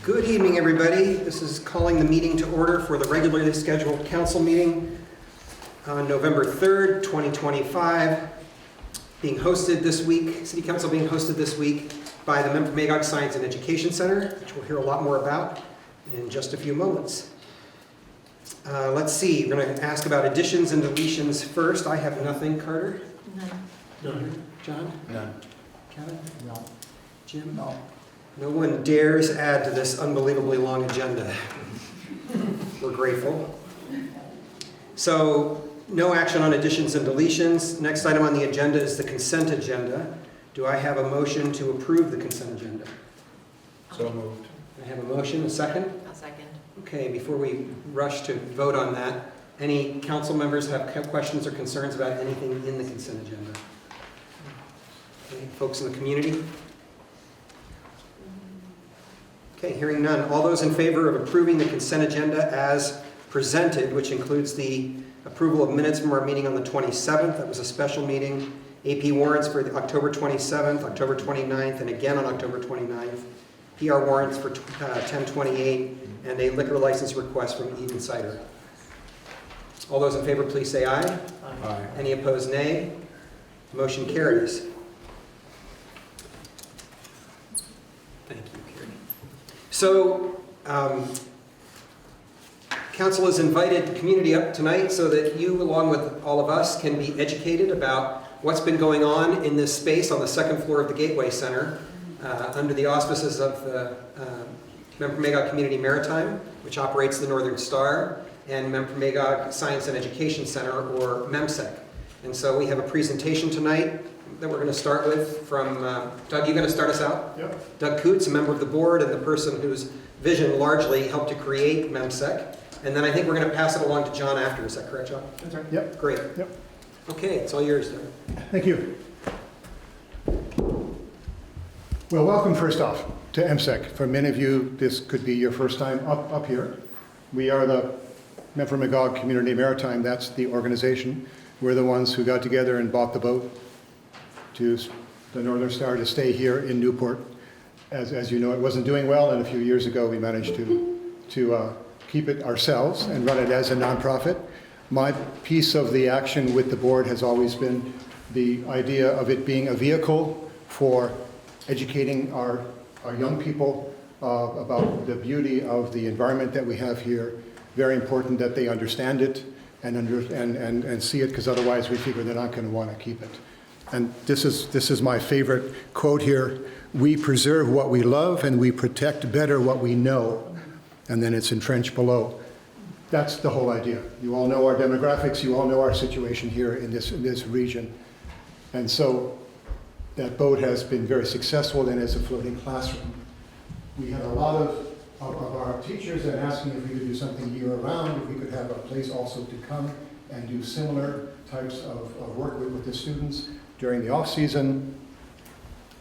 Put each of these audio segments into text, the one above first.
Good evening, everybody. This is calling the meeting to order for the regularly scheduled council meeting on November 3rd, 2025, being hosted this week, City Council being hosted this week by the Memphremagog Science and Education Center, which we'll hear a lot more about in just a few moments. Let's see, we're going to ask about additions and deletions first. I have nothing. Carter? None. John? None. Kevin? No. Jim? No. No one dares add to this unbelievably long agenda. We're grateful. So, no action on additions and deletions. Next item on the agenda is the consent agenda. Do I have a motion to approve the consent agenda? So moved. I have a motion, a second? I'll second. Okay, before we rush to vote on that, any council members have questions or concerns about anything in the consent agenda? Any folks in the community? Okay, hearing none. All those in favor of approving the consent agenda as presented, which includes the approval of minutes from our meeting on the 27th, that was a special meeting, AP warrants for October 27th, October 29th, and again on October 29th, PR warrants for 10/28, and a liquor license request from Eden Cider. All those in favor, please say aye. Aye. Any opposed, nay. Motion carries. Thank you, Carrie. So, council has invited the community up tonight so that you, along with all of us, can be educated about what's been going on in this space on the second floor of the Gateway Center under the auspices of the Memphremagog Community Maritime, which operates the Northern Star, and Memphremagog Science and Education Center, or MEMSEC. And so we have a presentation tonight that we're going to start with from, Doug, you going to start us out? Yep. Doug Coots, a member of the board and the person whose vision largely helped to create MEMSEC. And then I think we're going to pass it along to John after. Is that correct, John? That's right. Yep. Great. Yep. Okay, it's all yours, Doug. Thank you. Well, welcome first off to MSEC. For many of you, this could be your first time up here. We are the Memphremagog Community Maritime. That's the organization. We're the ones who got together and bought the boat to the Northern Star to stay here in Newport. As you know, it wasn't doing well, and a few years ago we managed to keep it ourselves and run it as a nonprofit. My piece of the action with the board has always been the idea of it being a vehicle for educating our young people about the beauty of the environment that we have here. Very important that they understand it and see it, because otherwise we figure they're not going to want to keep it. And this is my favorite quote here: "We preserve what we love and we protect better what we know." And then it's entrenched below. That's the whole idea. You all know our demographics, you all know our situation here in this region. And so that boat has been very successful and is a floating classroom. We had a lot of our teachers and asking if we could do something year-round, if we could have a place also to come and do similar types of work with the students during the off-season.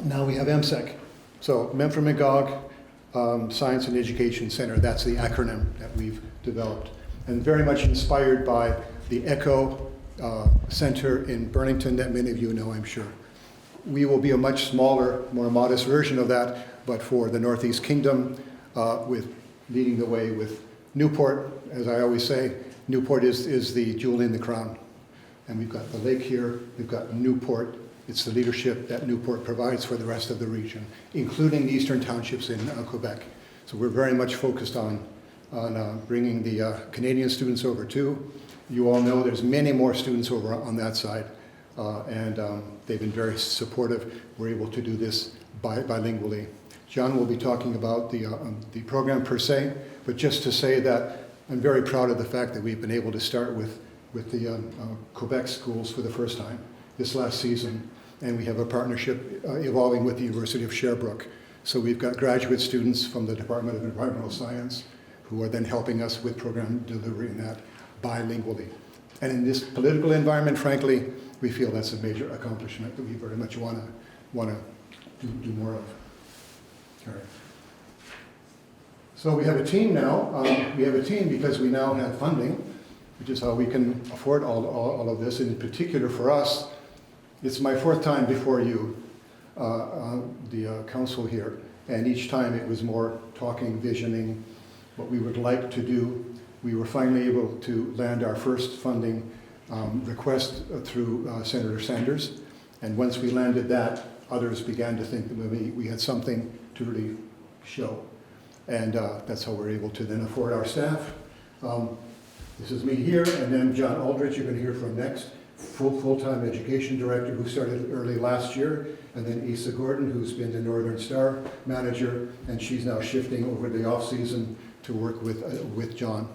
Now we have MSEC. So Memphremagog Science and Education Center, that's the acronym that we've developed. And very much inspired by the ECHO Center in Burlington that many of you know, I'm sure. We will be a much smaller, more modest version of that, but for the Northeast Kingdom, with leading the way with Newport. As I always say, Newport is the jewel in the crown. And we've got the lake here, we've got Newport. It's the leadership that Newport provides for the rest of the region, including the eastern townships in Quebec. So we're very much focused on bringing the Canadian students over too. You all know there's many more students over on that side, and they've been very supportive. We're able to do this bilingually. John will be talking about the program per se, but just to say that I'm very proud of the fact that we've been able to start with the Quebec schools for the first time this last season, and we have a partnership evolving with the University of Sherbrooke. So we've got graduate students from the Department of Environmental Science who are then helping us with program delivery and that bilingually. And in this political environment, frankly, we feel that's a major accomplishment that we very much want to do more of. All right. So we have a team now. We have a team because we now have funding, which is how we can afford all of this. And in particular for us, it's my fourth time before you, the council here. And each time it was more talking, visioning, what we would like to do. We were finally able to land our first funding request through Senator Sanders. And once we landed that, others began to think that maybe we had something to really show. And that's how we're able to then afford our staff. This is me here, and then John Aldrich, you're going to hear from next, full-time education director who started early last year, and then Issa Gordon, who's been the Northern Star manager, and she's now shifting over the off-season to work with John.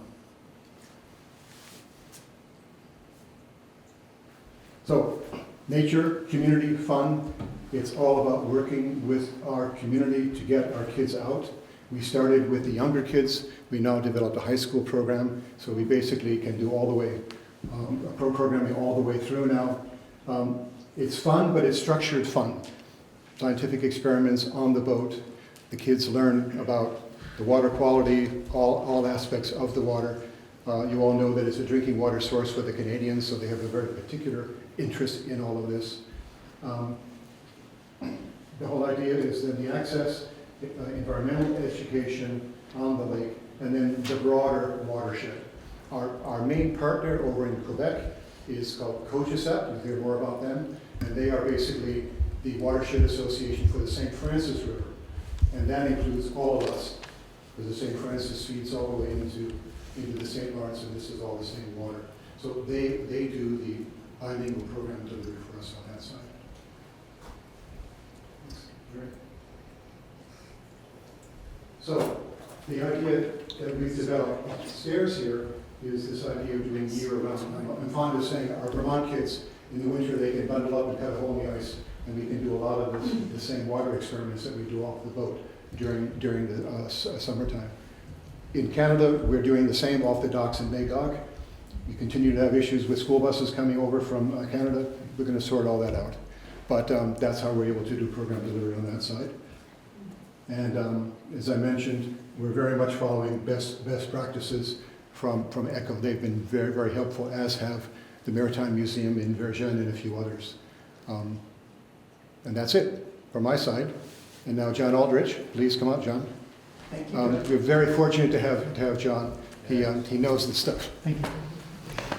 So, nature, community, fun, it's all about working with our community to get our kids out. We started with the younger kids. We now developed a high school program, so we basically can do all the way, programming all the way through now. It's fun, but it's structured fun. Scientific experiments on the boat. The kids learn about the water quality, all aspects of the water. You all know that it's a drinking water source for the Canadians, so they have a very particular interest in all of this. The whole idea is that the access, environmental education on the lake, and then the broader watershed. Our main partner over in Quebec is called COGISAP. You'll hear more about them. And they are basically the watershed association for the St. Francis River. And that includes all of us, because the St. Francis feeds all the way into the St. Lawrence, and this is all the same water. So they do the bilingual program delivery for us on that side. So the idea that we've developed upstairs here is this idea of doing year-round. I'm fond of saying our Vermont kids, in the winter, they can bundle up and cut a hole in the ice, and we can do a lot of the same water experiments that we do off the boat during the summertime. In Canada, we're doing the same off the docks in Magog. We continue to have issues with school buses coming over from Canada. We're going to sort all that out. But that's how we're able to do program delivery on that side. And as I mentioned, we're very much following best practices from ECHO. They've been very, very helpful, as have the Maritime Museum in Vergennes and a few others. And that's it from my side. And now John Aldrich, please come up, John. Thank you. We're very fortunate to have John. He knows the stuff. Thank you.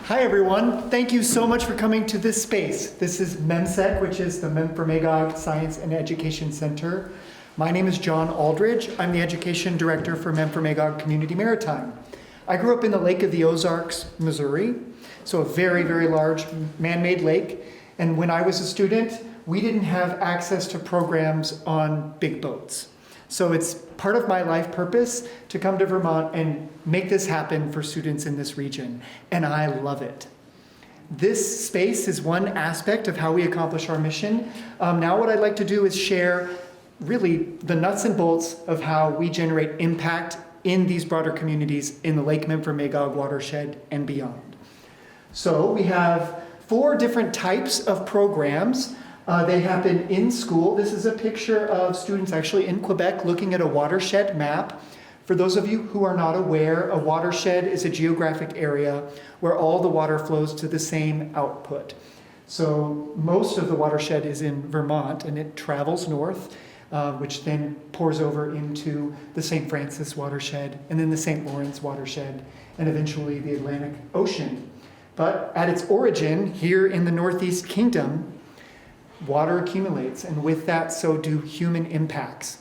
Hi, everyone. Thank you so much for coming to this space. This is MEMSEC, which is the Mem-for-Magog Science and Education Center. My name is John Aldridge. I'm the Education Director for Mem-for-Magog Community Maritime. I grew up in the Lake of the Ozarks, Missouri, so a very, very large man-made lake. And when I was a student, we didn't have access to programs on big boats. So it's part of my life purpose to come to Vermont and make this happen for students in this region. And I love it. This space is one aspect of how we accomplish our mission. Now what I'd like to do is share really the nuts and bolts of how we generate impact in these broader communities in the Lake Mem-for-Magog watershed and beyond. So we have 4 different types of programs. They happen in school. This is a picture of students actually in Quebec looking at a watershed map. For those of you who are not aware, a watershed is a geographic area where all the water flows to the same output. So most of the watershed is in Vermont, and it travels north, which then pours over into the St. Francis watershed, and then the St. Lawrence watershed, and eventually the Atlantic Ocean. But at its origin, here in the Northeast Kingdom, water accumulates, and with that, so do human impacts.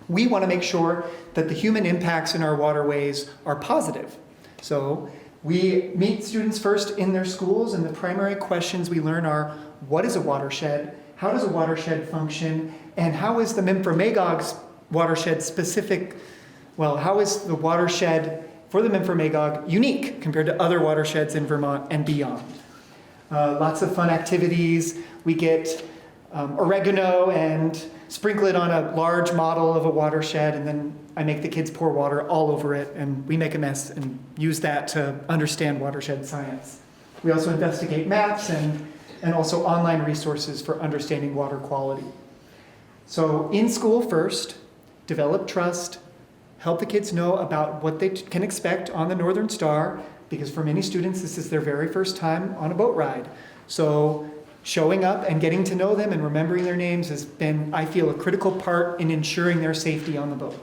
We want to make sure that the human impacts in our waterways are positive. So we meet students first in their schools, and the primary questions we learn are, what is a watershed? How does a watershed function? And how is the Mem-for-Magog's watershed specific? Well, how is the watershed for the Mem-for-Magog unique compared to other watersheds in Vermont and beyond? Lots of fun activities. We get oregano and sprinkle it on a large model of a watershed, and then I make the kids pour water all over it, and we make a mess and use that to understand watershed science. We also investigate maps and also online resources for understanding water quality. So in school first, develop trust, help the kids know about what they can expect on the Northern Star, because for many students, this is their very first time on a boat ride. So showing up and getting to know them and remembering their names has been, I feel, a critical part in ensuring their safety on the boat.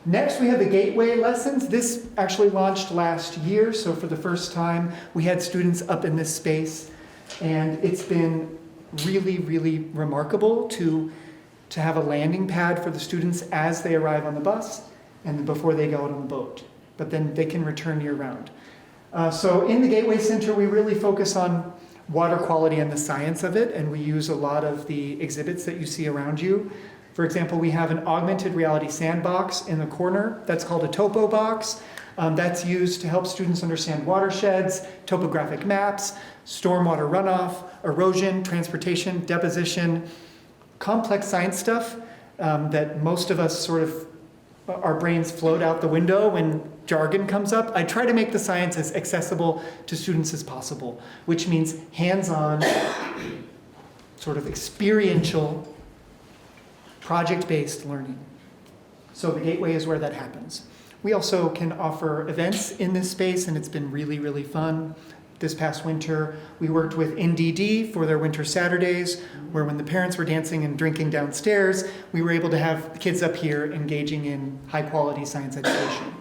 Next, we have the Gateway lessons. This actually launched last year, so for the first time, we had students up in this space, and it's been really, really remarkable to have a landing pad for the students as they arrive on the bus and before they go out on the boat. But then they can return year-round. So in the Gateway Center, we really focus on water quality and the science of it, and we use a lot of the exhibits that you see around you. For example, we have an augmented reality sandbox in the corner that's called a topo box. That's used to help students understand watersheds, topographic maps, stormwater runoff, erosion, transportation, deposition, complex science stuff that most of us sort of, our brains float out the window when jargon comes up. I try to make the science as accessible to students as possible, which means hands-on, sort of experiential, project-based learning. So the Gateway is where that happens. We also can offer events in this space, and it's been really, really fun. This past winter, we worked with NDD for their Winter Saturdays, where when the parents were dancing and drinking downstairs, we were able to have the kids up here engaging in high-quality science education.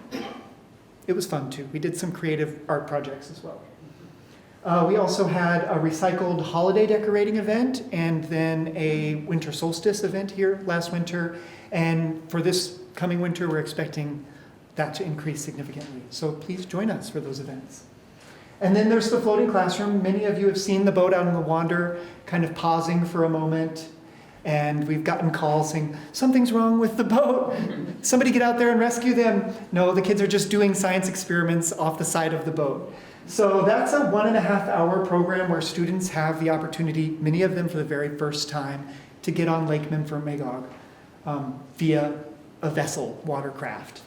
It was fun, too. We did some creative art projects as well. We also had a recycled holiday decorating event and then a winter solstice event here last winter. And for this coming winter, we're expecting that to increase significantly. So please join us for those events. And then there's the floating classroom. Many of you have seen the boat out on the water, kind of pausing for a moment. And we've gotten calls saying, something's wrong with the boat. Somebody get out there and rescue them. No, the kids are just doing science experiments off the side of the boat. So that's a 1.5 hour program where students have the opportunity, many of them for the very first time, to get on Lake Memphremagog via a vessel, watercraft.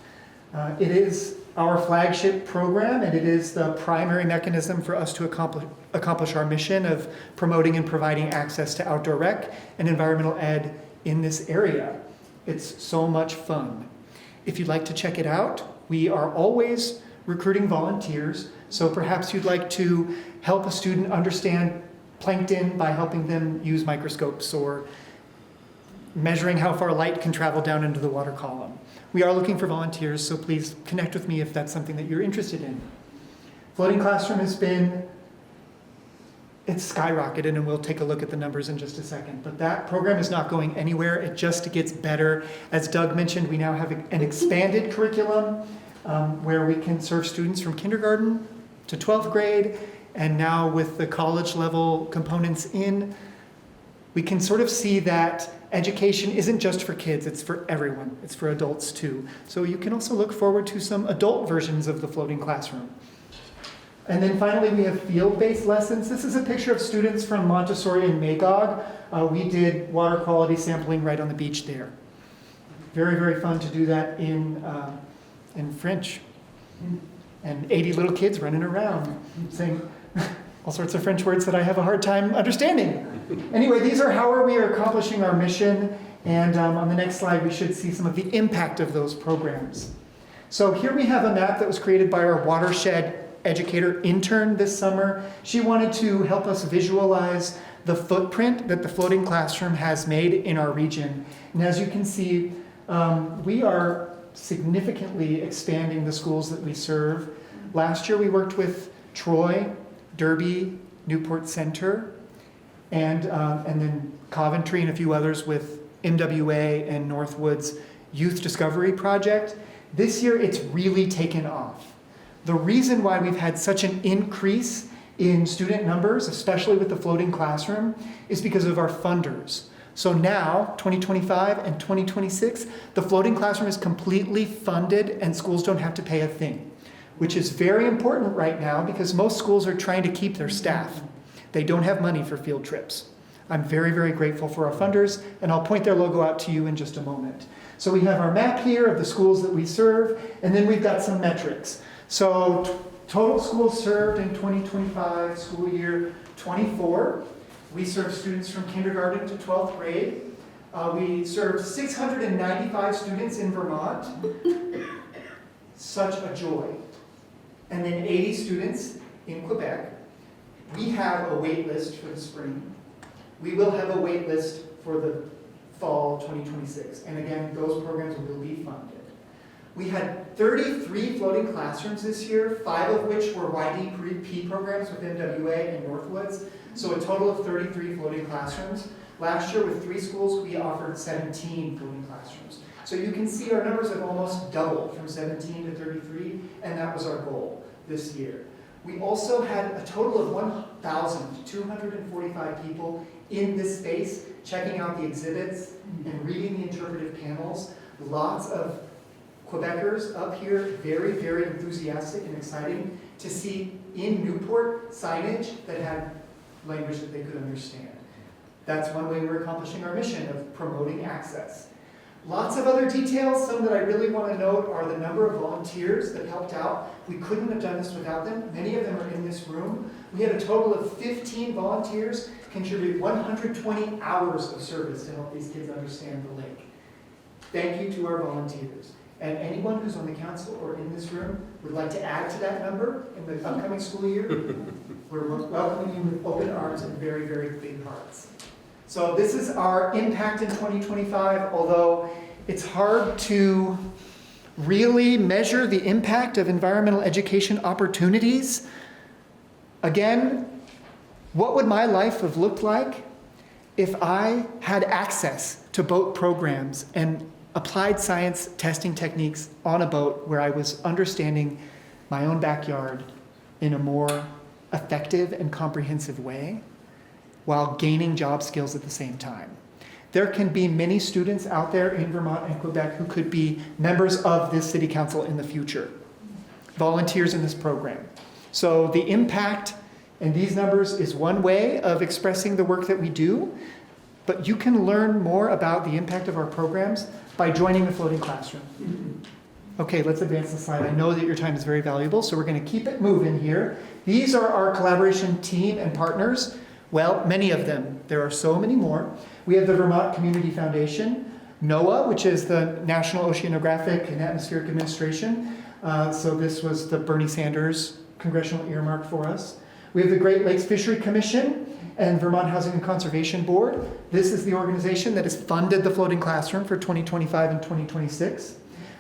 It is our flagship program, and it is the primary mechanism for us to accomplish our mission of promoting and providing access to outdoor rec and environmental ed in this area. It's so much fun. If you'd like to check it out, we are always recruiting volunteers. So perhaps you'd like to help a student understand plankton by helping them use microscopes or measuring how far light can travel down into the water column. We are looking for volunteers, so please connect with me if that's something that you're interested in. Floating Classroom has been, it's skyrocketed, and we'll take a look at the numbers in just a second. But that program is not going anywhere. It just gets better. As Doug mentioned, we now have an expanded curriculum where we can serve students from kindergarten to 12th grade, and now with the college level components in, we can sort of see that education isn't just for kids, it's for everyone. It's for adults too. So you can also look forward to some adult versions of the Floating Classroom. And then finally, we have field-based lessons. This is a picture of students from Montessori and Magog. We did water quality sampling right on the beach there. Very, very fun to do that in French. And 80 little kids running around saying all sorts of French words that I have a hard time understanding. Anyway, these are how we are accomplishing our mission. And on the next slide, we should see some of the impact of those programs. So here we have a map that was created by our watershed educator intern this summer. She wanted to help us visualize the footprint that the Floating Classroom has made in our region. And as you can see, we are significantly expanding the schools that we serve. Last year we worked with Troy, Derby, Newport Center, and then Coventry and a few others with MWA and Northwood's Youth Discovery Project. This year it's really taken off. The reason why we've had such an increase in student numbers, especially with the Floating Classroom, is because of our funders. So now, 2025 and 2026, the Floating Classroom is completely funded and schools don't have to pay a thing, which is very important right now because most schools are trying to keep their staff. They don't have money for field trips. I'm very, very grateful for our funders, and I'll point their logo out to you in just a moment. So we have our map here of the schools that we serve, and then we've got some metrics. So total schools served in 2025, school year 24. We serve students from kindergarten to 12th grade. We served 695 students in Vermont. Such a joy. And then 80 students in Quebec. We have a wait list for the spring. We will have a wait list for the fall 2026. And again, those programs will be funded. We had 33 floating classrooms this year, 5 of which were YDP programs with NWA and Northwoods. So a total of 33 floating classrooms. Last year with 3 schools, we offered 17 floating classrooms. So you can see our numbers have almost doubled from 17 to 33, and that was our goal this year. We also had a total of 1,245 people in this space checking out the exhibits and reading the interpretive panels. Lots of Quebecers up here, very, very enthusiastic and exciting to see in Newport signage that had language that they could understand. That's one way we're accomplishing our mission of promoting access. Lots of other details. Some that I really want to note are the number of volunteers that helped out. We couldn't have done this without them. Many of them are in this room. We had a total of 15 volunteers contribute 120 hours of service to help these kids understand the lake. Thank you to our volunteers. And anyone who's on the council or in this room would like to add to that number in the upcoming school year, we're welcoming you with open arms and very, very big hearts. So this is our impact in 2025, although it's hard to really measure the impact of environmental education opportunities. Again, what would my life have looked like if I had access to boat programs and applied science testing techniques on a boat where I was understanding my own backyard in a more effective and comprehensive way while gaining job skills at the same time? There can be many students out there in Vermont and Quebec who could be members of this city council in the future, volunteers in this program. So the impact and these numbers is one way of expressing the work that we do, but you can learn more about the impact of our programs by joining the floating classroom. Okay, let's advance the slide. I know that your time is very valuable, so we're going to keep it moving here. These are our collaboration team and partners. Well, many of them. There are so many more. We have the Vermont Community Foundation, NOAA, which is the National Oceanographic and Atmospheric Administration. So this was the Bernie Sanders congressional earmark for us. We have the Great Lakes Fishery Commission and Vermont Housing and Conservation Board. This is the organization that has funded the floating classroom for 2025 and 2026.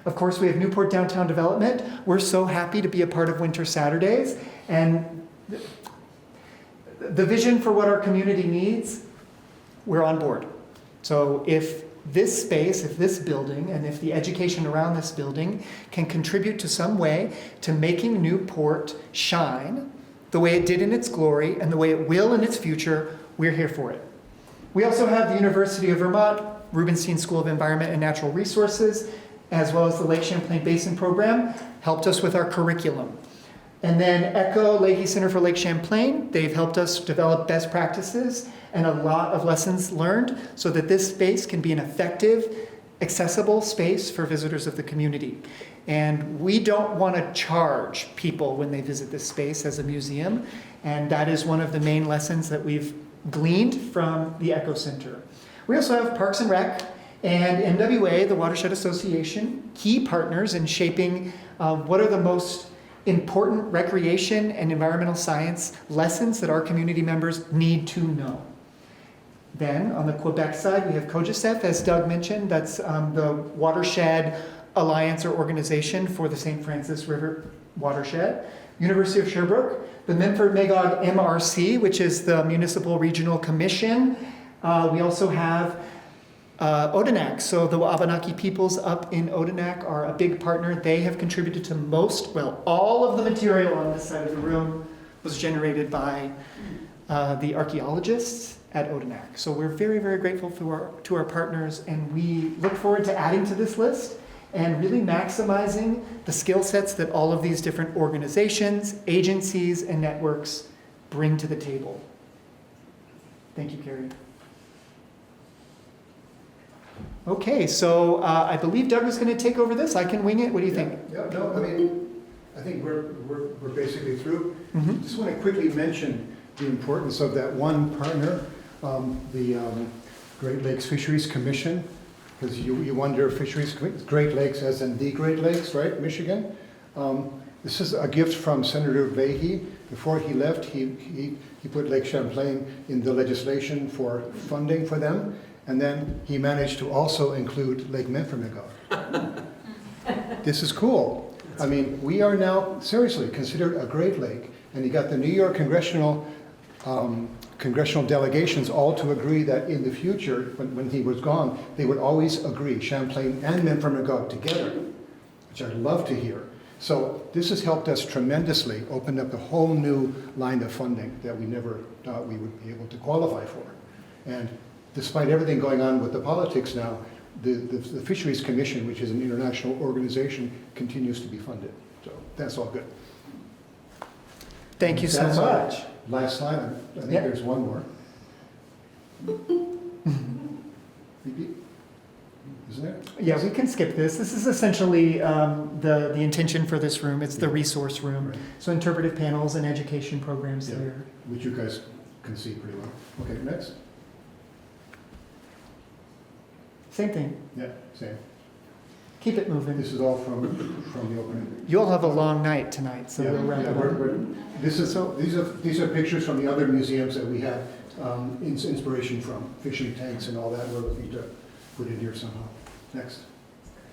Of course, we have Newport Downtown Development. We're so happy to be a part of Winter Saturdays. And the vision for what our community needs, we're on board. So if this space, if this building, and if the education around this building can contribute to some way to making Newport shine the way it did in its glory and the way it will in its future, we're here for it. We also have the University of Vermont, Rubenstein School of Environment and Natural Resources, as well as the Lake Champlain Basin Program, helped us with our curriculum. And then ECHO, Leahy Center for Lake Champlain, they've helped us develop best practices and a lot of lessons learned so that this space can be an effective, accessible space for visitors of the community. And we don't want to charge people when they visit this space as a museum. And that is one of the main lessons that we've gleaned from the ECHO Center. We also have Parks and Rec and NWA, the Watershed Association, key partners in shaping what are the most important recreation and environmental science lessons that our community members need to know. Then on the Quebec side, we have COGICEF, as Doug mentioned. That's the Watershed Alliance or organization for the St. Francis River watershed. University of Sherbrooke, the Memphremagog MRC, which is the Municipal Regional Commission. We also have Odanak, so the Wabanaki peoples up in Odanak are a big partner. They have contributed to all of the material on this side of the room was generated by the archaeologists at Odanak. So we're very, very grateful to our partners, and we look forward to adding to this list and really maximizing the skill sets that all of these different organizations, agencies, and networks bring to the table. Thank you, Carrie. Okay, so I believe Doug is going to take over this. I can wing it. What do you think? Yeah, no, I think we're basically through. Mm-hmm. Just want to quickly mention the importance of that one partner, the Great Lakes Fisheries Commission, because you wonder, Great Lakes as in the Great Lakes, right, Michigan. This is a gift from Senator Leahy. Before he left, he put Lake Champlain in the legislation for funding for them, and then he managed to also include Lake Memphremagog. This is cool. I mean, we are now seriously considered a great lake, and you got the New York congressional delegations all to agree that in the future, when he was gone, they would always agree, Champlain and Memphremagog together, which I'd love to hear. So this has helped us tremendously, opened up a whole new line of funding that we never thought we would be able to qualify for. And despite everything going on with the politics now, the Fisheries Commission, which is an international organization, continues to be funded. So that's all good. Thank you so That's all. much. Last slide, I think Yep. there's one more. Repeat. Isn't there? Yeah, we can skip this. This is essentially the intention for this room. It's the resource room. Right. So interpretive panels and education programs Yeah. there. Which you guys can see pretty well. Okay, next. Same thing. Yeah, same. Keep it moving. This is all from the opening. You'll have a long night tonight, so Yeah, we'll wrap yeah, it up. these are pictures from the other museums that we had inspiration from, fishing tanks and all that. We're looking to put in here somehow. Next.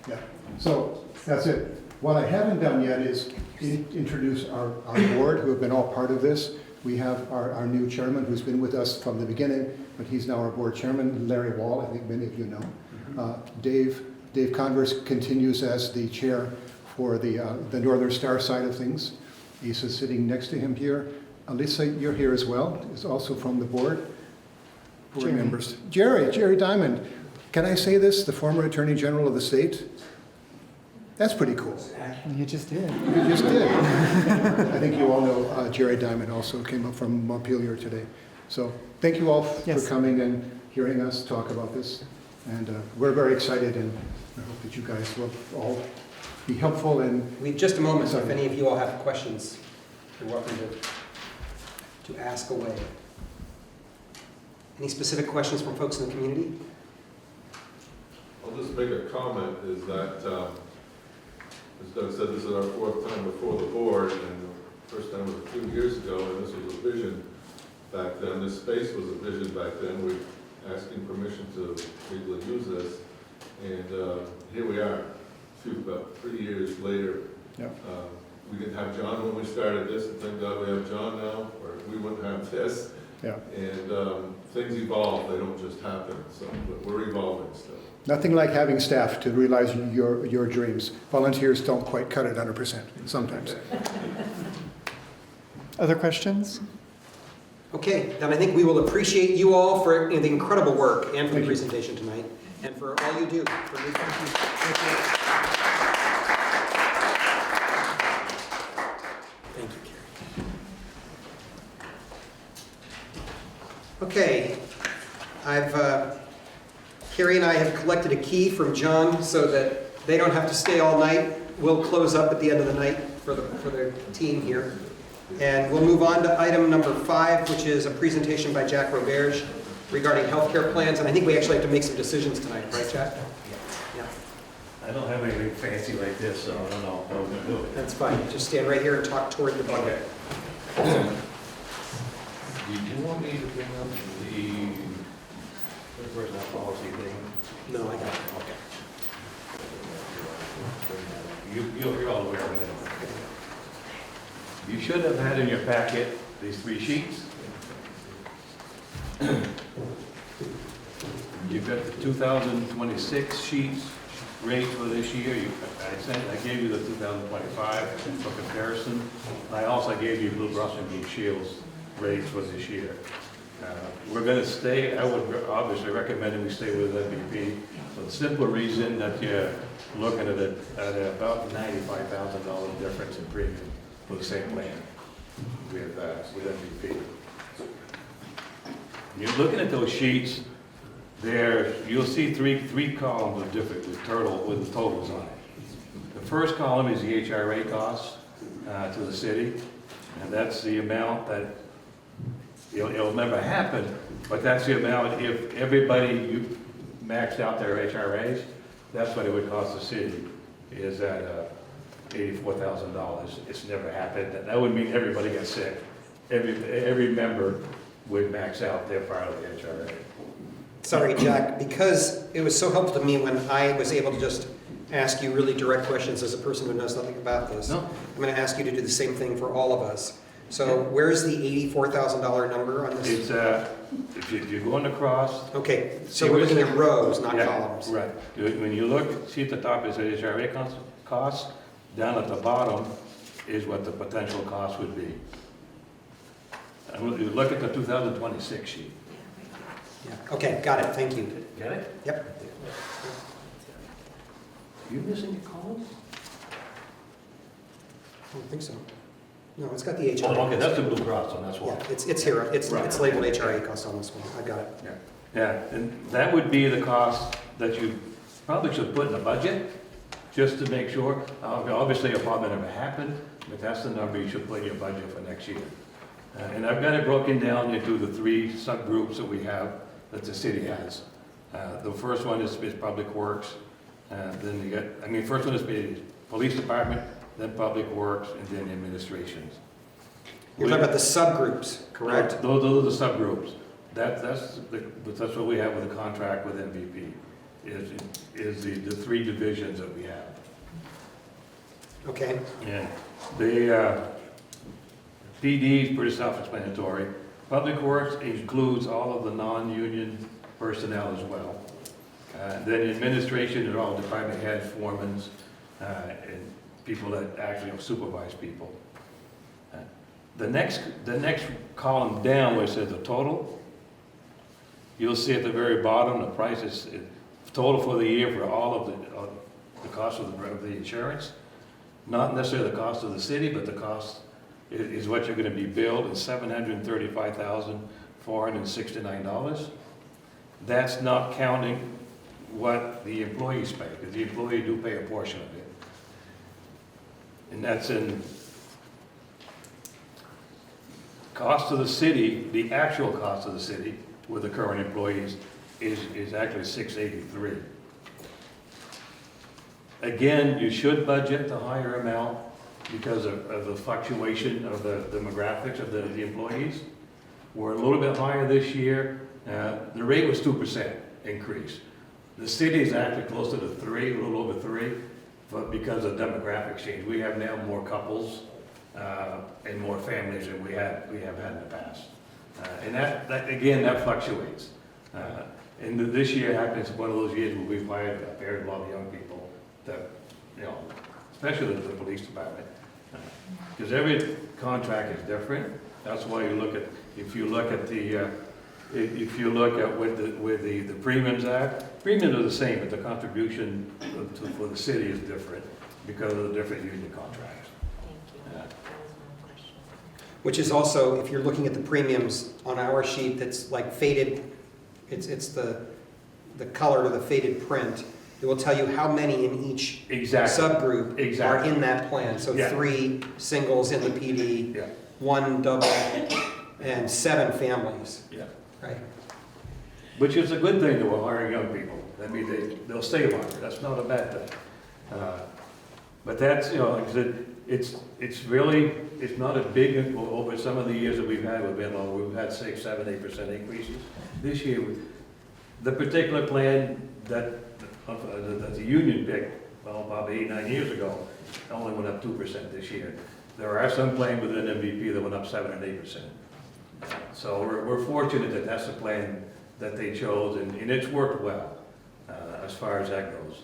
Yeah. So that's it. What I haven't done yet is introduce our board, who have been all part of this. We have our new chairman, who's been with us from the beginning, but he's now our board chairman, Larry Wall. I think many of you know. Dave Converse continues as the chair for the Northern Star side of things. Isa's sitting next to him here. Alyssa, you're here as well, is also from the board. Board Jerry. members. Jerry Diamond. Can I say this? The former Attorney General of the state? That's pretty cool. You just did. You just did. I think you all know Jerry Diamond also came up from Montpelier today. So thank you all Yes. for coming and hearing us talk about this. And we're very excited, and I hope that you guys will all be helpful. And Just a moment, so if any of you all have questions, you're welcome to ask away. Any specific questions from folks in the community? I'll just make a comment, is that, as Doug said, this is our fourth time before the board, and the first time was a few years ago, and this was a vision back then. This space was a vision back then. We're asking permission to be able to use this, and here we are, about 3 years later. Yep. We didn't have John when we started this, and thank God we have John now, or we wouldn't have this. yeah, And things evolve, they don't just happen, so, but we're evolving still. nothing like having staff to realize your dreams. Volunteers don't quite cut it 100% sometimes. Other questions? Okay, then I think we will appreciate you all for the incredible work and for the Thank you. presentation tonight, and for all you do. Thank you, Carrie. Okay, Carrie and I have collected a key from John so that they don't have to stay all night. We'll close up at the end of the night for the team here. And we'll move on to item number 5, which is a presentation by Jack Roberge regarding healthcare plans. And I think we actually have to make some decisions tonight, right, Jack? Yeah. I don't have anything fancy like this, so I don't know how we're gonna do it. That's fine. Just stand right here and talk toward the podium. Okay. Do you want me to bring up the personnel policy thing? No, I got it. Okay. You're all aware of it. You should have had in your packet these 3 sheets. You've got the 2026 sheets rates for this year. I gave you the 2025 for comparison. I also gave you Blue Brush and Blue Shield's rates for this year. We're going to stay, I would obviously recommend that we stay with MVP for the simple reason that you're looking at about $95,000 difference in premium for the same plan with MVP. You're looking at those sheets, you'll see three columns of different with the totals on it. The first column is the HRA costs to the city, and that's the amount that it'll never happen, but that's the amount if everybody maxed out their HRAs, that's what it would cost the city, is at $84,000. It's never happened. That would mean everybody gets sick. Every member would max out their part of the HRA. Sorry, Jack, because it was so helpful to me when I was able to just ask you really direct questions as a person who knows nothing about this. No. I'm going to ask you to do the same thing for all of us. So where's the $84,000 number on this? It's, if you're going across. Okay, so we're looking at rows, not Yeah, columns. Right. When you look, see at the top is the HRA cost, down at the bottom is what the potential cost would be. And you look at the 2026 sheet. Yeah. Okay, got it, thank you. Get it? Yep. You missing your columns? I don't think so. No, it's got the HRA. Oh, okay, that's the Blue Cross, and that's Yeah, why. it's here, it's Right. labeled HRA cost on this one, I got it. Yeah, and that would be the cost that you probably should put in the budget, just to make sure. Obviously, it probably never happened, but that's the number you should put in your budget for next year. And I've got it broken down into the 3 subgroups that we have, that the city has. The first one is Public Works, then you get, first one is the Police Department, then Public Works, and then Administrations. You're talking about the subgroups, correct? Those are the subgroups. That's what we have with the contract with MVP, is the 3 divisions that we have. Okay, Yeah, the PD is pretty self-explanatory. Public Works includes all of the non-union personnel as well. Then Administration are all department heads, foremen, and people that actually supervise people. The next column down where it says the total, you'll see at the very bottom, the price is total for the year for all of the cost of the insurance. Not necessarily the cost of the city, but the cost is what you're going to be billed is $735,469. That's not counting what the employees pay, because the employee do pay a portion of it. And that's in cost of the city, the actual cost of the city with the current employees is actually $683. Again, you should budget the higher amount because of the fluctuation of the demographics of the employees. We're a little bit higher this year. The rate was 2% increase. The city is actually closer to 3, a little over 3, but because of demographic change, we have now more couples and more families than we have had in the past. And that again, that fluctuates. And this year happens one of those years where we've hired a very lot of young people that, especially the police department. Because every contract is different. That's why you look at, if you look at where the premiums are the same, but the contribution for the city is different because of the different union contracts. Thank you. That was one question. which is also, if you're looking at the premiums on our sheet that's like faded, it's the color of the faded print. It will tell you how many in each subgroup are in that plan. So 3 singles in the PD, 1 double, and 7 families. Yeah. Right. Which is a good thing that we're hiring young people. That means they'll stay longer. That's not a bad thing. But that's, like I said, it's really, it's not a big, over some of the years that we've had 6, 7, 8% increases. This year, the particular plan that the union picked, probably 8, 9 years ago, only went up 2% this year. There are some plans within MVP that went up 7 and 8%. So we're fortunate that that's the plan that they chose, and it's worked well as far as that goes.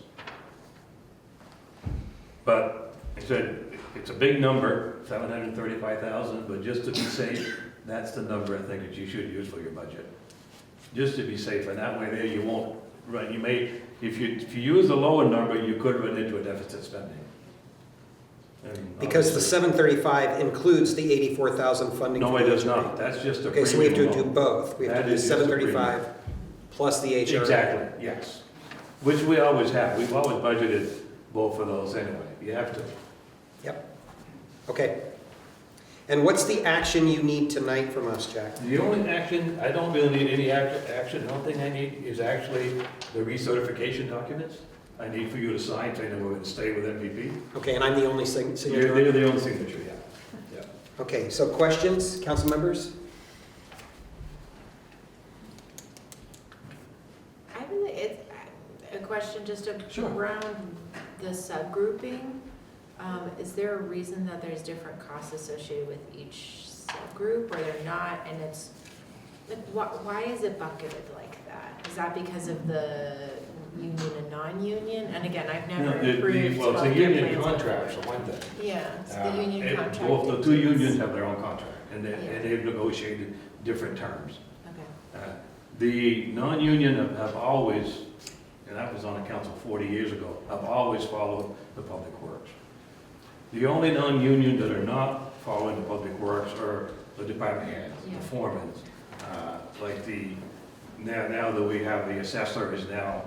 But like I said, it's a big number, 735,000, but just to be safe, that's the number I think that you should use for your budget. Just to be safe, and that way there you won't run, you may, if you use the lower number, you could run into a deficit spending. Because the 735 includes the 84,000 funding. No, it does not. That's just a Okay, so we have to premium do alone. both. We have to do 735 plus the HRA. Exactly, yes. Which we always have. We've always budgeted both of those anyway. You have to. Yep. Okay. And what's the action you need tonight from us, Jack? The only action, I don't really need any action. The only thing I need is actually the recertification documents. I need for you to sign, saying that we're going to stay with MVP. Okay, and I'm the only signature? They're the only signature, yeah. Okay, so questions, council members? I really, it's a question just Sure. around the subgrouping. Is there a reason that there's different costs associated with each subgroup, or they're not, and it's, like, why is it bucketed like that? Is that because of the union and non-union? And again, I've never No, approved well, it's a healthcare union plans contract, before. for one thing. Yeah, it's the union contract. Both the two dictates- unions have their own contract, and Yeah. they've negotiated different terms. Okay. The non-union have always, and that was on the council 40 years ago, have always followed the public works. The only non-union that are not following the public works are the department heads, Yeah. the foremen. Like now that we have the assessor is now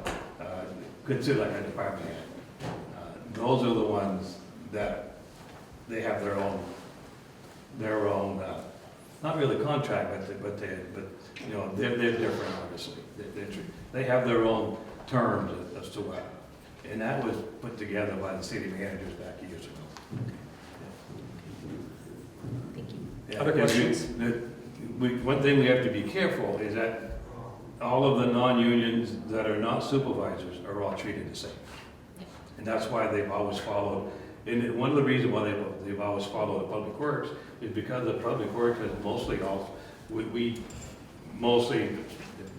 considered like a department head. Those are the ones that they have their own, not really contract, but you know, they're different, obviously. They have their own terms as to what, and that was put together by the city managers back years ago. Thank you. Yeah, Other because questions? one thing we have to be careful is that all of the non-unions that are not supervisors are all treated the same. And that's why they've always followed, and one of the reasons why they've always followed the public works is because the public works is mostly we mostly,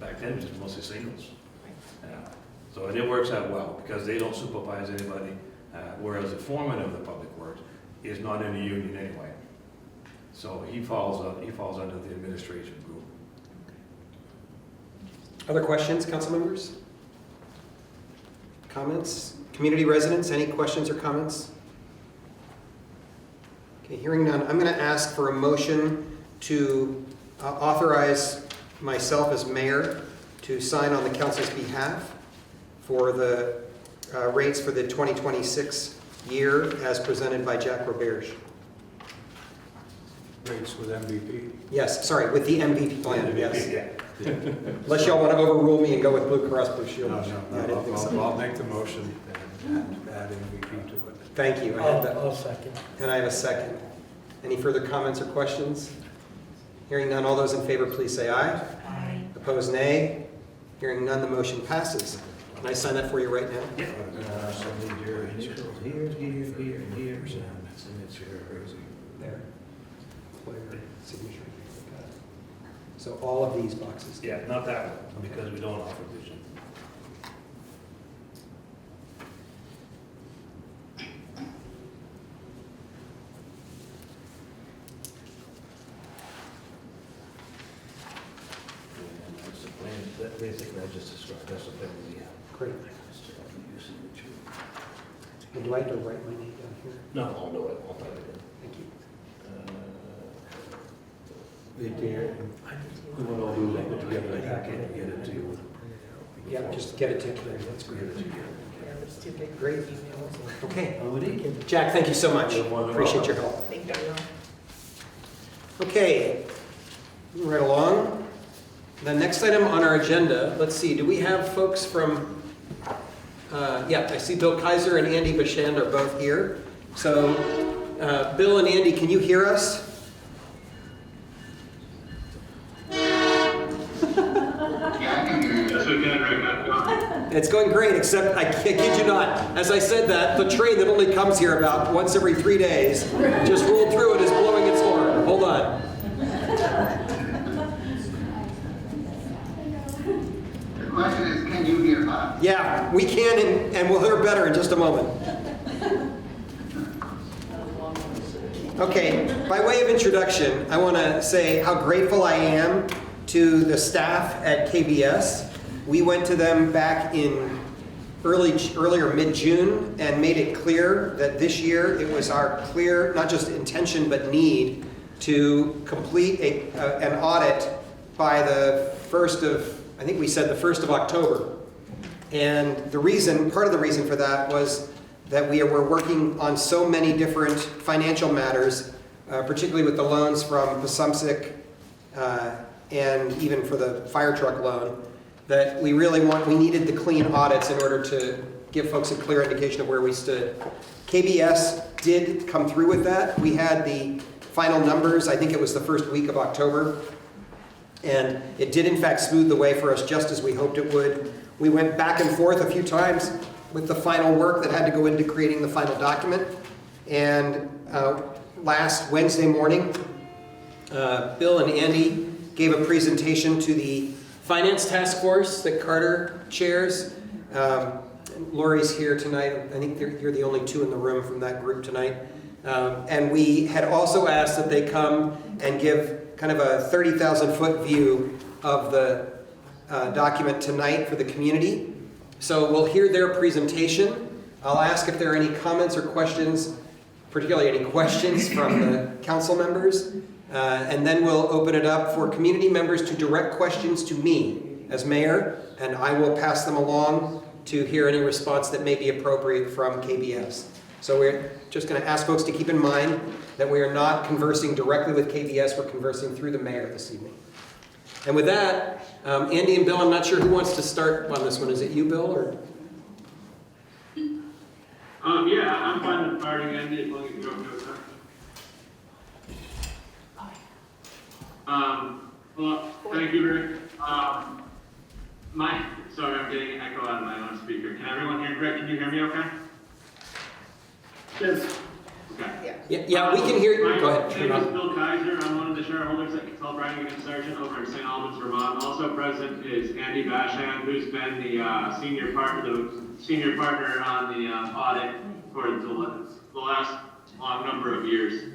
back then it was mostly singles. So it works out well because they don't supervise anybody, whereas the foreman of the public works is not in a union anyway. So he falls under the administration group. Other questions, council members? Comments? Community residents, any questions or comments? Okay, hearing none, I'm going to ask for a motion to authorize myself as mayor to sign on the council's behalf for the rates for the 2026 year as presented by Jack Roberge. Rates with MVP. Yes, sorry, with the MVP plan, yes. Yeah. Unless y'all want to overrule me and go with Blue Cross Blue Shield. No, I didn't think so. I'll make the motion and add MVP to it. Thank you. I have that. I'll second. And I have a second. Any further comments or questions? Hearing none, all those in favor, please say aye. Aye. Opposed, nay. Hearing none, the motion passes. Can I sign that for you right now? So need your initials here, and here, and signature. There. Clear signature. Got it. So all of these boxes. Yeah, not that one, because we don't offer vision. And that's the plan, that basically I just described, that's the plan we have. Great. And do I have to write my name down here? No, I'll do it, I'll type it Thank you. in. We want all those, put together a packet and get it to you. Yeah, just get it to Claire. That's great. It's too big. Great. Okay. Oh, it is. Jack, thank you so much. You're more than Appreciate your welcome. help. Thank you. Okay, moving right along. The next item on our agenda, let's see, do we have folks from, yeah, I see Bill Kaiser and Andy Bashand are both here. So, Bill and Andy, can you hear us? It's going great, except I kid you not. As I said that, the train that only comes here about once every 3 days just rolled through and is blowing its horn. Hold on. The question is, can you hear us? Yeah, we can, and we'll hear better in just a moment. Okay, by way of introduction, I want to say how grateful I am to the staff at KBS. We went to them back in earlier mid-June and made it clear that this year it was our clear, not just intention, but need to complete an audit by the 1st of, I think we said the 1st of October. And the reason, part of the reason for that was that we were working on so many different financial matters, particularly with the loans from Pasumsic and even for the fire truck loan, that we needed the clean audits in order give folks a clear indication of where we stood. KBS did come through with that. We had the final numbers, I think it was the first week of October, and it did in fact smooth the way for us just as we hoped it would. We went back and forth a few times with the final work that had to go into creating the final document, and last Wednesday morning, Bill and Andy gave a presentation to the Finance Task Force that Carter chairs. Lori's here tonight. I think you're the only two in the room from that group tonight. And we had also asked that they come and give kind of a 30,000-foot view of the document tonight for the community. So we'll hear their presentation. I'll ask if there are any comments or questions, particularly any questions from the council members. And then we'll open it up for community members to direct questions to me as mayor, and I will pass them along to hear any response that may be appropriate from KBS. So we're just going to ask folks to keep in mind that we are not conversing directly with KBS, we're conversing through the mayor this evening. And with that, Andy and Bill, I'm not sure who wants to start on this one. Is it you, Bill, or? Yeah, I'm fine with starting, Andy, as long as you don't do it. Well, thank you, Rick. Sorry, I'm getting an echo out of my own speaker. Can everyone hear? Rick, can you hear me okay? Yes. Okay. Yeah, we can hear you. Go ahead. My name is Bill Kaiser. I'm one of the shareholders at Cattell Browning and Sargent over in St. Albans, Vermont. Also present is Andy Bashan, who's been the senior partner on the audit for the last long number of years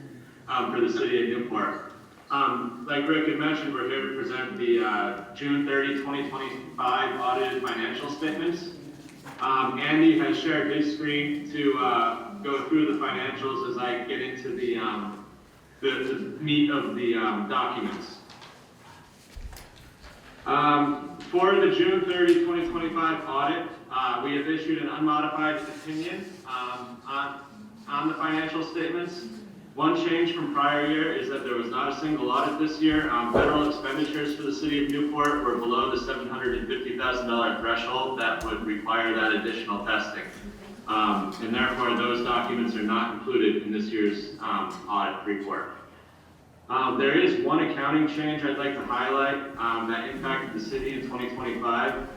for the city of Newport. Like Rick had mentioned, we're here to present the June 30, 2025 audited financial statements. Andy has shared his screen to go through the financials as I get into the meat of the documents. For the June 30, 2025 audit, we have issued an unmodified opinion on the financial statements. One change from prior year is that there was not a single audit this year. Federal expenditures for the city of Newport were below the $750,000 threshold that would require that additional testing. And therefore, those documents are not included in this year's audit report. There is one accounting change I'd like to highlight that impacted the city in 2025,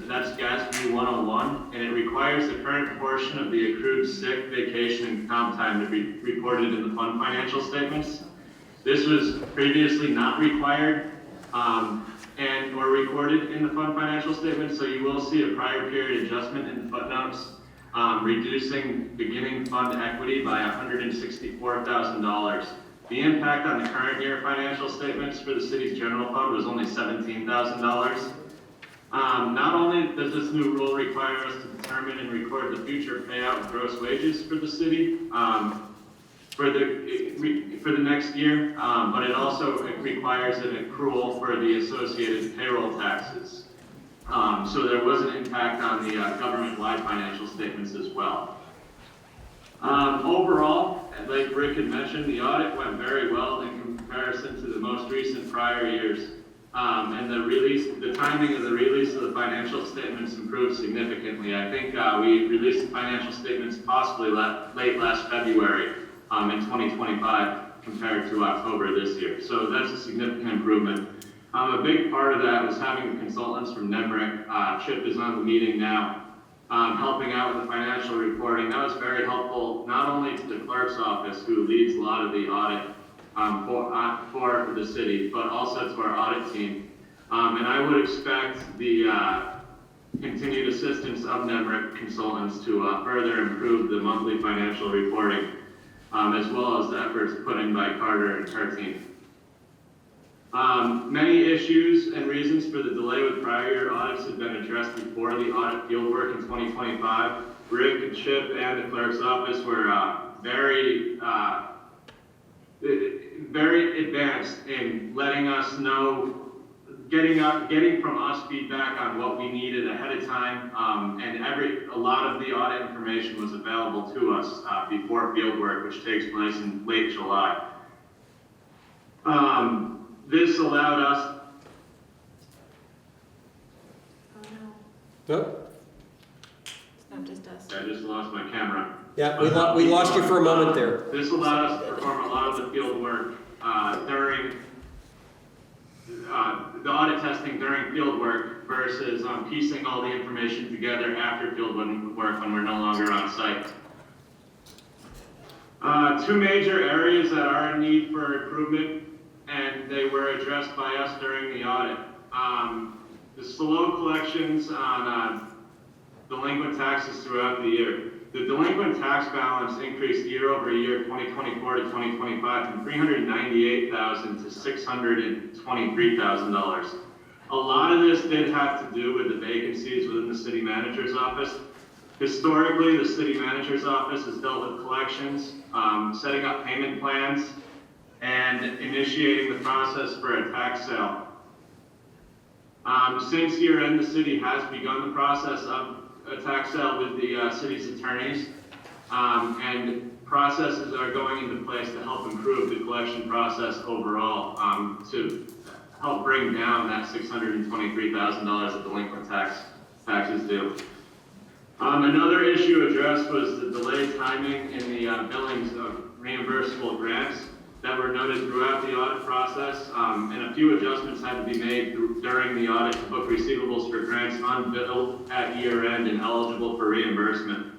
that's GASB 101, and it requires the current portion of the accrued sick, vacation, and comp time to be reported in the fund financial statements. This was previously not required or recorded in the fund financial statements, so you will see a prior period adjustment in the footnotes, reducing beginning fund equity by $164,000. The impact on the current year financial statements for the city's general fund was only $17,000. Not only does this new rule require us to determine and record the future payout of gross wages for the city for the next year, but it also requires an accrual for the associated payroll taxes. So there was an impact on the government-wide financial statements as well. Overall, like Rick had mentioned, the audit went very well in comparison to the most recent prior years. And the timing of the release of the financial statements improved significantly. I think we released the financial statements possibly late last February in 2025 compared to October this year. So that's a significant improvement. A big part of that was having the consultants from NEMRIC. Chip is on the meeting now. Helping out with the financial reporting. That was very helpful, not only to the clerk's office, who leads a lot of the audit for the city, but also to our audit team. And I would expect the continued assistance of NEMRIC consultants to further improve the monthly financial reporting, as well as the efforts put in by Carter and her team. Many issues and reasons for the delay with prior year audits have been addressed before the audit fieldwork in 2025. Rick and Chip and the clerk's office were very advanced in letting us know, getting from us feedback on what we needed ahead of time, and a lot of the audit information was available to us before fieldwork, which takes place in late July. This allowed us. Oh no. No? It's Not just us. I just lost my camera. Yeah, we lost you for a moment there. This allowed us to perform a lot of the field work during the audit testing during field work versus piecing all the information together after field work when we're no longer on site. Two major areas that are in need for improvement, and they were addressed by us during the audit. The slow collections on delinquent taxes throughout the year. The delinquent tax balance increased year over year, 2024 to 2025, from $398,000 to $623,000. A lot of this did have to do with the vacancies within the city manager's office. Historically, the city manager's office has dealt with collections, setting up payment plans, and initiating the process for a tax sale. Since year end, the city has begun the process of a tax sale with the city's attorneys, and processes are going into place to help improve the collection process overall, to help bring down that $623,000 of delinquent taxes due. Another issue addressed was the delayed timing in the billings of reimbursable grants that were noted throughout the audit process, and a few adjustments had to be made during the audit to book receivables for grants unbilled at year end and eligible for reimbursement.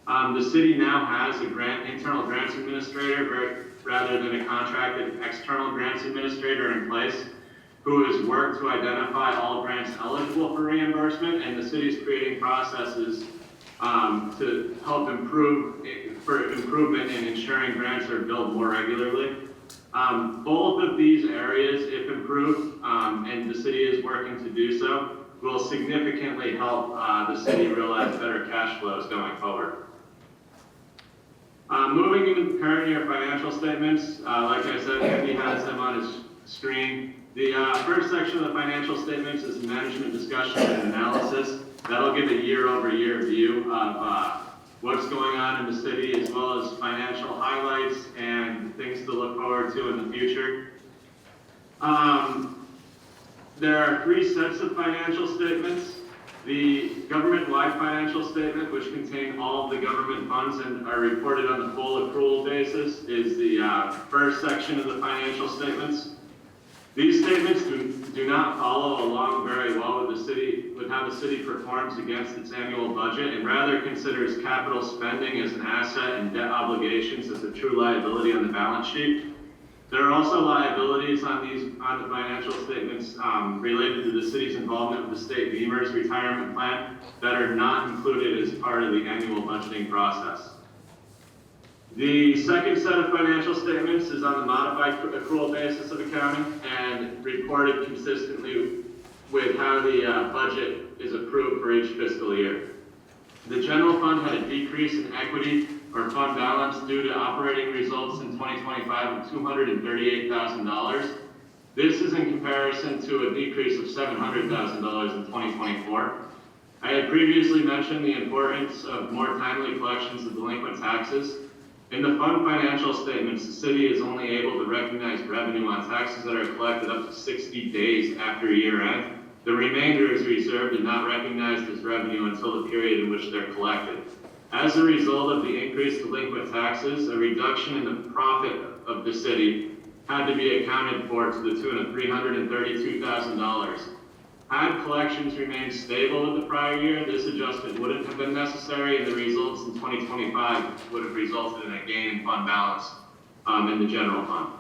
The city now has a internal grants administrator rather than a contracted external grants administrator in place, who has worked to identify all grants eligible for reimbursement, and the city is creating processes to help improvement in ensuring grants are billed more regularly. Both of these areas, if improved, and the city is working to do so, will significantly help the city realize better cash flows going forward. Moving into the current year financial statements, like I said, Andy has them on his screen. The first section of the financial statements is management discussion and analysis. That'll give a year-over-year view of what's going on in the city, as well as financial highlights and things to look forward to in the future. There are three sets of financial statements. The government-wide financial statement, which contain all of the government funds and are reported on the full accrual basis, is the first section of the financial statements. These statements do not follow along very well with how the city performs against its annual budget, and rather considers capital spending as an asset and debt obligations as a true liability on the balance sheet. There are also liabilities on the financial statements related to the city's involvement with the state Beamer's retirement plan that are not included as part of the annual budgeting process. The second set of financial statements is on the modified accrual basis of accounting and reported consistently with how the budget is approved for each fiscal year. The general fund had a decrease in equity or fund balance due to operating results in 2025 of $238,000. This is in comparison to a decrease of $700,000 in 2024. I had previously mentioned the importance of more timely collections of delinquent taxes. In the fund financial statements, the city is only able to recognize revenue on taxes that are collected up to 60 days after year end. The remainder is reserved and not recognized as revenue until the period in which they're collected. As a result of the increased delinquent taxes, a reduction in the profit of the city had to be accounted for to the tune of $332,000. Had collections remained stable with the prior year, this adjustment wouldn't have been necessary, and the results in 2025 would have resulted in a gain in fund balance in the general fund.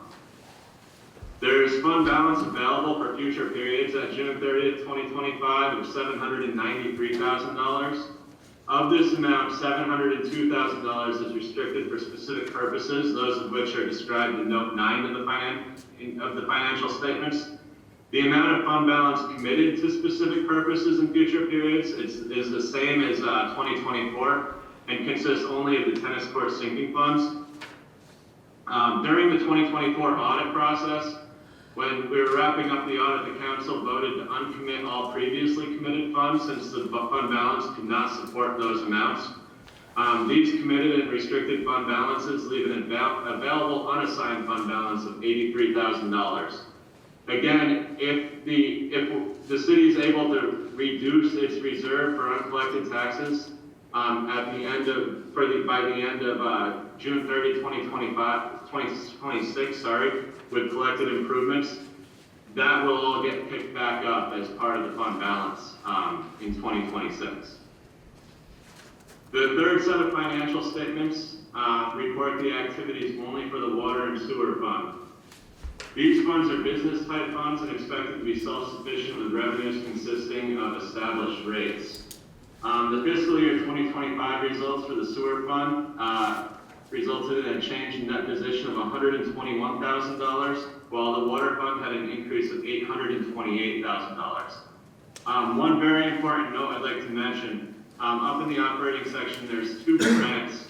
There is fund balance available for future periods at June 30th, 2025 of $793,000. Of this amount, $702,000 is restricted for specific purposes, those of which are described in Note 9 of the financial statements. The amount of fund balance committed to specific purposes in future periods is the same as 2024 and consists only of the tennis court sinking funds. During the 2024 audit process, when we were wrapping up the audit, the council voted to uncommit all previously committed funds since the fund balance could not support those amounts. These committed and restricted fund balances leave an available unassigned fund balance of $83,000. Again, if the city is able to reduce its reserve for uncollected taxes by the end of June 30, 2026, with collected improvements. That will all get picked back up as part of the fund balance in 2026. The third set of financial statements report the activities only for the water and sewer fund. These funds are business-type funds and expected to be self-sufficient with revenues consisting of established rates. The fiscal year 2025 results for the sewer fund resulted in a change in net position of $121,000, while the water fund had an increase of $828,000. One very important note I'd like to mention, up in the operating section, there's two grants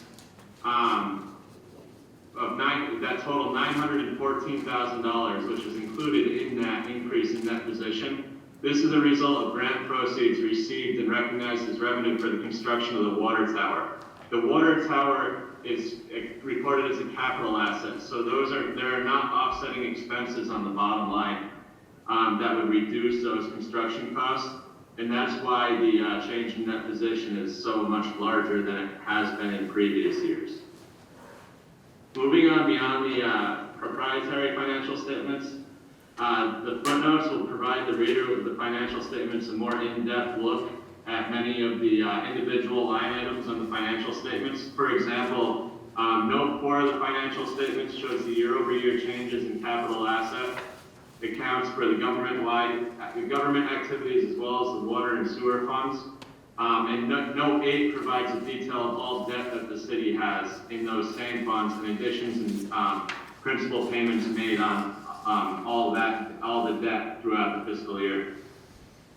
that total $914,000, which is included in that increase in net position. This is a result of grant proceeds received and recognized as revenue for the construction of the water tower. The water tower is reported as a capital asset, so there are not offsetting expenses on the bottom line that would reduce those construction costs, and that's why the change in net position is so much larger than it has been in previous years. Moving on beyond the proprietary financial statements, the footnotes will provide the reader with the financial statements a more in-depth look at many of the individual line items on the financial statements. For example, note 4 of the financial statements shows the year-over-year changes in capital asset accounts for the government activities as well as the water and sewer funds. And note 8 provides a detail of all debt that the city has in those same funds, in addition to principal payments made on all the debt throughout the fiscal year.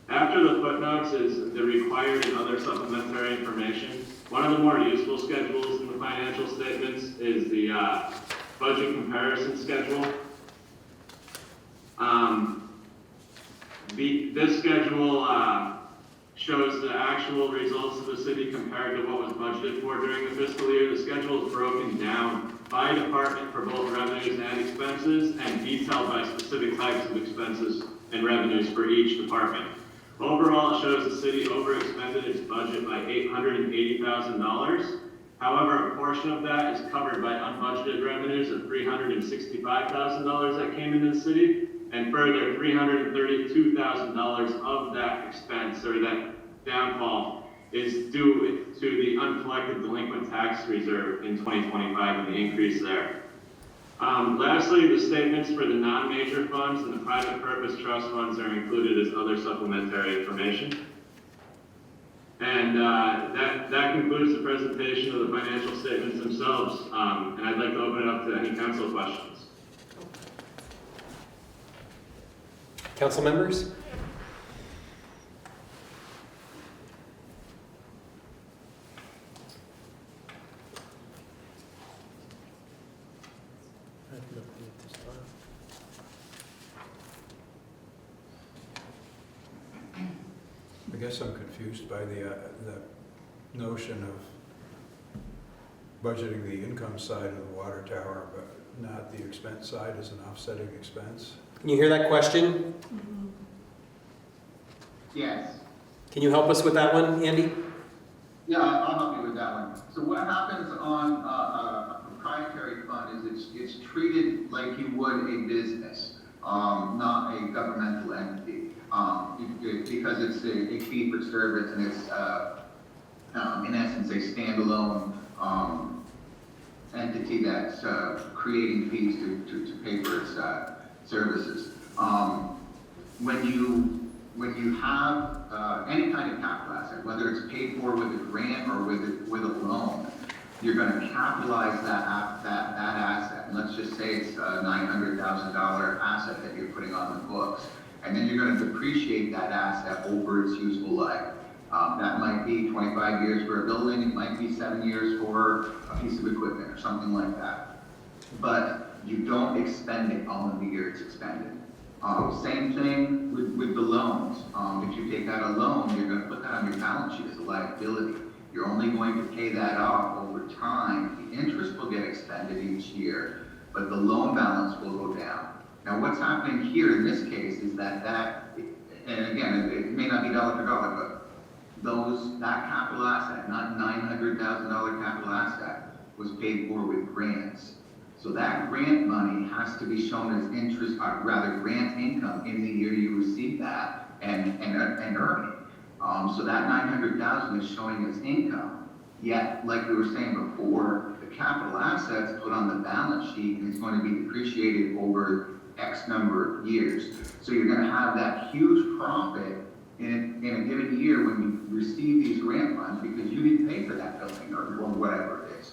After the footnotes is the required and other supplementary information. One of the more useful schedules in the financial statements is the budget comparison schedule. This schedule shows the actual results of the city compared to what was budgeted for during the fiscal year. The schedule is broken down by department for both revenues and expenses, and detailed by specific types of expenses and revenues for each department. Overall, it shows the city overexpended its budget by $880,000. However, a portion of that is covered by unbudgeted revenues of $365,000 that came into the city, and further, $332,000 of that expense, or that downfall, is due to the uncollected delinquent tax reserve in 2025 and the increase there. Lastly, the statements for the non-major funds and the private purpose trust funds are included as other supplementary information. And that concludes the presentation of the financial statements themselves. And I'd like to open it up to any council questions. Council members? I guess I'm confused by the notion of budgeting the income side of the water tower, but not the expense side as an offsetting expense. Can you hear that question? Yes. Can you help us with that one, Andy? Yeah, I'll help you with that one. So what happens on a proprietary fund is it's treated like you would a business, not a governmental entity, because it's a fee for service, and it's in essence a standalone entity that's creating fees to pay for its services. When you have any kind of capital asset, whether it's paid for with a grant or with a loan, you're going to capitalize that asset. And let's just say it's a $900,000 asset that you're putting on the books, and then you're going to depreciate that asset over its useful life. That might be 25 years for a building, it might be 7 years for a piece of equipment or something like that. But you don't expend it on the year it's expended. Same thing with the loans. If you take out a loan, you're going to put that on your balance sheet as a liability. You're only going to pay that off over time. The interest will get expended each year, but the loan balance will go down. Now, what's happening here in this case is that, and again, it may not be dollar for dollar, but that capital asset, not $900,000 capital asset, was paid for with grants. So that grant money has to be shown as interest, or rather grant income in the year you receive that and earn it. So that 900,000 is showing as income. Yet, like we were saying before, the capital assets put on the balance sheet and it's going to be depreciated over X number of years. So you're going to have that huge profit in a given year when you receive these grant funds because you didn't pay for that building or whatever it is.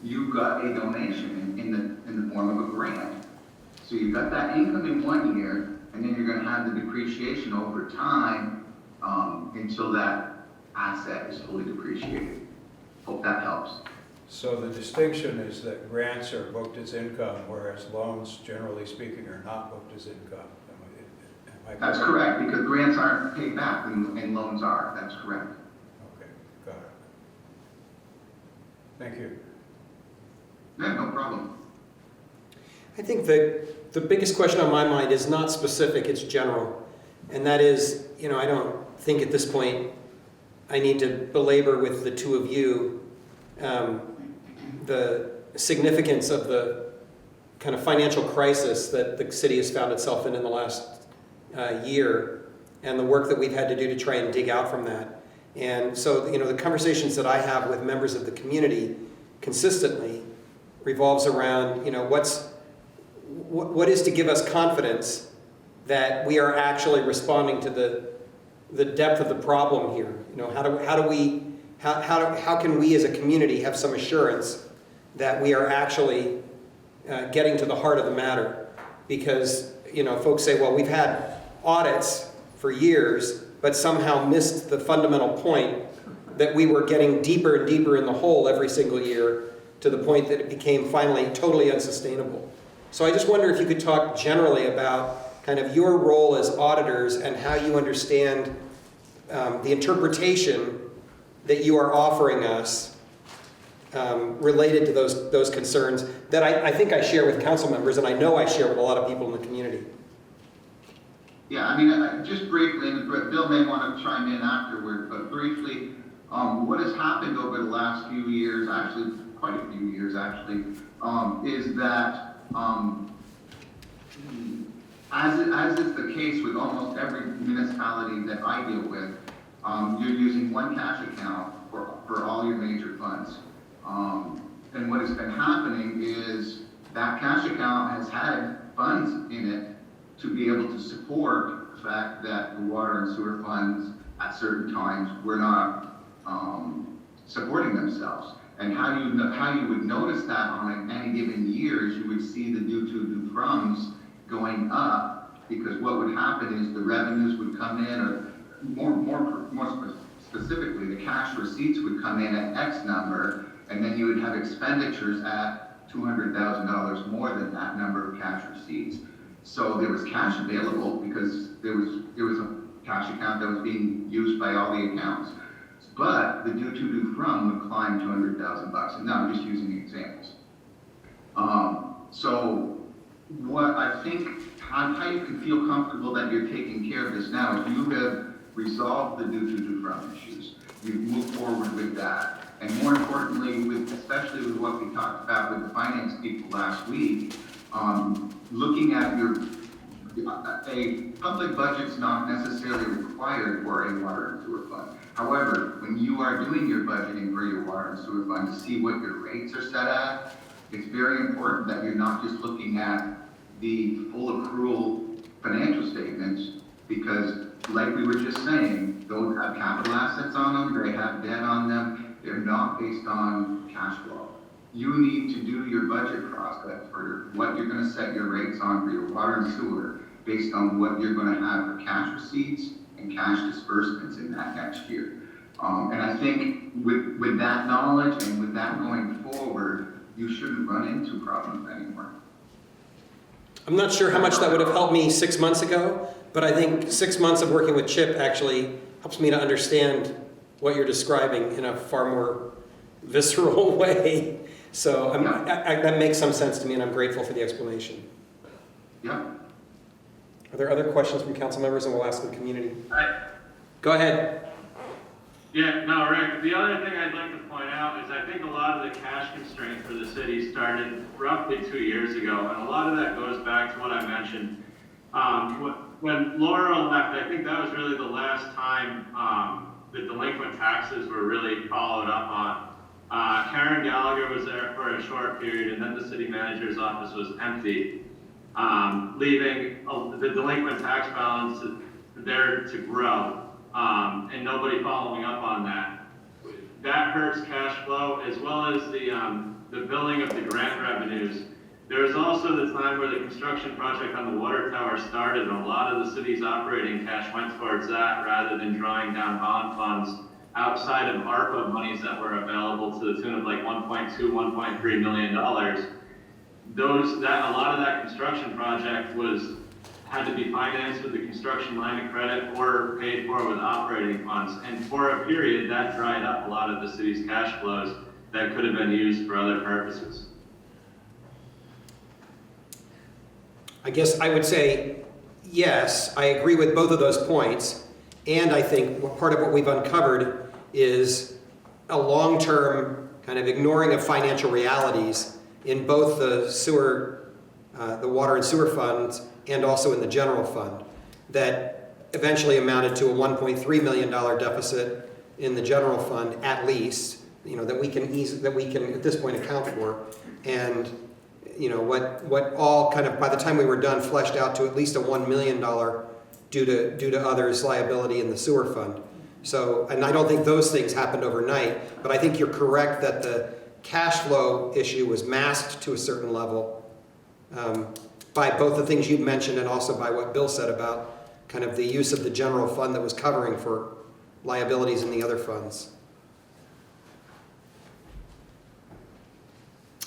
You got a donation in the form of a grant. So you got that income in 1 year, and then you're going to have the depreciation over time until that asset is fully depreciated. Hope that helps. So the distinction is that grants are booked as income, whereas loans, generally speaking, are not booked as income. Am I That's correct, because grants aren't paid back and loans are. That's correct. Okay, got it. Thank you. Yeah, no problem. I think the biggest question on my mind is not specific, it's general. And that is, I don't think at this point I need to belabor with the two of you the significance of the kind of financial crisis that the city has found itself in the last year and the work that we've had to do to try and dig out from that. And so, the conversations that I have with members of the community consistently revolves around, what is to give us confidence that we are actually responding to the depth of the problem here. How can we as a community have some assurance that we are actually getting to the heart of the matter? Because, folks say, well, we've had audits for years, but somehow missed the fundamental point that we were getting deeper and deeper in the hole every single year to the point that it became finally totally unsustainable. So I just wonder if you could talk generally about kind of your role as auditors and how you understand the interpretation that you are offering us related to those concerns that I think I share with council members, and I know I share with a lot of people in the community. Yeah, just briefly, and Bill may want to chime in afterward, but briefly, what has happened over the last few years, actually quite a few years actually, is that as is the case with almost every municipality that I deal with, you're using one cash account for all your major funds. And what has been happening is that cash account has had funds in it to be able to support the fact that the water and sewer funds at certain times were not supporting themselves. And how you would notice that on any given year is you would see the due to due froms going up, because what would happen is the revenues would come in, or more specifically, the cash receipts would come in at X number, and then you would have expenditures at $200,000 more than that number of cash receipts. So there was cash available because there was a cash account that was being used by all the accounts. But the due to due from would climb $200,000, and now I'm just using examples. So what I think, how you can feel comfortable that you're taking care of this now is you have resolved the due to due from issues. You've moved forward with that. And more importantly, especially with what we talked about with the finance people last week, looking at a public budget's not necessarily required for a water and sewer fund. However, when you are doing your budgeting for your water and sewer fund to see what your rates are set at, it's very important that you're not just looking at the full accrual financial statements, because like we were just saying, those have capital assets on them, they have debt on them, they're not based on cash flow. You need to do your budget process for what you're going to set your rates on for your water and sewer based on what you're going to have for cash receipts and cash disbursements in that next year. And I think with that knowledge and with that going forward, you shouldn't run into problems anymore. I'm not sure how much that would have helped me 6 months ago, but I think 6 months of working with Chip actually helps me to understand what you're describing in a far more visceral way. So that makes some sense to me, and I'm grateful for the explanation. Yeah. Are there other questions from council members, and we'll ask the community? Go ahead. Yeah, no, Rick, the other thing I'd like to point out is I think a lot of the cash constraint for the city started roughly 2 years ago, and a lot of that goes back to what I mentioned. When Laura left, I think that was really the last time the delinquent taxes were really followed up on. Karen Gallagher was there for a short period, and then the city manager's office was empty, leaving the delinquent tax balance there to grow, and nobody following up on that. That hurts cash flow, as well as the billing of the grant revenues. There was also the time where the construction project on the water tower started, and a lot of the city's operating cash went towards that rather than drawing down bond funds outside of ARPA monies that were available to the tune of like $1.2, $1.3 million. A lot of that construction project had to be financed with the construction line of credit or paid for with operating funds. And for a period, that dried up a lot of the city's cash flows that could have been used for other purposes. I guess I would say, yes, I agree with both of those points. And I think part of what we've uncovered is a long-term kind of ignoring of financial realities in both the water and sewer funds and also in the general fund that eventually amounted to a $1.3 million deficit in the general fund at least, that we can at this point account for. And what all kind of, by the time we were done, fleshed out to at least a $1 million due to others' liability in the sewer fund. So, and I don't think those things happened overnight, but I think you're correct that the cash flow issue was masked to a certain level by both the things you mentioned and also by what Bill said about kind of the use of the general fund that was covering for liabilities in the other funds.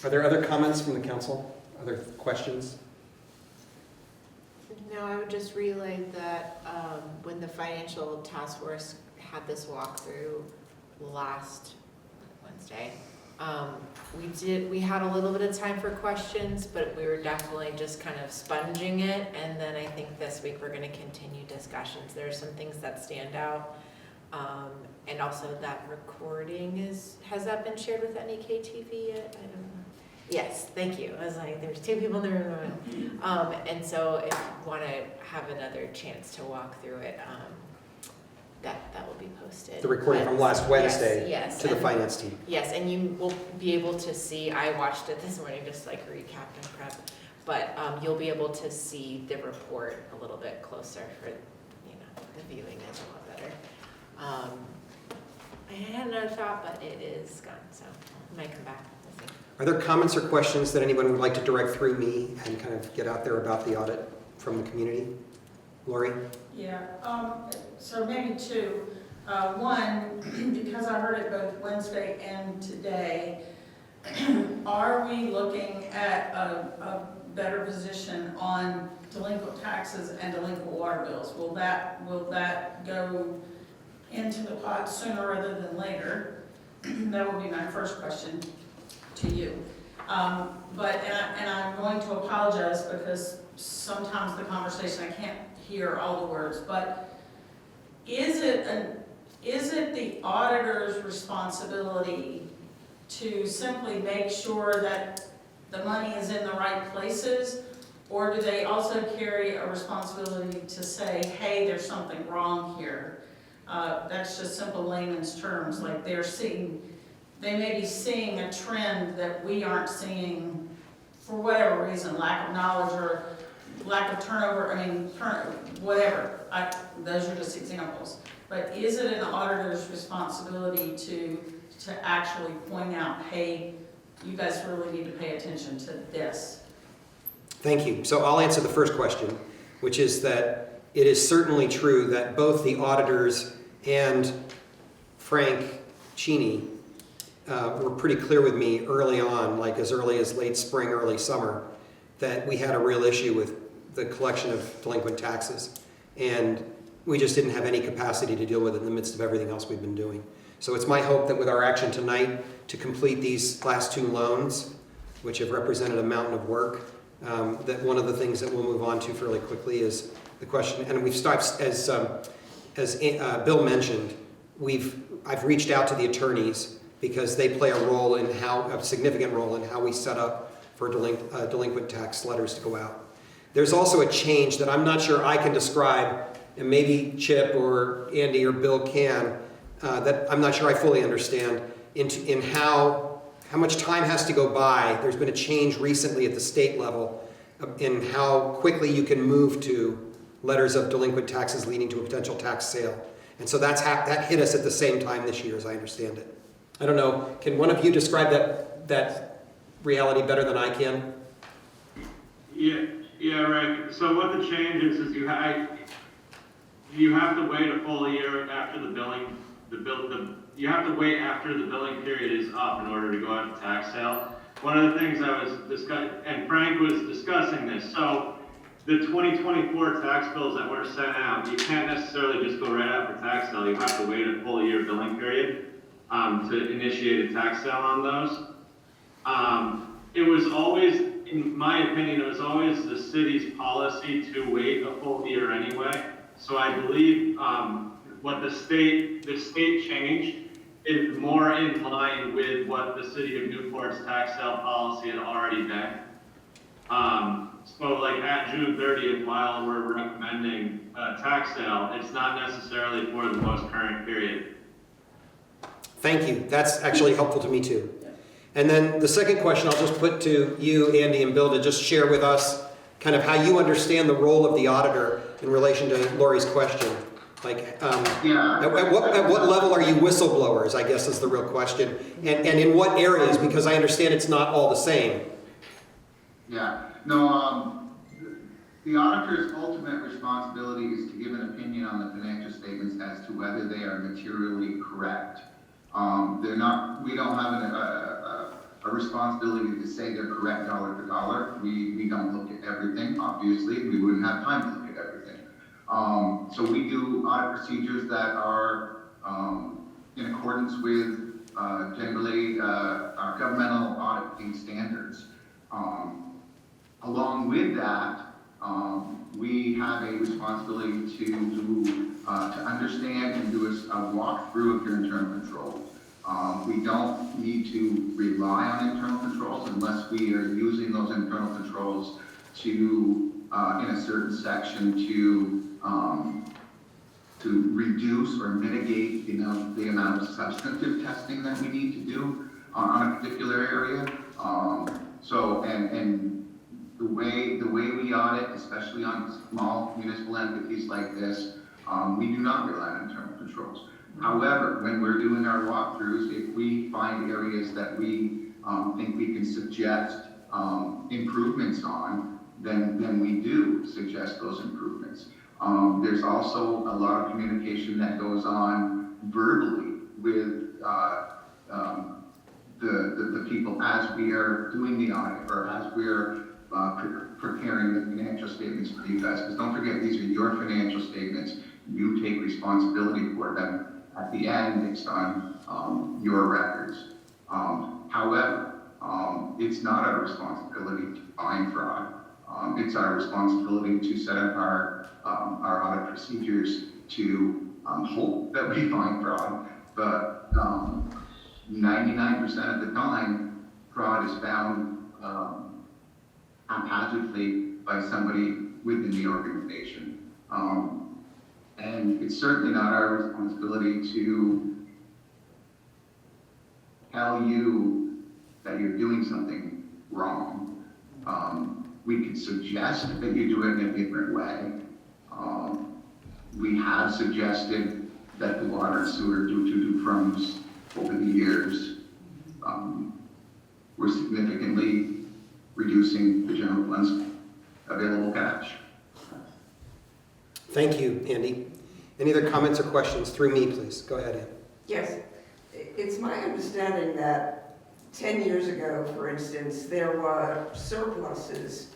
Are there other comments from the council? Other questions? No, I would just relay that when the financial task force had this walkthrough last Wednesday, we had a little bit of time for questions, but we were definitely just kind of sponging it. And then I think this week we're going to continue discussions. There are some things that stand out. And also that recording has that been shared with NEK-TV yet? I don't know. Yes, thank you. I was like, there's 2 people in the room. And so if you want to have another chance to walk through it, that will be posted. The recording from last Wednesday yes, to the finance team. Yes, and you will be able to see, I watched it this morning, just like recap and prep, but you'll be able to see the report a little bit closer for, the viewing is a lot better. I had another thought, but it is gone, so I might come back. We'll see. Are there comments or questions that anyone would like to direct through me and kind of get out there about the audit from the community? Lori? Yeah, so maybe 2. One, because I heard it both Wednesday and today, are we looking at a better position on delinquent taxes and delinquent water bills? Will that go into the pot sooner rather than later? That would be my first question to you. But I'm going to apologize because sometimes the conversation I can't hear all the words, but is it the auditor's responsibility to simply make sure that the money is in the right places, or do they also carry a responsibility to say, hey, there's something wrong here? That's just simple layman's terms, like they may be seeing a trend that we aren't seeing for whatever reason, lack of knowledge or lack of turnover, whatever. Those are just examples. But is it an auditor's responsibility to actually point out, hey, you guys really need to pay attention to this? Thank you. So I'll answer the first question, which is that it is certainly true that both the auditors and Frank Cheney were pretty clear with me early on, like as early as late spring, early summer, that we had a real issue with the collection of delinquent taxes. And we just didn't have any capacity to deal with it in the midst of everything else we've been doing. So it's my hope that with our action tonight to complete these last 2 loans, which have represented a mountain of work, that one of the things that we'll move on to fairly quickly is the question, and we've started, as Bill mentioned, we've I've reached out to the attorneys because they play a significant role in how we set up for delinquent tax letters to go out. There's also a change that I'm not sure I can describe, and maybe Chip or Andy or Bill can, that I'm not sure I fully understand, in how much time has to go by. There's been a change recently at the state level in how quickly you can move to letters of delinquent taxes leading to a potential tax sale. And so that hit us at the same time this year, as I understand it. I don't know, can one of you describe that reality better than I can? Yeah, right. So what the change is you have to wait a full year after the billing, you have to wait after the billing period is up in order to go out to tax sale. One of the things I was discussing, and Frank was discussing this, so the 2024 tax bills that were sent out, you can't necessarily just go right after tax sale. You have to wait a full year billing period to initiate a tax sale on those. It was always, in my opinion, it was always the city's policy to wait a full year anyway. So I believe what the state changed is more in line with what the city of Newport's tax sale policy had already been. So like at June 30th, while we're recommending a tax sale, it's not necessarily for the most current period. Thank you. That's actually helpful to me too. And then the second question I'll just put to you, Andy and Bill, to just share with us kind of how you understand the role of the auditor in relation to Lori's question. Like, at what level are you whistleblowers, I guess is the real question. And in what areas, because I understand it's not all the same. Yeah, no, the auditor's ultimate responsibility is to give an opinion on the financial statements as to whether they are materially correct. We don't have a responsibility to say they're correct dollar for dollar. We don't look at everything, obviously. We wouldn't have time to look at everything. So we do audit procedures that are in accordance with generally our governmental auditing standards. Along with that, we have a responsibility to understand and do a walkthrough of your internal controls. We don't need to rely on internal controls unless we are using those internal controls to, in a certain section, to reduce or mitigate the amount of substantive testing that we need to do on a particular area. And the way we audit, especially on small municipal entities like this, we do not rely on internal controls. However, when we're doing our walkthroughs, if we find areas that we think we can suggest improvements on, then we do suggest those improvements. There's also a lot of communication that goes on verbally with the people as we are doing the audit or as we're preparing the financial statements for you guys. Because don't forget, these are your financial statements. You take responsibility for them at the end based on your records. However, it's not our responsibility to find fraud. It's our responsibility to set up our audit procedures to hope that we find fraud. But 99% of the time, fraud is found haphazardly by somebody within the organization. And it's certainly not our responsibility to tell you that you're doing something wrong. We could suggest that you do it in a different way. We have suggested that the water and sewer due from over the years, we're significantly reducing the general fund's available cash. Thank you, Andy. Any other comments or questions through me, please? Go ahead, Ann. Yes. It's my understanding that 10 years ago, for instance, there were surpluses,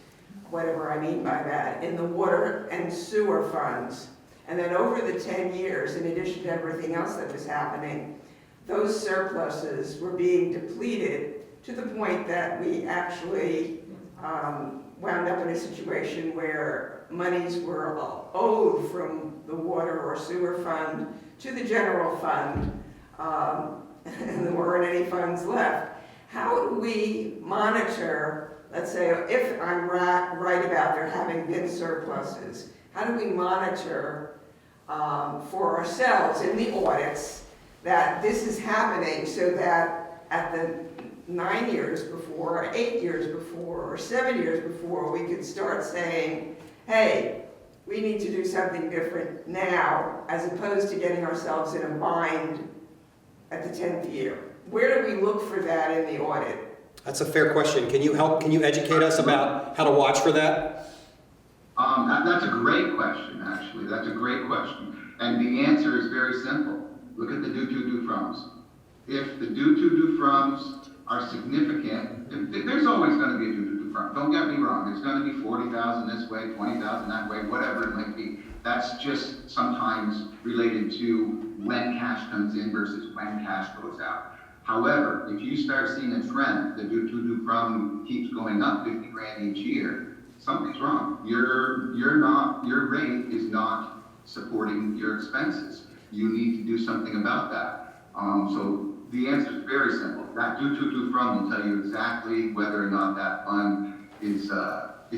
whatever I mean by that, in the water and sewer funds. And then over the 10 years, in addition to everything else that was happening, those surpluses were being depleted to the point that we actually wound up in a situation where monies were owed from the water or sewer fund to the general fund and there weren't any funds left. How do we monitor, let's say, if I'm right about there having been surpluses, how do we monitor for ourselves in the audits that this is happening so that at the 9 years before, or 8 years before, or 7 years before, we could start saying, hey, we need to do something different now, as opposed to getting ourselves in a bind at the 10th year? Where do we look for that in the audit? That's a fair question. Can you educate us about how to watch for that? That's a great question, actually. That's a great question. And the answer is very simple. Look at the do-to-do-froms. If the do-to-do-froms are significant, there's always going to be a do-to-do-from. Don't get me wrong. It's going to be 40,000 this way, 20,000 that way, whatever it might be. That's just sometimes related to when cash comes in versus when cash goes out. However, if you start seeing a trend, the do-to-do-from keeps going up 50 grand each year, something's wrong. Your rate is not supporting your expenses. You need to do something about that. So the answer is very simple. That do-to-do-from will tell you exactly whether or not that fund is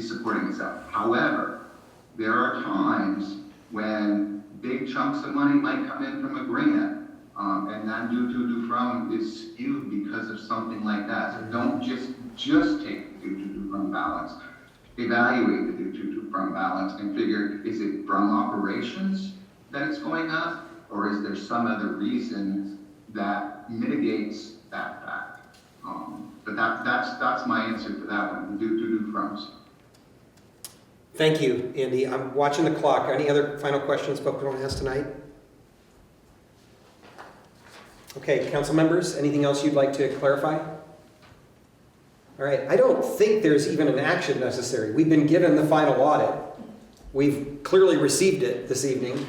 supporting itself. However, there are times when big chunks of money might come in from a grant, and that do-to-do-from is skewed because of something like that. So don't just take the do-to-do-from balance. Evaluate the do-to-do-from balance and figure, is it from operations that it's going up, or is there some other reason that mitigates that fact? But that's my answer to that one, the do-to-do-froms. Thank you, Andy. I'm watching the clock. Any other final questions folks want to ask tonight? Okay, council members, anything else you'd like to clarify? All right, I don't think there's even an action necessary. We've been given the final audit. We've clearly received it this evening.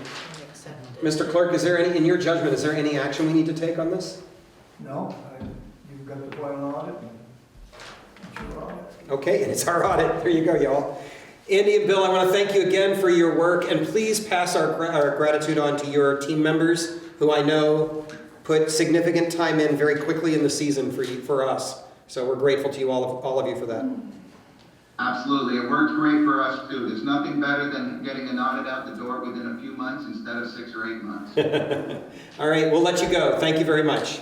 Mr. Clerk, is there any, in your judgment, is there any action we need to take on this? No, you've got the final audit. It's your audit. Okay, and it's our audit. There you go, y'all. Andy and Bill, I want to thank you again for your work, and please pass our gratitude on to your team members, who I know put significant time in very quickly in the season for us. So we're grateful to you, all of you, for that. Absolutely, it worked great for us too. There's nothing better than getting an audit out the door within a few months instead of 6 or 8 months. All right, we'll let you go. Thank you very much.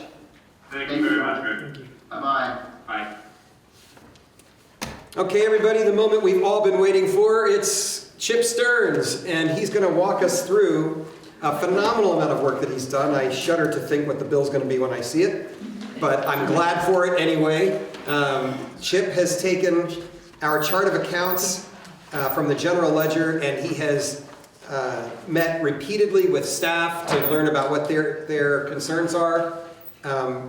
Thank you very much, Greg. Bye-bye. Bye. Okay, everybody, the moment we've all been waiting for, it's Chip Stearns, and he's going to walk us through a phenomenal amount of work that he's done. I shudder to think what the bill's going to be when I see it, but I'm glad for it anyway. Chip has taken our chart of accounts from the general ledger, and he has met repeatedly with staff to learn about what their concerns are.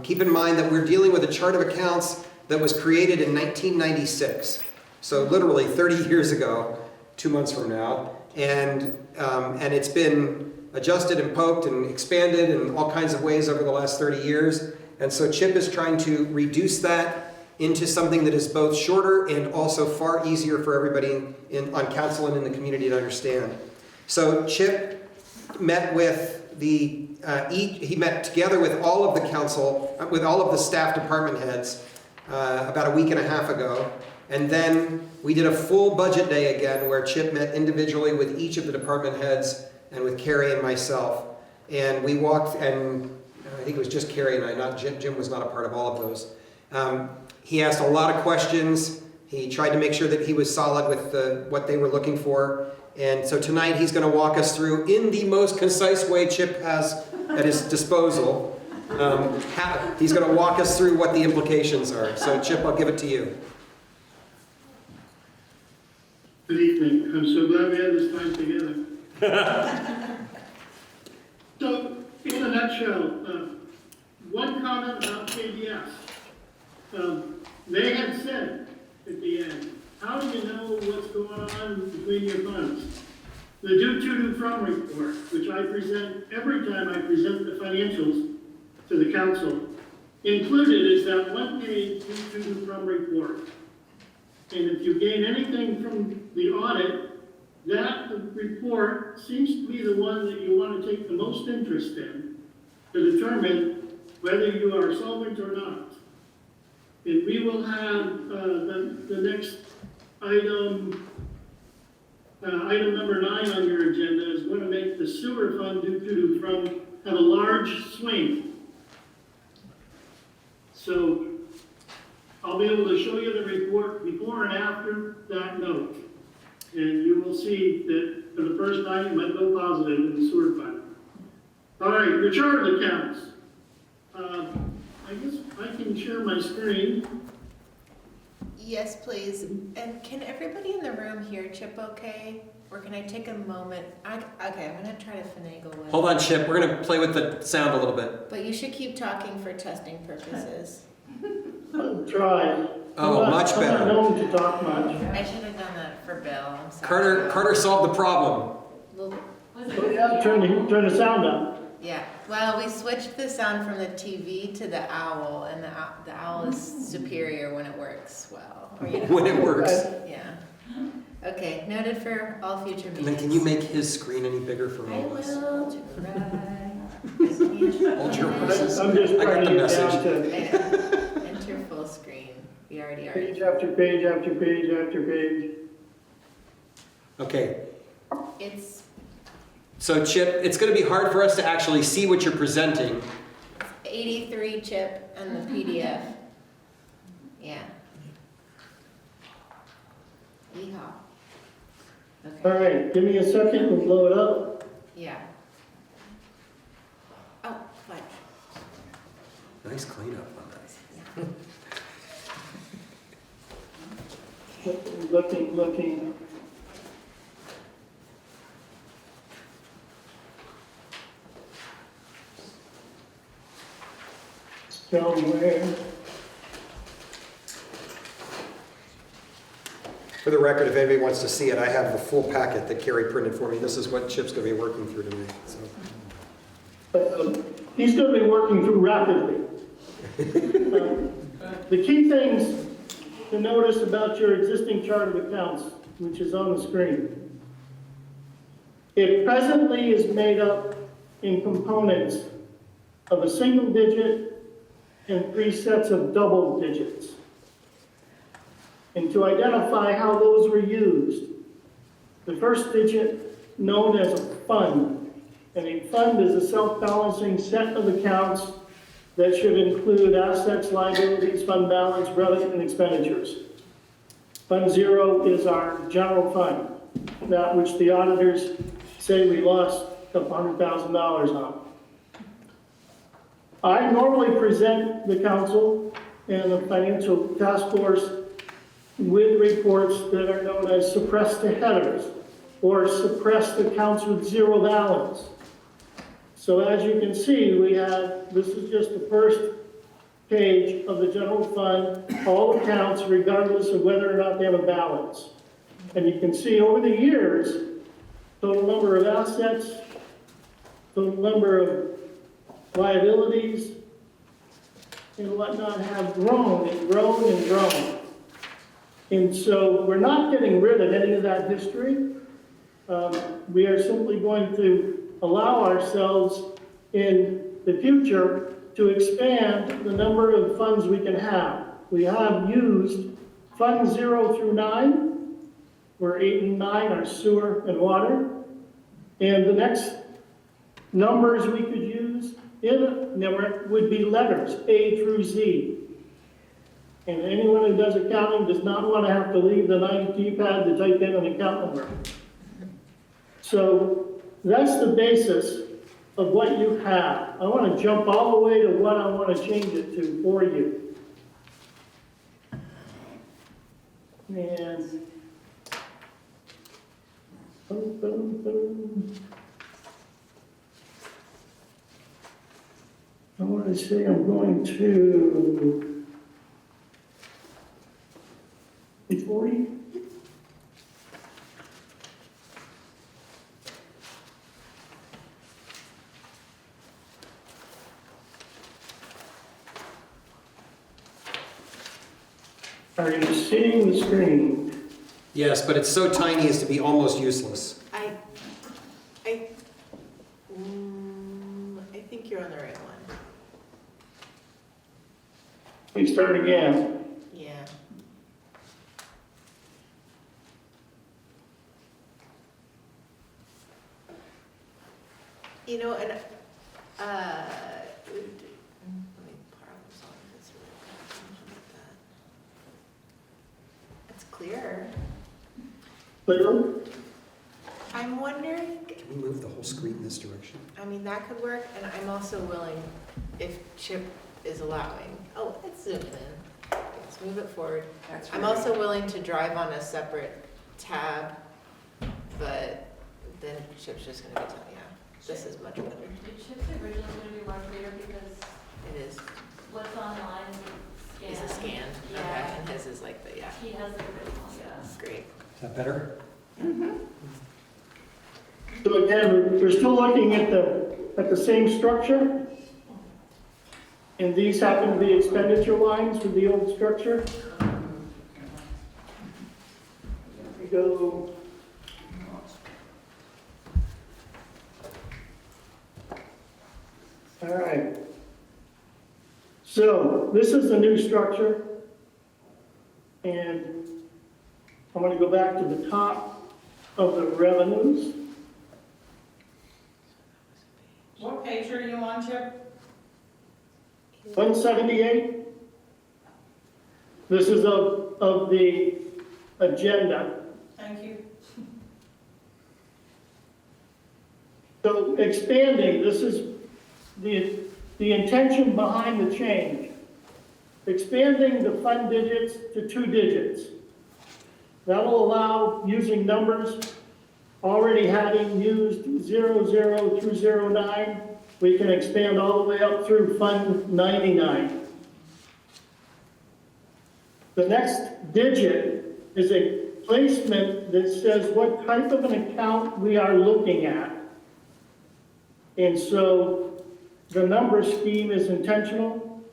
Keep in mind that we're dealing with a chart of accounts that was created in 1996, so literally 30 years ago, 2 months from now, and it's been adjusted and poked and expanded in all kinds of ways over the last 30 years. And so Chip is trying to reduce that into something that is both shorter and also far easier for everybody on council and in the community to understand. So Chip met with he met together with all of the council, with all of the staff department heads about a week and a half ago. And then we did a full budget day again where Chip met individually with each of the department heads and with Carrie and myself. And we walked, and I think it was just Carrie and I, Jim was not a part of all of those. He asked a lot of questions. He tried to make sure that he was solid with what they were looking for. And so tonight he's going to walk us through, in the most concise way Chip has at his disposal, he's going to walk us through what the implications are. So Chip, I'll give it to you. Good evening. I'm so glad we had this time together. So, in a nutshell, one comment about KDS. They had said at the end, how do you know what's going on between your funds? The do-to-do-from report, which I present every time I present the financials to the council, included is that one-page do-to-do-from report. And if you gain anything from the audit, that report seems to be the one that you want to take the most interest in to determine whether you are solvent or not. And we will have the next item, item number 9 on your agenda is going to make the sewer fund have a large swing. So I'll be able to show you the report before and after that note. And you will see that for the first time, it might go positive in the sewer fund. All right, your chart of accounts. I guess I can share my screen. Yes, please. And can everybody in the room hear Chip okay? Or can I take a moment? Okay, I'm gonna try to finagle with. Hold on, Chip. We're gonna play with the sound a little bit. But you should keep talking for testing purposes. I'll try. Oh, much I'm better. not known to talk much. I should have done that for Bill. I'm sorry. Carter solved the problem. Yeah, turn the sound up. Yeah. Well, we switched the sound from the TV to the owl, and the owl is superior when it works well. Or, you know. When it works. Yeah. Okay. Noted for all future And meetings. then can you make his screen any bigger for I all of us? will try. Hold your horses. I'm just I got trying the to get message. down to Enter full screen. We already are. page after page after page after page. Okay. It's So Chip, it's going to be hard for us to actually see what you're presenting. 83 Chip and the PDF. Yeah. Yeehaw. All Okay. right, give me a second, we'll blow it up. Yeah. Oh, fudge. Nice cleanup on that. Looking. Somewhere. For the record, if anybody wants to see it, I have the full packet that Carrie printed for me. This is what Chip's going to be working through tonight. So. He's going to be working through rapidly. The key things to notice about your existing chart of accounts, which is on the screen. It presently is made up in components of a single digit and 3 sets of double digits. And to identify how those were used, the first digit known as a fund. And a fund is a self-balancing set of accounts that should include assets, liabilities, fund balance, revenue, and expenditures. Fund 0 is our general fund, that which the auditors say we lost $200,000 on. I normally present the council and the financial task force with reports that are known as suppressed headers or suppressed accounts with 0 balance. So as you can see, we have, this is just the first page of the general fund, all accounts regardless of whether or not they have a balance. And you can see over the years, total number of assets, total number of liabilities, and whatnot have grown and grown and grown. And so we're not getting rid of any of that history. We are simply going to allow ourselves in the future to expand the number of funds we can have. We have used Fund 0 through 9, where 8 and 9 are sewer and water. And the next numbers we could use would be letters, A through Z. And anyone who does accounting does not want to have to leave the nice keypad to type in an account number. So that's the basis of what you have. I want to jump all the way to what I want to change it to for you. And I want to say I'm going to 40. Are you seeing the screen? Yes, but it's so tiny as to be almost useless. I think you're on the right one. start again. Yeah. You know, and, let me problem solve this really quick. It's clearer. Clear? I'm wondering, Can we move the whole screen in this direction? I mean, that could work, and I'm also willing, if Chip is allowing, oh, let's zoom in. Let's move it forward. That's I'm right. also willing to drive on a separate tab, but then Chip's just gonna be telling, yeah, this is much better. The chip's originally going to be more clear because It is, what's online is is a scanned. scanned, Yeah. okay, and his is like the, yeah, He has the original, yeah. great. Is that better? So again, we're still looking at the same structure. And these happen to be expenditure lines with the old structure. We go. All right. So this is the new structure. And I'm going to go back to the top of the revenues. What page are you on, Chip? 178. This is of the agenda. Thank you. So expanding, this is the intention behind the change. Expanding the fund digits to 2 digits. That will allow using numbers already having used 00 through 09. We can expand all the way up through Fund 99. The next digit is a placement that says what type of an account we are looking at. And so the number scheme is intentional.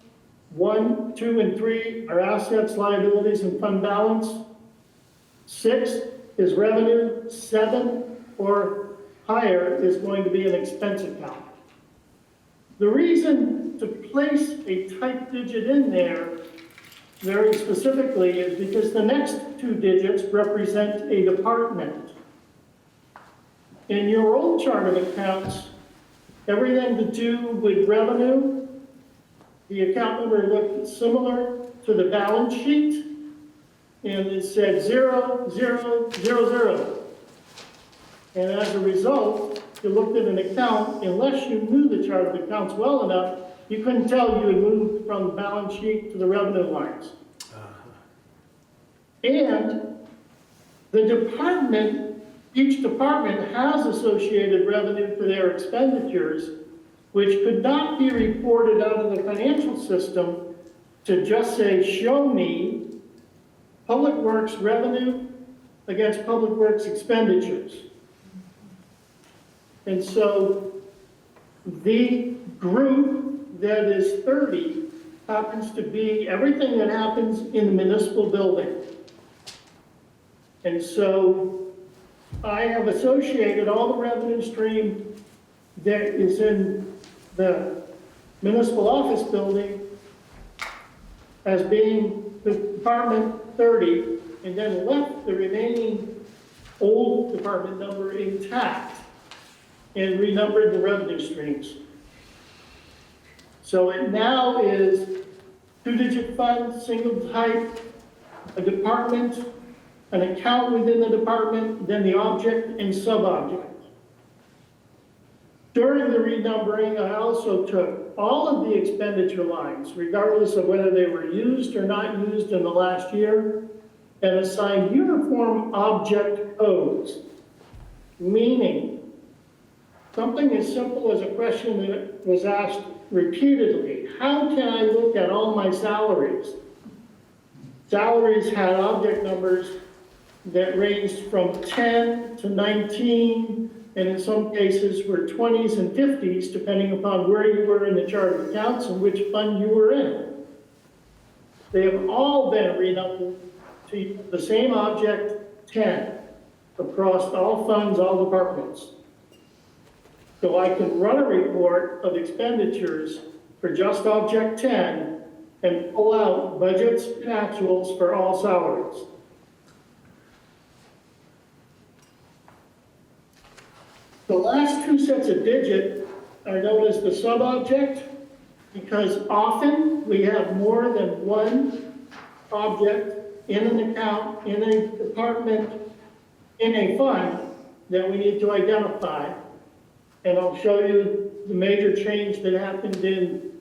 1, 2, and 3 are assets, liabilities, and fund balance. 6 is revenue. 7 or higher is going to be an expense account. The reason to place a type digit in there very specifically is because the next 2 digits represent a department. In your old chart of accounts, everything to do with revenue, the account number looked similar to the balance sheet, and it said 0, 0, 0, 0. And as a result, you looked at an account, unless you knew the chart of accounts well enough, you couldn't tell you had moved from the balance sheet to the revenue lines. And the department, each department has associated revenue for their expenditures, which could not be reported out of the financial system to just say, show me Public Works revenue against Public Works expenditures. And so the group that is 30 happens to be everything that happens in the municipal building. And so I have associated all the revenue stream that is in the municipal office building as being the Department 30, and then left the remaining old department number intact and renumbered the revenue streams. So it now is 2-digit fund, single type, a department, an account within the department, then the object and sub-object. During the renumbering, I also took all of the expenditure lines, regardless of whether they were used or not used in the last year, and assigned uniform object codes, meaning something as simple as a question that was asked repeatedly: how can I look at all my salaries? Salaries had object numbers that ranged from 10 to 19, and in some cases were 20s and 50s, depending upon where you were in the chart of accounts and which fund you were in. They have all been renumbered to the same object, 10, across all funds, all departments. So I can run a report of expenditures for just object 10 and pull out budgets and actuals for all salaries. The last two sets of digits are known as the sub-object because often we have more than one object in an account, in a department, in a fund that we need to identify. And I'll show you the major change that happened in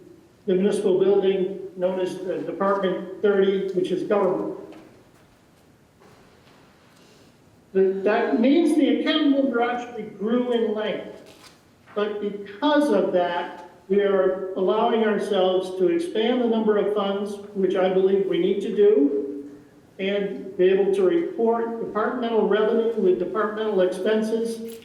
the municipal building known as the Department 30, which is government. That means the account number actually grew in length. But because of that, we are allowing ourselves to expand the number of funds, which I believe we need to do, and be able to report departmental revenue with departmental expenses.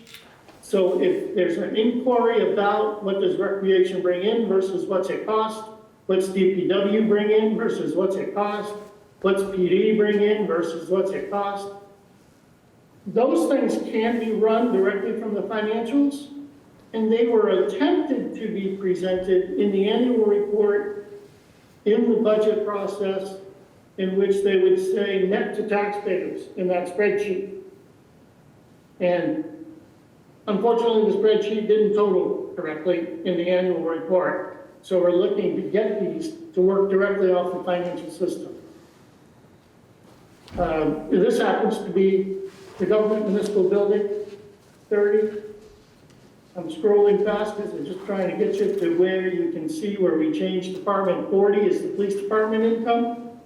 So if there's an inquiry about what does recreation bring in versus what's it cost, what's DPW bring in versus what's it cost, what's PD bring in versus what's it cost, those things can be run directly from the financials, and they were attempted to be presented in the annual report in the budget process, in which they would say net to taxpayers in that spreadsheet. And unfortunately, the spreadsheet didn't total correctly in the annual report. So we're looking to get these to work directly off the financial system. This happens to be the government municipal building, 30. I'm scrolling fast because I'm just trying to get you to where you can see where we changed Department 40 is the police department income.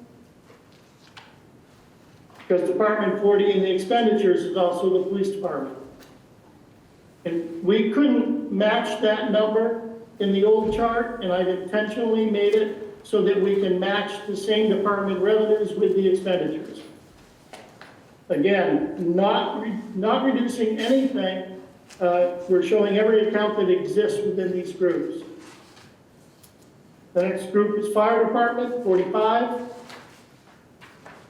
Because Department 40 in the expenditures is also the police department. And we couldn't match that number in the old chart, and I've intentionally made it so that we can match the same department revenues with the expenditures. Again, not reducing anything. We're showing every account that exists within these groups. The next group is fire department, 45.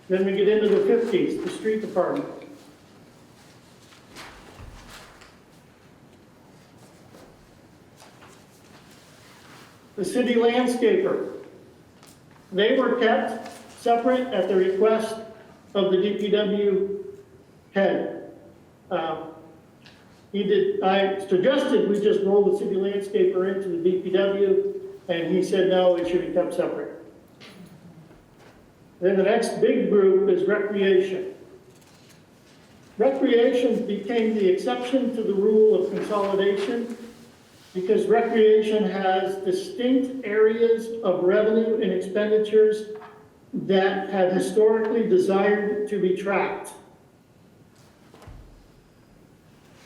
Then we get into the 50s, the street department. The city landscaper. They were kept separate at the request of the DPW head. I suggested we just roll the city landscaper into the DPW, and he said no, it should be kept separate. Then the next big group is recreation. Recreation became the exception to the rule of consolidation because recreation has distinct areas of revenue and expenditures that have historically desired to be tracked.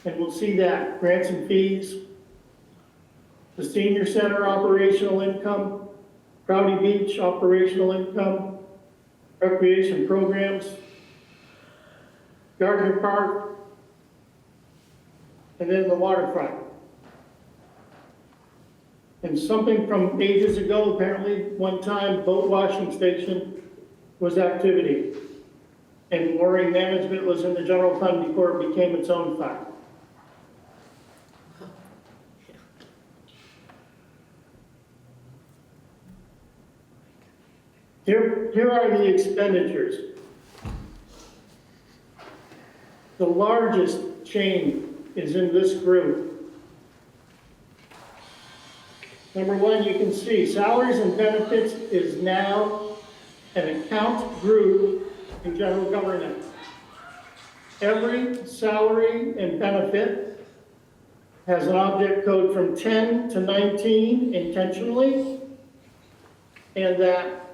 And we'll see that, grants and fees, the senior center operational income, Crowdy Beach operational income, recreation programs, Gardner Park, and then the waterfront. And something from ages ago, apparently one time boat washing station was activity. And mooring management was in the general fund before it became its own fund. Here are the expenditures. The largest change is in this group. Number one, you can see salaries and benefits is now an account group in general government. Every salary and benefit has an object code from 10 to 19 intentionally, and that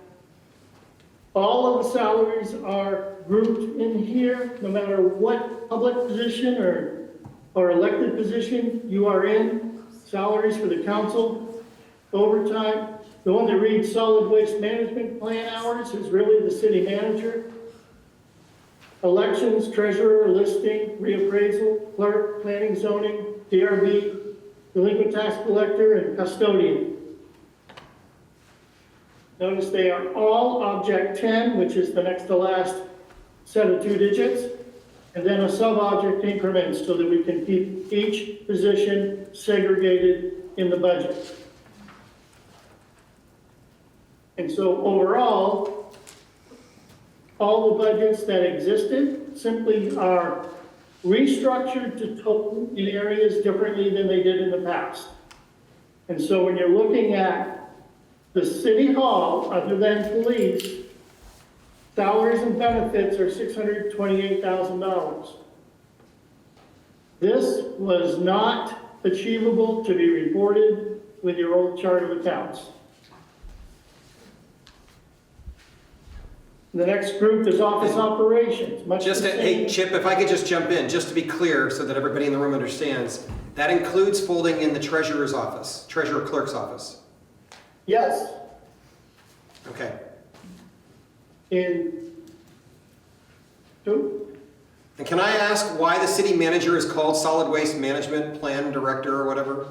all of the salaries are grouped in here, no matter what public position or elected position you are in. Salaries for the council, overtime. The one that reads solid waste management plan hours is really the city manager. Elections, treasurer, listing, reappraisal, clerk, planning, zoning, DRB, delinquent tax collector, and custodian. Notice they are all object 10, which is the next to last set of two digits, and then a sub-object increment so that we can keep each position segregated in the budget. And so overall, all the budgets that existed simply are restructured to total in areas differently than they did in the past. And so when you're looking at the city hall, other than police, salaries and benefits are $628,000. This was not achievable to be reported with your old chart of accounts. The next group is office operations. Much Just, the hey, same. Chip, if I could just jump in, just to be clear, so that everybody in the room understands, that includes folding in the treasurer's office, treasurer clerk's office. Yes, Okay. in two. And can I ask why the city manager is called Solid Waste Management Plan Director or whatever?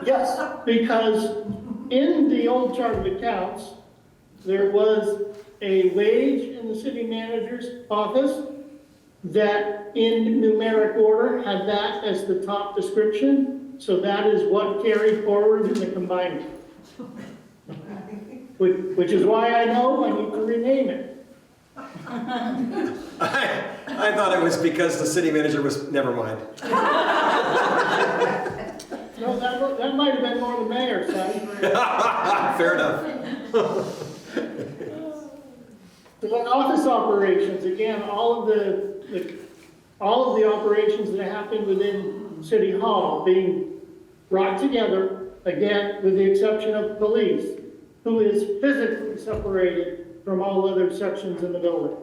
Yes, because in the old chart of accounts, there was a wage in the city manager's office that in numeric order had that as the top description. So that is what carried forward in the combined. Which is why I know I need to rename it. I thought it was because the city manager was, never mind. No, that might have been more the mayor's side. Fair enough. So then office operations, again, all of the operations that happen within City Hall being brought together, again, with the exception of police, who is physically separated from all other sections in the building.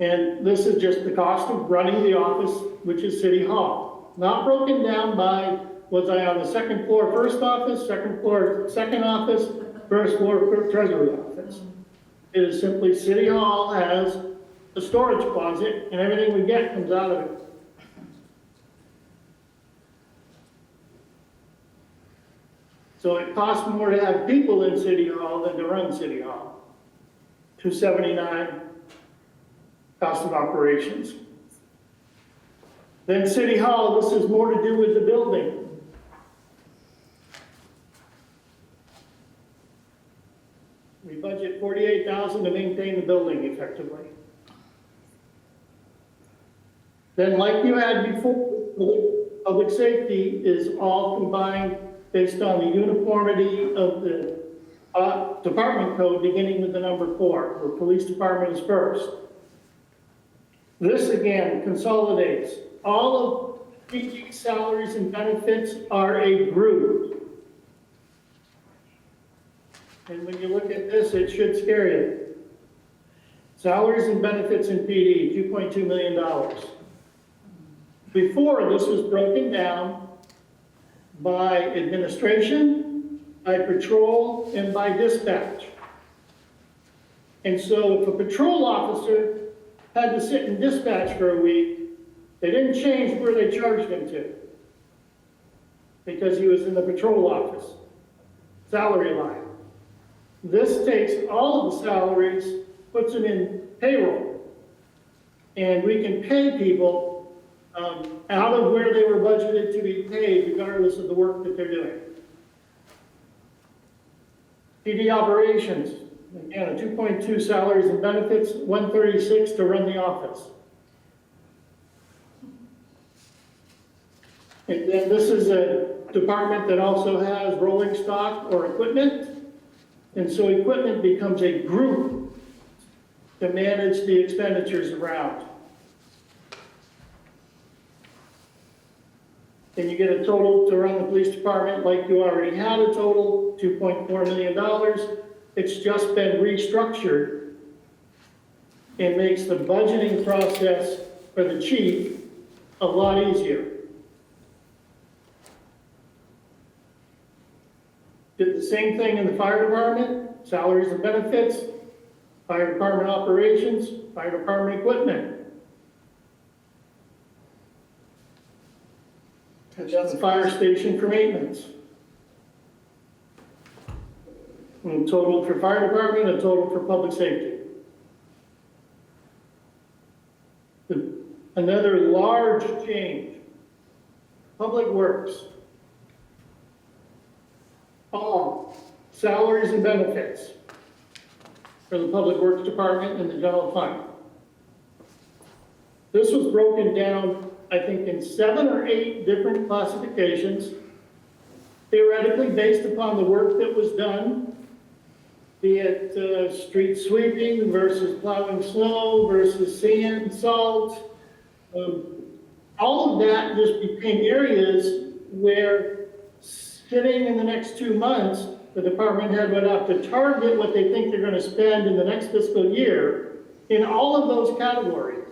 And this is just the cost of running the office, which is City Hall. Not broken down by, was I on the second floor first office, second floor second office, first floor treasury office. It is simply City Hall has a storage closet and everything we get comes out of it. So it costs more to have people in City Hall than to run City Hall. $279 cost of operations. Then City Hall, this is more to do with the building. We budget $48,000 to maintain the building effectively. Then like you had before, public safety is all combined based on the uniformity of the department code beginning with the number 4, where police department is first. This again consolidates. All of PT salaries and benefits are a group. And when you look at this, it should scare you. Salaries and benefits in PD, $2.2 million. Before, this was broken down by administration, by patrol, and by dispatch. And so if a patrol officer had to sit in dispatch for a week, they didn't change where they charged him to, because he was in the patrol office, salary line. This takes all of the salaries, puts them in payroll, and we can pay people out of where they were budgeted to be paid, regardless of the work that they're doing. PD operations, again, a 2.2 salaries and benefits, 136 to run the office. And then this is a department that also has rolling stock or equipment. And so equipment becomes a group to manage the expenditures around. Then you get a total to run the police department like you already had a total, $2.4 million. It's just been restructured. It makes the budgeting process for the chief a lot easier. Did the same thing in the fire department, salaries and benefits, fire department operations, fire department equipment. And then the fire station for maintenance. And a total for fire department, a total for public safety. Another large change, public works. all salaries and benefits for the Public Works Department and the general fund. This was broken down, I think, in 7 or 8 different classifications, theoretically based upon the work that was done, be it street sweeping versus plowing snow versus sand, salt. All of that just became areas where, sitting in the next 2 months, the department head would have to target what they think they're going to spend in the next fiscal year in all of those categories.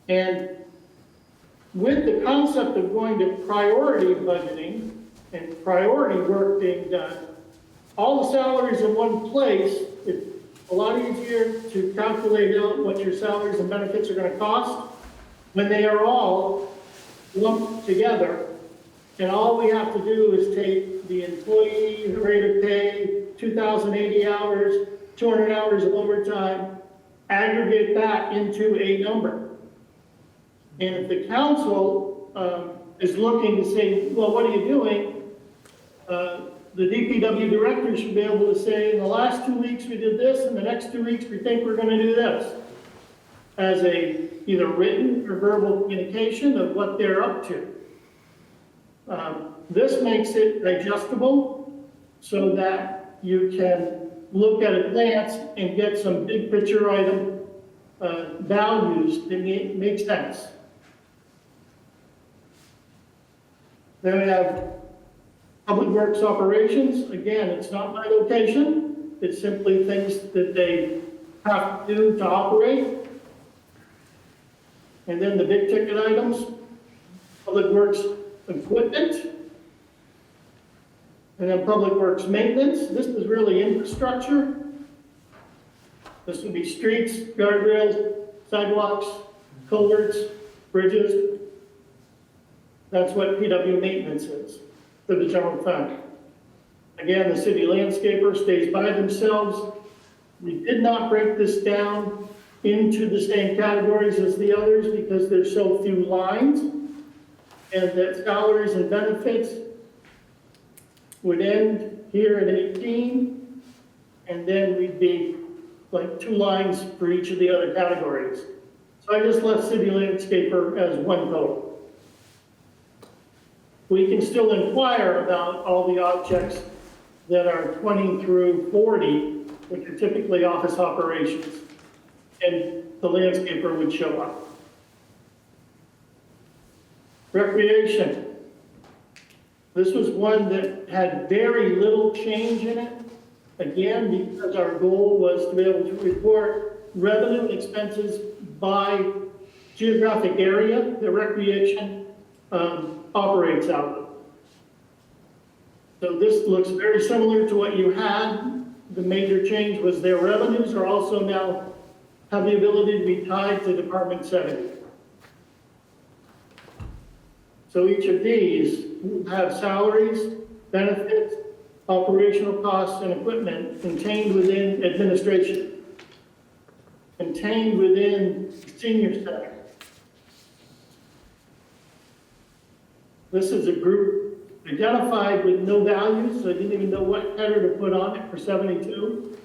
And with the concept of going to priority budgeting and priority work being done, all the salaries in one place, it's a lot easier to calculate out what your salaries and benefits are going to cost when they are all lumped together. And all we have to do is take the employee rate of pay, 2,080 hours, 200 hours of overtime, aggregate that into a number. And if the council is looking to say, well, what are you doing? The DPW director should be able to say, in the last 2 weeks we did this, and the next 2 weeks we think we're going to do this, as a either written or verbal communication of what they're up to. This makes it digestible so that you can look at a glance and get some big picture item values that make sense. Then we have Public Works Operations. Again, it's not my location. It's simply things that they have to do to operate. And then the big ticket items, Public Works Equipment, and then Public Works Maintenance. This is really infrastructure. This would be streets, guardrails, sidewalks, culverts, bridges. That's what PW maintenance is for the general fund. Again, the city landscaper stays by themselves. We did not break this down into the same categories as the others because there's so few lines, and that salaries and benefits would end here at 18, and then we'd be like 2 lines for each of the other categories. So I just left city landscaper as one total. We can still inquire about all the objects that are 20 through 40, which are typically office operations, and the landscaper would show up. Recreation. This was one that had very little change in it. Again, because our goal was to be able to report revenue and expenses by geographic area that recreation operates out of. So this looks very similar to what you had. The major change was their revenues are also now have the ability to be tied to Department 70. So each of these have salaries, benefits, operational costs, and equipment contained within administration, contained within senior center. This is a group identified with no values, so I didn't even know what header to put on it for 72.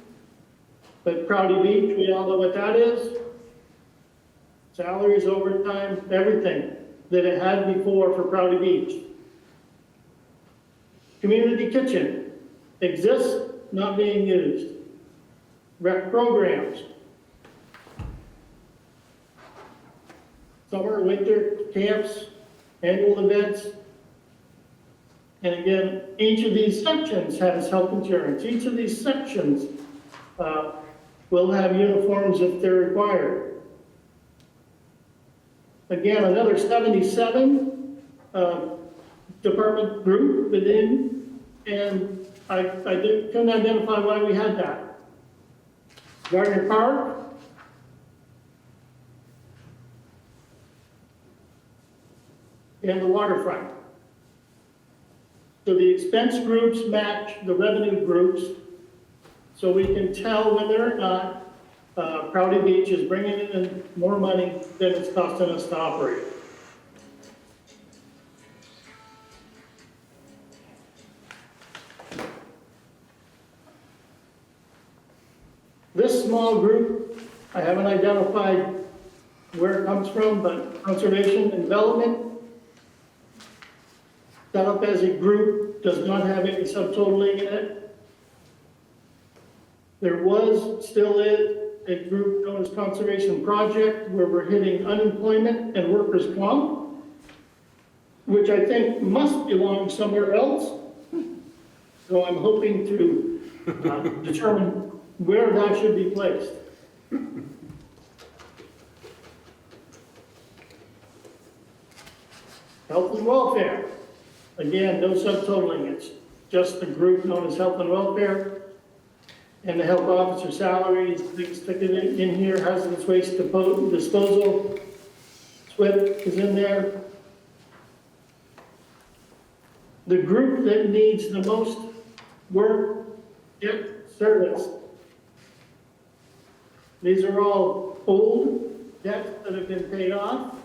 But Prouty Beach, we all know what that is. Salaries, overtime, everything that it had before for Prouty Beach. Community kitchen exists, not being used. Rec programs. Summer, winter, camps, annual events. And again, each of these sections has health insurance. Each of these sections will have uniforms if they're required. Again, another 77 department group within, and I couldn't identify why we had that. Gardner Park. And the waterfront. So the expense groups match the revenue groups, so we can tell whether or not Prouty Beach is bringing in more money than it's costing us to operate. this small group, I haven't identified where it comes from, but conservation and development, set up as a group, does not have any subtotaling in it. There was, still is, a group known as Conservation Project, where we're hitting unemployment and workers' comp, which I think must belong somewhere else. So I'm hoping to determine where that should be placed. Health and welfare. Again, no subtotaling, it's just the group known as health and welfare. And the health officer salaries, things sticking in here, hazardous waste disposal, SWIP is in there. The group that needs the most work, debt service. These are all old debts that have been paid off,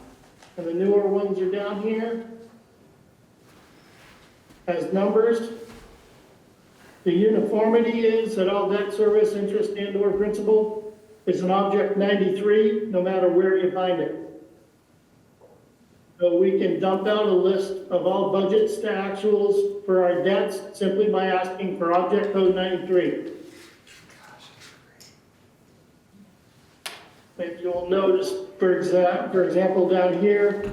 and the newer ones are down here as numbers. The uniformity is that all debt service, interest, and/or principal is an object 93, no matter where you find it. So we can dump out a list of all budgets to actuals for our debts simply by asking for object code 93. If you'll notice, for example, down here,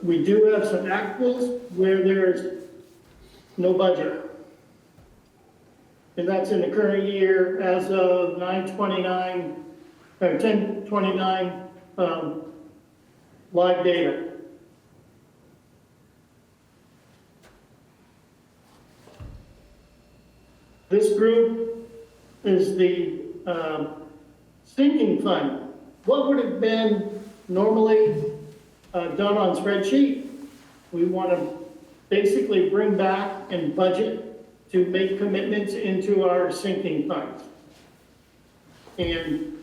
we do have some actuals where there's no budget. And that's in the current year as of 9/29, or 10/29 live data. This group is the sinking fund. What would have been normally done on spreadsheet? We want to basically bring back and budget to make commitments into our sinking funds. And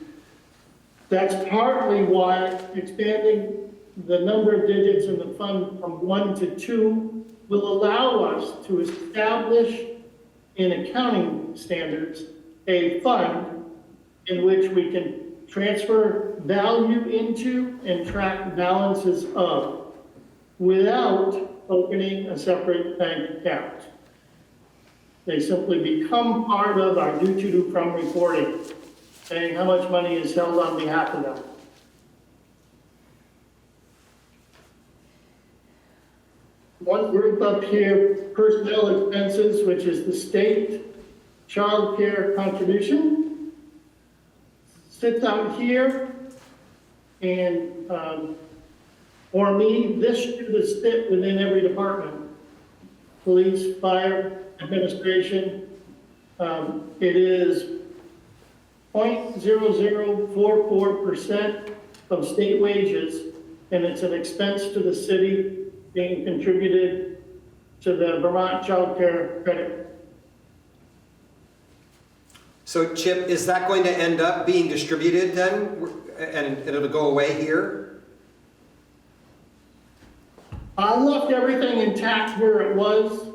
that's partly why expanding the number of digits in the fund from 1 to 2 will allow us to establish in accounting standards a fund in which we can transfer value into and track balances of without opening a separate bank account. They simply become part of our do-to-do from reporting, saying how much money is held on behalf of them. One group up here, personnel expenses, which is the state child care contribution, sits out here, and for me, this should fit within every department. Police, fire, administration. It is 0.0044% of state wages, and it's an expense to the city being contributed to the Vermont Child Care Credit. So Chip, is that going to end up being distributed then, and it'll go away here? I left everything intact where it was,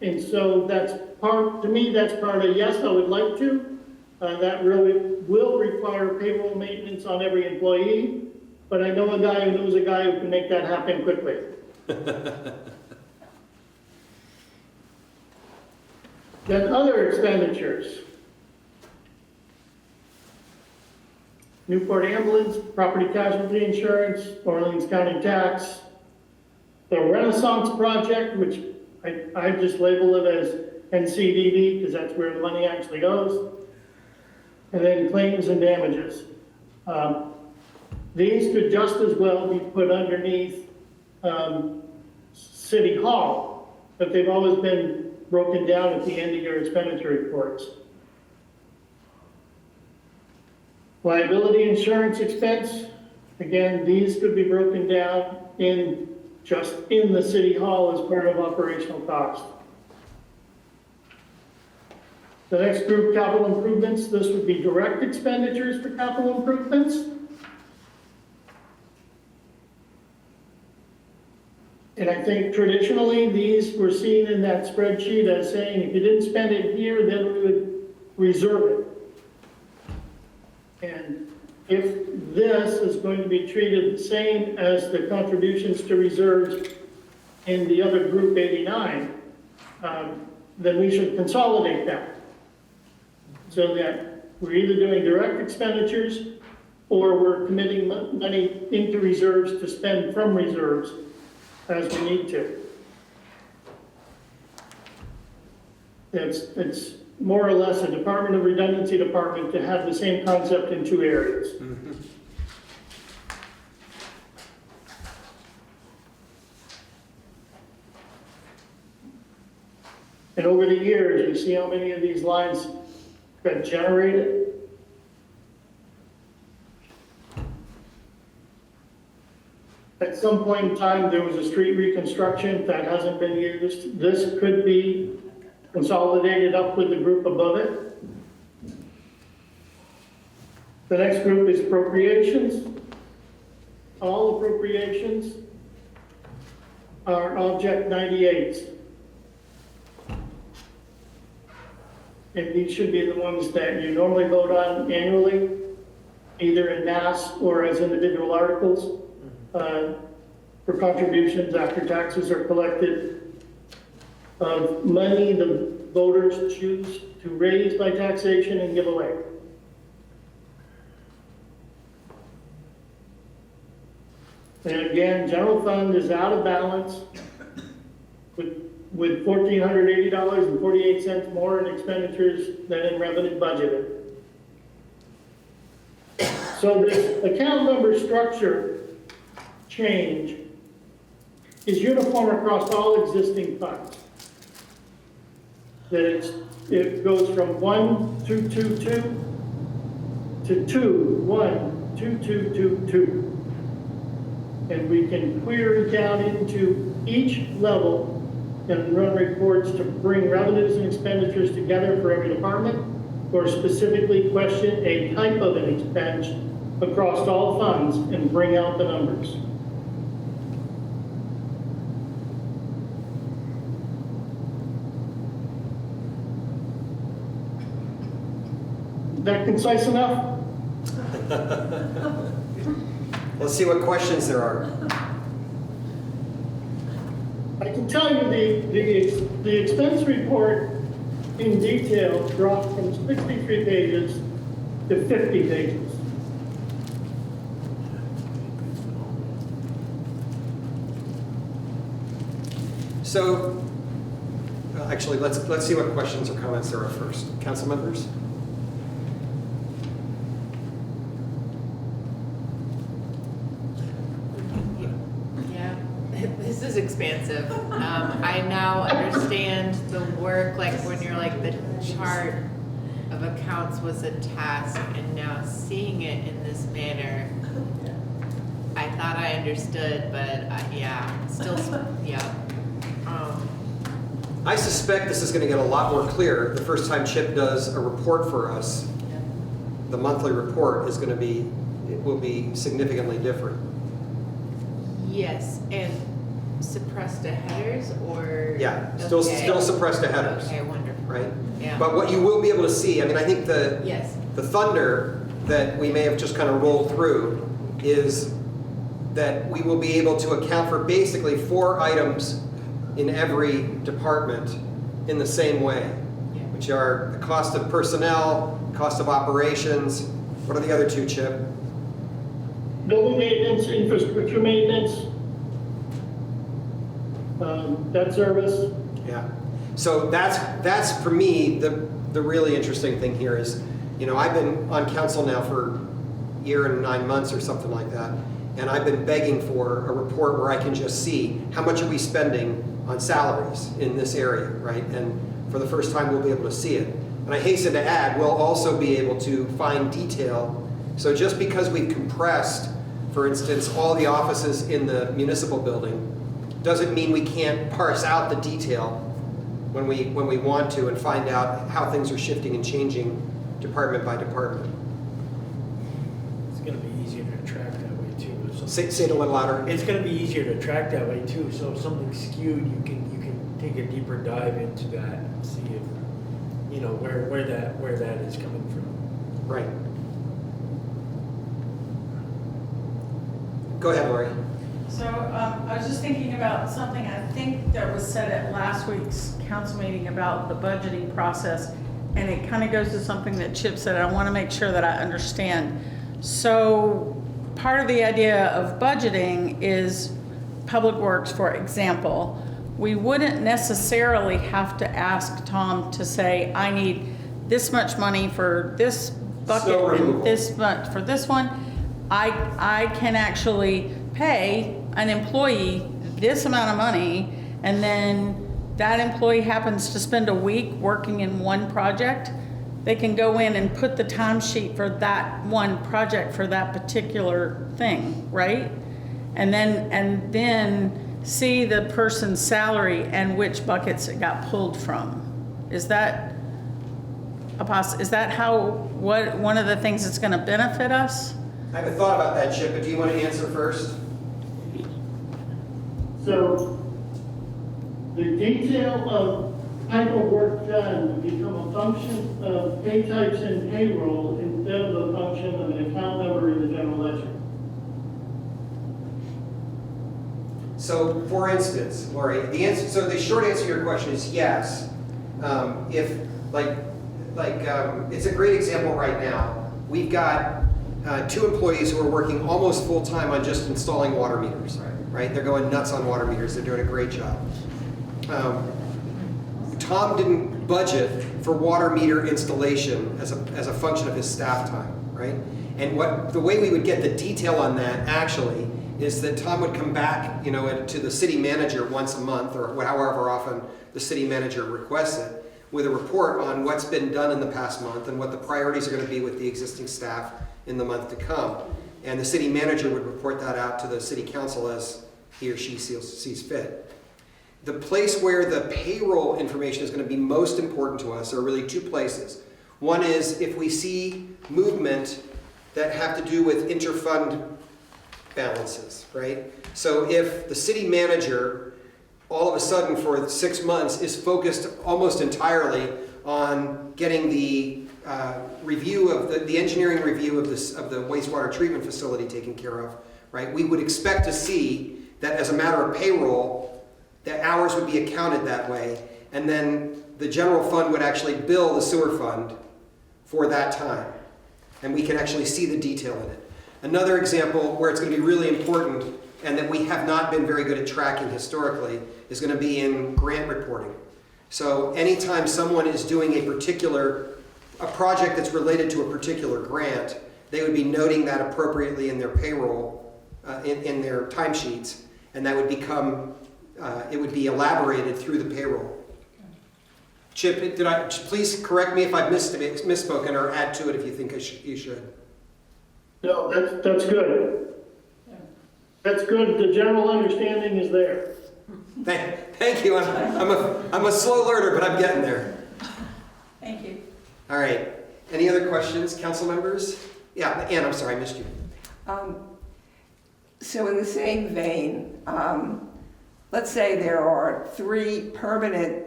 and so that's part, to me, that's part of, yes, I would like to. That really will require payroll maintenance on every employee, but I know a guy who knows a guy who can make that happen quickly. Then other expenditures. Newport ambulance, property casualty insurance, Orleans County tax, the Renaissance project, which I just label it as NCDD because that's where the money actually goes, and then claims and damages. These could just as well be put underneath City Hall, but they've always been broken down at the end of your expenditure reports. Liability insurance expense, again, these could be broken down in just in the City Hall as part of operational cost. The next group, capital improvements, this would be direct expenditures for capital improvements. And I think traditionally, these were seen in that spreadsheet as saying, if you didn't spend it here, then we would reserve it. if this is going to be treated the same as the contributions to reserves in the other group 89, then we should consolidate that. So that we're either doing direct expenditures or we're committing money into reserves to spend from reserves as we need to. It's more or less a Department of Redundancy department to have the same concept in two areas. Mm-hmm. And over the years, you see how many of these lines got generated? At some point in time, there was a street reconstruction that hasn't been used. This could be consolidated up with the group above it. The next group is appropriations. All appropriations are Object 98s. And these should be the ones that you normally vote on annually, either in mass or as individual articles, for contributions after taxes are collected, of money the voters choose to raise by taxation and give away. And again, general fund is out of balance with $1,480.48 more in expenditures than in revenue budgeted. So this account number structure change is uniform across all existing funds. That it goes from 1222 to 212222. And we can query down into each level and run reports to bring revenues and expenditures together for every department, or specifically question a type of an expense across all funds and bring out the numbers. That concise enough? Let's see what questions there are. I can tell you the expense report in detail dropped from 63 pages to 50 pages. So, actually, let's see what questions or comments there are first. Council members? Yeah, this is expansive. I now understand the work, like when you're like the chart of accounts was a task, and now seeing it in this manner, I thought I understood, but yeah, still, yeah. I suspect this is going to get a lot more clear the first time Chip does a report for us. The monthly report is going to be, it will be significantly different. Yes, and suppressed to headers or? Yeah, still suppressed to headers. Okay, wonderful. Right? Yeah. But what you will be able to see, I mean, I think Yes. the thunder that we may have just kind of rolled through is that we will be able to account for basically 4 items in every department in the same way, which are the cost of personnel, cost of operations. What are the other 2, Chip? Building maintenance, infrastructure maintenance, debt service. Yeah. So that's for me the really interesting thing here is, you know, I've been on council now for a year and 9 months or something like that, and I've been begging for a report where I can just see how much are we spending on salaries in this area, right? And for the first time, we'll be able to see it. And I hasten to add, we'll also be able to find detail. So just because we've compressed, for instance, all the offices in the municipal building, doesn't mean we can't parse out the detail when we want to and find out how things are shifting and changing department by department. It's going to be easier to track that way too. Say it a little louder. It's going to be easier to track that way too. So if something's skewed, you can take a deeper dive into that and see if where that is coming from. Right. Go ahead, Lori. So I was just thinking about something I think that was said at last week's council meeting about the budgeting process, and it kind of goes to something that Chip said. I want to make sure that I understand. So part of the idea of budgeting is Public Works, for example. We wouldn't necessarily have to ask Tom to say, I need this much money for this bucket and this much for this one. I can actually pay an employee this amount of money, and then that employee happens to spend a week working in one project. They can go in and put the timesheet for that one project for that particular thing, right? And then see the person's salary and which buckets it got pulled from. Is that is that how, one of the things that's going to benefit us? I haven't thought about that, Chip, but do you want to answer first? So the detail of type of work done would become a function of pay types and payroll instead of a function of an account number in the general ledger. So, for instance, Lori, so the short answer to your question is yes. If, it's a great example right now. We've got 2 employees who are working almost full-time on just installing water meters, right? They're going nuts on water meters. They're doing a great job. Tom didn't budget for water meter installation as a function of his staff time, right? And the way we would get the detail on that actually is that Tom would come back, to the city manager once a month, or however often the city manager requests it, with a report on what's been done in the past month and what the priorities are going to be with the existing staff in the month to come. And the city manager would report that out to the city council as he or she sees fit. The place where the payroll information is going to be most important to us are really 2 places. One is if we see movement that have to do with interfund balances, right? So if the city manager all of a sudden for 6 months is focused almost entirely on getting the review of the engineering review of the wastewater treatment facility taken care of, right? We would expect to see that as a matter of payroll, the hours would be accounted that way, and then the general fund would actually bill the sewer fund for that time, and we can actually see the detail in it. Another example where it's going to be really important and that we have not been very good at tracking historically is going to be in grant reporting. So anytime someone is doing a project that's related to a particular grant, they would be noting that appropriately in their payroll, in their timesheets, and that would it would be elaborated through the payroll. Chip, please correct me if I've misspoken, or add to it if you think you should. No, that's good. That's good. The general understanding is there. Thank you. I'm a slow learner, but I'm getting there. Thank you. All right. Any other questions, council members? Yeah, Ann, I'm sorry, I missed you. So in the same vein, let's say there are 3 permanent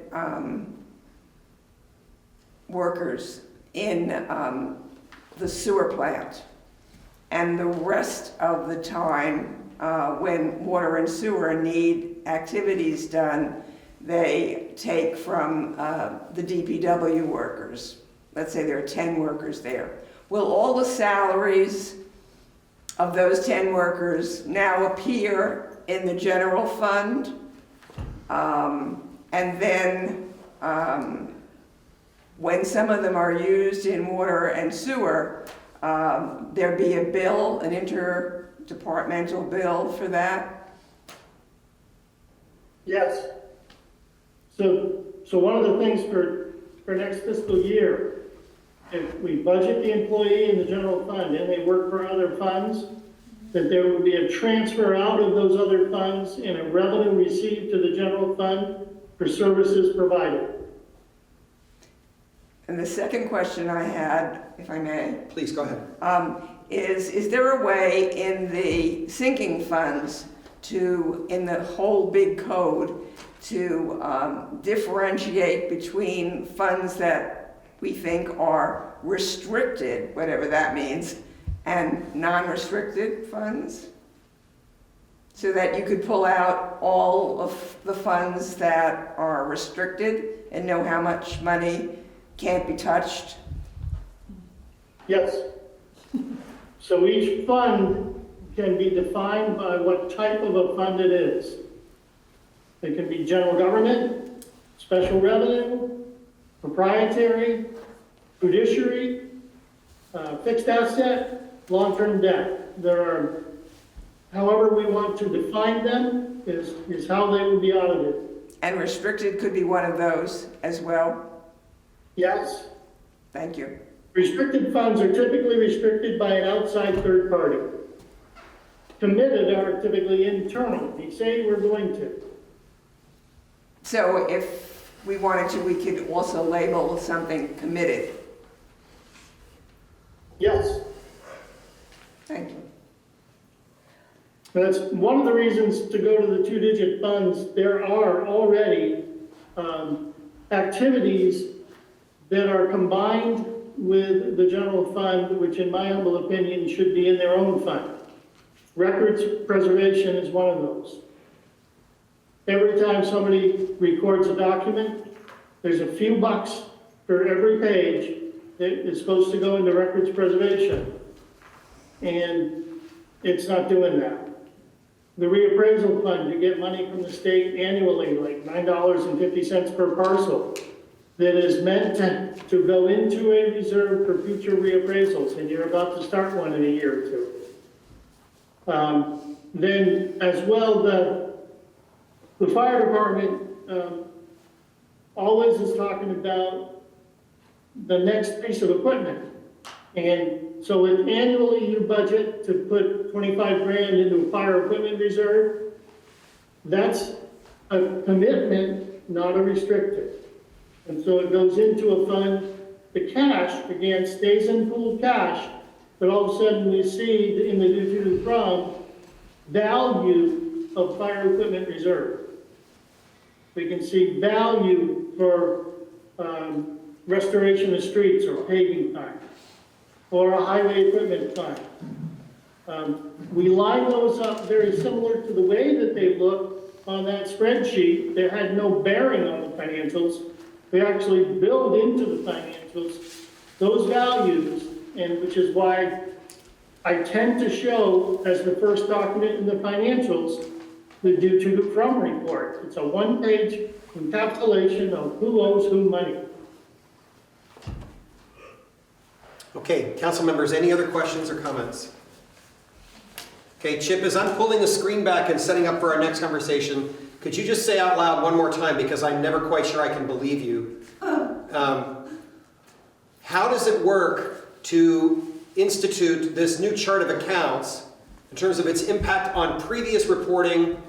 workers in the sewer plant, and the rest of the time when water and sewer need activities done, they take from the DPW workers. Let's say there are 10 workers there. Will all the salaries of those 10 workers now appear in the general fund? And then when some of them are used in water and sewer, there be a bill, an interdepartmental bill for that? Yes. So one of the things for next fiscal year, if we budget the employee in the general fund and they work for other funds, that there will be a transfer out of those other funds and a revenue received to the general fund for services provided. And the second question I had, if I may. Please, go ahead. Is there a way in the sinking funds in the whole big code, to differentiate between funds that we think are restricted, whatever that means, and non-restricted funds? so that you could pull out all of the funds that are restricted and know how much money can't be touched? Yes. So each fund can be defined by what type of a fund it is. It can be general government, special revenue, proprietary, fiduciary, fixed asset, long-term debt. There are, however we want to define them is how they will be audited. And restricted could be one of those as well? Yes. Thank you. Restricted funds are typically restricted by an outside third party. Committed are typically internal. We say we're going to. So if we wanted to, we could also label something committed? Yes. Thank you. That's one of the reasons to go to the two-digit funds. There are already activities that are combined with the general fund, which in my humble opinion should be in their own fund. Records preservation is one of those. Every time somebody records a document, there's a few bucks for every page that is supposed to go into records preservation. And it's not doing that. The reappraisal fund, you get money from the state annually, like $9.50 per parcel, that is meant to go into a reserve for future reappraisals, and you're about to start one in a year or two. Then as well, the fire department always is talking about the next piece of equipment. And so if annually you budget to put 25 grand into a fire equipment reserve, that's a commitment, not a restricted. And so it goes into a fund. The cash, again, stays in pooled cash, but all of a sudden we see in the due to from value of fire equipment reserve. We can see value for restoration of streets or paving fund, or a highway equipment fund. We line those up very similar to the way that they look on that spreadsheet. They had no bearing on the financials. We actually build into the financials those values, and which is why I tend to show as the first document in the financials the due to from report. It's a one-page encapsulation of who owes who money. Okay, council members, any other questions or comments? Okay, Chip, as I'm pulling the screen back and setting up for our next conversation, could you just say out loud one more time, because I'm never quite sure I can believe you. How does it work to institute this new chart of accounts in terms of its impact on previous reporting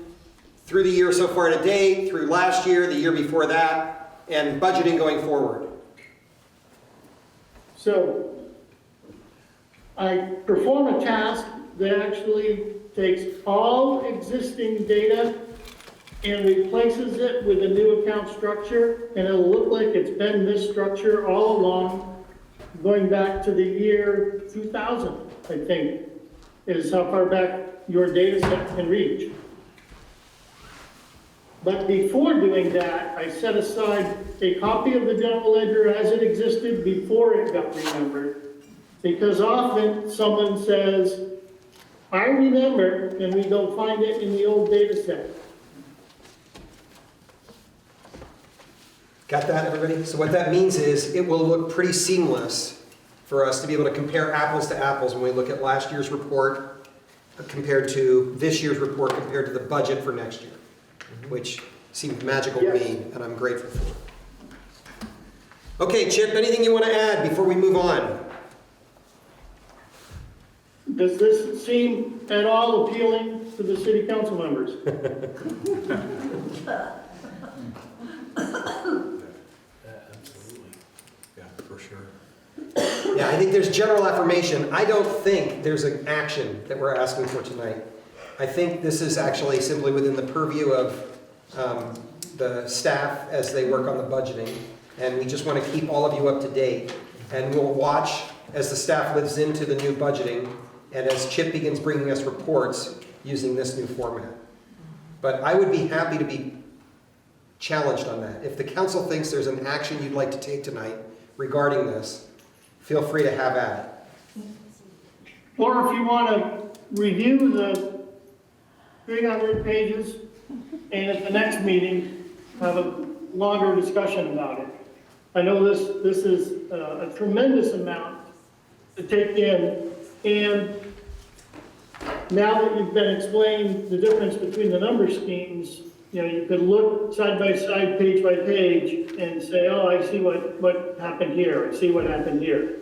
through the year so far to date, through last year, the year before that, and budgeting going forward? So I perform a task that actually takes all existing data and replaces it with a new account structure, and it'll look like it's been this structure all along, going back to the year 2000, I think, is how far back your data set can reach. But before doing that, I set aside a copy of the general ledger as it existed before it got renumbered, because often someone says, I remember, and we go find it in the old data set. Got that, everybody? So what that means is it will look pretty seamless for us to be able to compare apples to apples when we look at last year's report compared to this year's report compared to the budget for next year, which seemed magical to me, and I'm grateful for. Okay, Chip, anything you want to add before we move on? Does this seem at all appealing to the city council members? Absolutely. Yeah, for sure. Yeah, I think there's general affirmation. I don't think there's an action that we're asking for tonight. I think this is actually simply within the purview of the staff as they work on the budgeting. And we just want to keep all of you up to date. And we'll watch as the staff lives into the new budgeting. And as Chip begins bringing us reports, using this new format. But I would be happy to be challenged on that. If the council thinks there's an action you'd like to take tonight regarding this, feel free to have at it. Or if you want to review the 300 pages and at the next meeting, have a longer discussion about it. I know this is a tremendous amount to take in, and now that you've been explained the difference between the number schemes, you know, you could look side by side, page by page, and say, oh, I see what happened here, I see what happened here.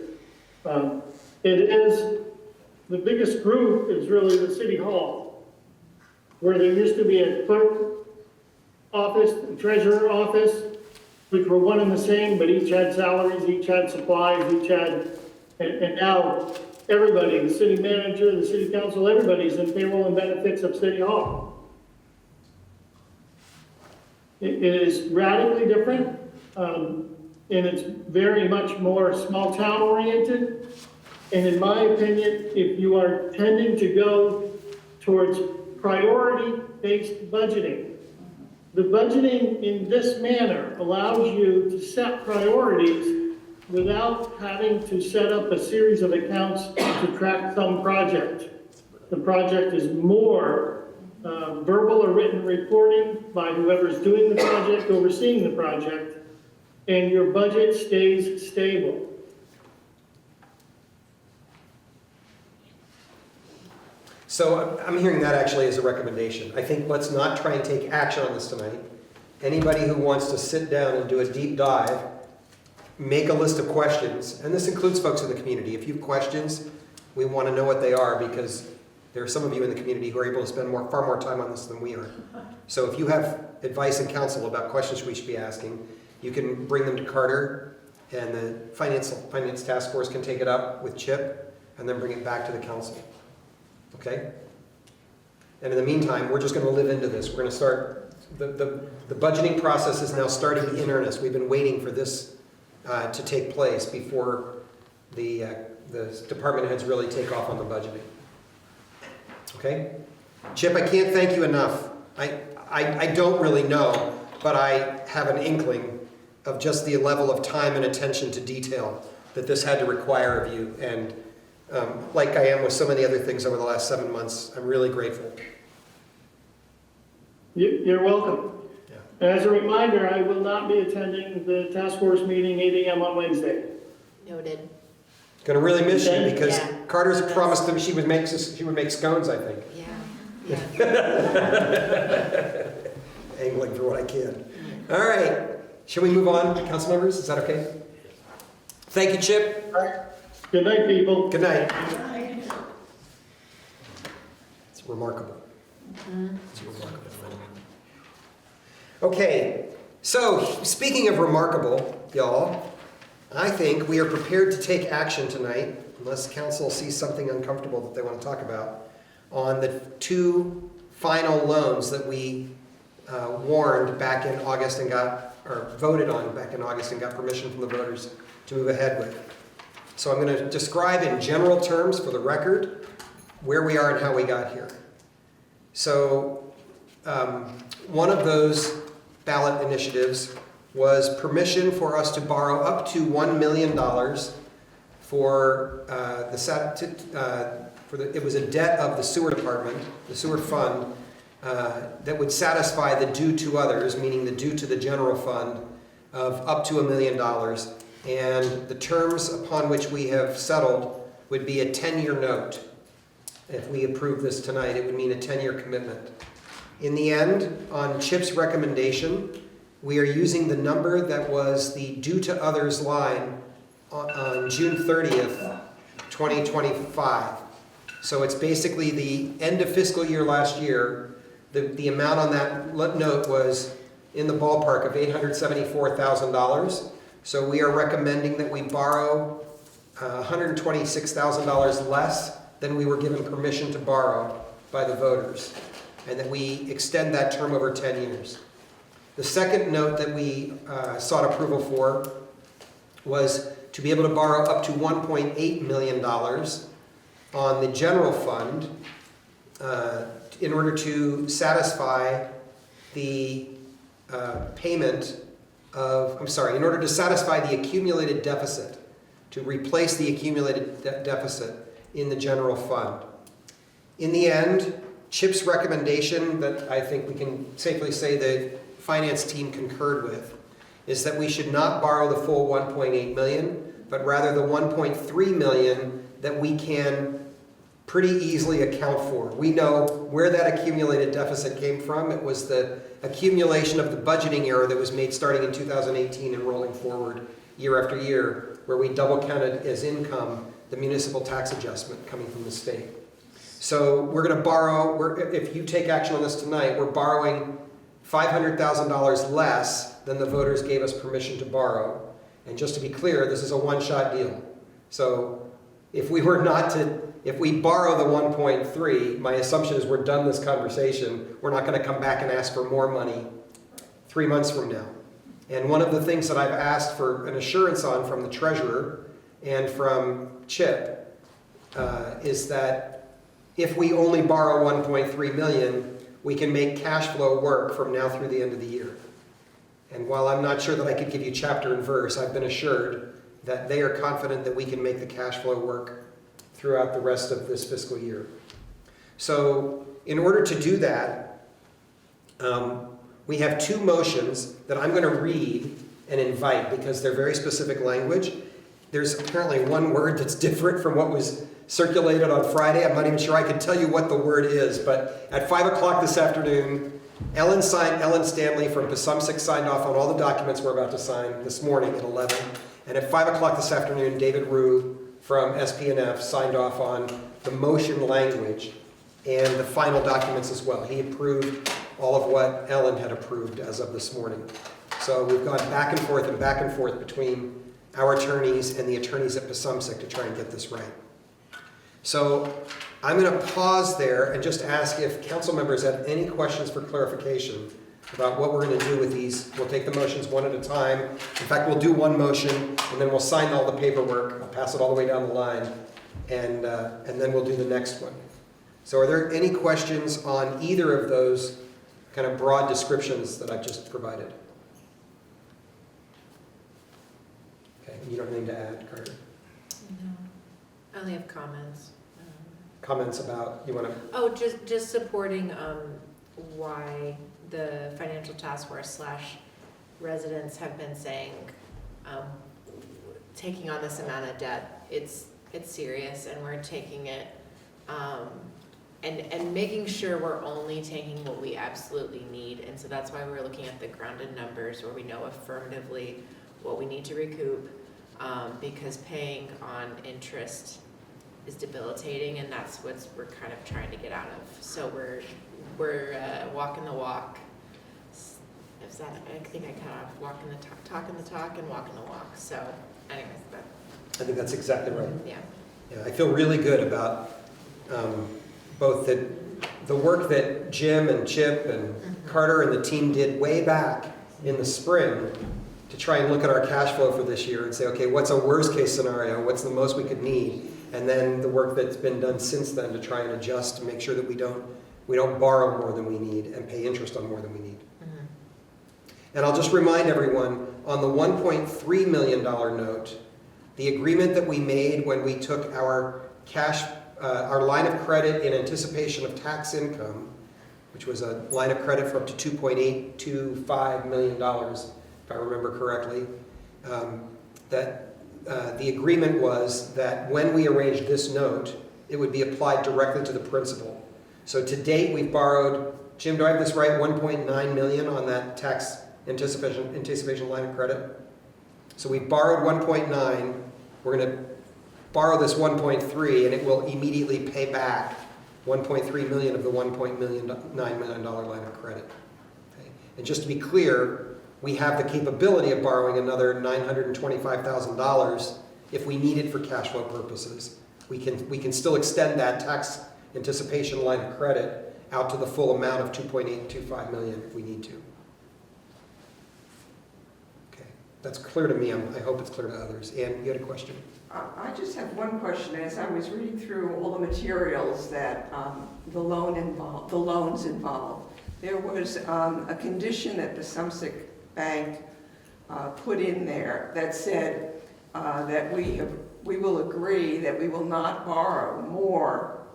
It is, the biggest group is really the city hall, where there used to be a clerk office, a treasurer office, which were one and the same, but each had salaries, each had supplies, each had, and now everybody, the city manager, the city council, everybody's in payroll and benefits of City Hall. It is radically different, and it's very much more small town oriented. And in my opinion, if you are tending to go towards priority-based budgeting, the budgeting in this manner allows you to set priorities without having to set up a series of accounts to track some project. The project is more verbal or written reporting by whoever's doing the project, overseeing the project, and your budget stays stable. So I'm hearing that actually as a recommendation. I think let's not try and take action on this tonight. Anybody who wants to sit down and do a deep dive, make a list of questions, and this includes folks in the community. If you have questions, we want to know what they are, because there are some of you in the community who are able to spend far more time on this than we are. So if you have advice and counsel about questions we should be asking, you can bring them to Carter, and the finance task force can take it up with Chip, and then bring it back to the council. Okay? And in the meantime, we're just going to live into this. We're going to start, the budgeting process is now starting in earnest. We've been waiting for this to take place before the department heads really take off on the budgeting. Okay? Chip, I can't thank you enough. I don't really know, but I have an inkling of just the level of time and attention to detail that this had to require of you. And like I am with so many other things over the last 7 months, I'm really grateful. You're welcome. Yeah. And as a reminder, I will not be attending the task force meeting 8 a.m. on Wednesday. Noted. Going to really miss you, Okay. because Yeah. Carter's promised them she would make scones, I think. Yeah. Angling for what I can. All right. Shall we move on, council members? Is that okay? Thank you, Chip. Good night, people. Good night. It's remarkable. It's remarkable. Okay, so speaking of remarkable, y'all, I think we are prepared to take action tonight, unless council sees something uncomfortable that they want to talk about, on the 2 final loans that we warned back in August and voted on back in August and got permission from the voters to move ahead with. So I'm going to describe in general terms for the record where we are and how we got here. So one of those ballot initiatives was permission for us to borrow up to $1 million for it was a debt of the sewer department, the sewer fund, that would satisfy the due to others, meaning the due to the general fund, of up to $1 million. And the terms upon which we have settled would be a 10-year note. If we approve this tonight, it would mean a 10-year commitment. In the end, on Chip's recommendation, we are using the number that was the due to others line on June 30th, 2025. So it's basically the end of fiscal year last year. The amount on that note was in the ballpark of $874,000. So we are recommending that we borrow $126,000 less than we were given permission to borrow by the voters, and that we extend that term over 10 years. The second note that we sought approval for was to be able to borrow up to $1.8 million on the general fund in order to satisfy the payment of, in order to satisfy the accumulated deficit, to replace the accumulated deficit in the general fund. In the end, Chip's recommendation that I think we can safely say the finance team concurred with is that we should not borrow the full 1.8 million, but rather the 1.3 million that we can pretty easily account for. We know where that accumulated deficit came from. It was the accumulation of the budgeting error that was made starting in 2018 and rolling forward year after year, where we double counted as income the municipal tax adjustment coming from the state. So we're going to borrow, if you take action on this tonight, we're borrowing $500,000 less than the voters gave us permission to borrow. And just to be clear, this is a one-shot deal. So if we borrow the 1.3, my assumption is we're done this conversation. We're not going to come back and ask for more money 3 months from now. And one of the things that I've asked for an assurance on from the treasurer and from Chip is that if we only borrow 1.3 million, we can make cash flow work from now through the end of the year. And while I'm not sure that I could give you chapter and verse, I've been assured that they are confident that we can make the cash flow work throughout the rest of this fiscal year. So in order to do that, we have two motions that I'm going to read and invite because they're very specific language. There's apparently one word that's different from what was circulated on Friday. I'm not even sure I can tell you what the word is, but at 5 o'clock this afternoon, Ellen Stanley from Pasumsic signed off on all the documents we're about to sign this morning at 11. And at 5 o'clock this afternoon, David Rue from SPNF signed off on the motion language and the final documents as well. He approved all of what Ellen had approved as of this morning. So we've gone back and forth between our attorneys and the attorneys at Pasumsic to try and get this right. So I'm going to pause there and just ask if council members have any questions for clarification about what we're going to do with these. We'll take the motions one at a time. In fact, we'll do one motion and then we'll sign all the paperwork. I'll pass it all the way down the line and then we'll do the next one. So are there any questions on either of those kind of broad descriptions that I've just provided? Okay, you don't have anything to add, Carter? No, I only have comments. Comments about, you want to? Oh, just supporting why the financial task force / residents have been saying taking on this amount of debt, it's serious, and we're taking it and making sure we're only taking what we absolutely need. And so that's why we're looking at the grounded numbers where we know affirmatively what we need to recoup, because paying on interest is debilitating, and that's what we're kind of trying to get out of. So we're walking the walk. Is that, I think I kind of walking the talk, talking the talk, and walking the walk. So anyways, I think that's exactly right. Yeah. Yeah, I feel really good about both the work that Jim and Chip and Carter and the team did way back in the spring to try and look at our cash flow for this year and say, okay, what's a worst case scenario? What's the most we could need? And then the work that's been done since then to try and adjust to make sure that we don't borrow more than we need and pay interest on more than we need. Mm-hmm. And I'll just remind everyone, on the $1.3 million note, the agreement that we made when we took our our line of credit in anticipation of tax income, which was a line of credit for up to $2.825 million, if I remember correctly, the agreement was that when we arranged this note, it would be applied directly to the principal. So to date, we've borrowed, Jim, do I have this right, $1.9 million on that tax anticipation line of credit? So we borrowed 1.9, we're going to borrow this 1.3, and it will immediately pay back 1.3 million of the $1.9 million line of credit. Okay. And just to be clear, we have the capability of borrowing another $925,000 if we need it for cash flow purposes. We can still extend that tax anticipation line of credit out to the full amount of $2.825 million if we need to. Okay, that's clear to me. I hope it's clear to others. Ann, you had a question? I just have one question. As I was reading through all the materials that the loans involved, there was a condition that the Sumsic Bank put in there that said that we will agree that we will not borrow more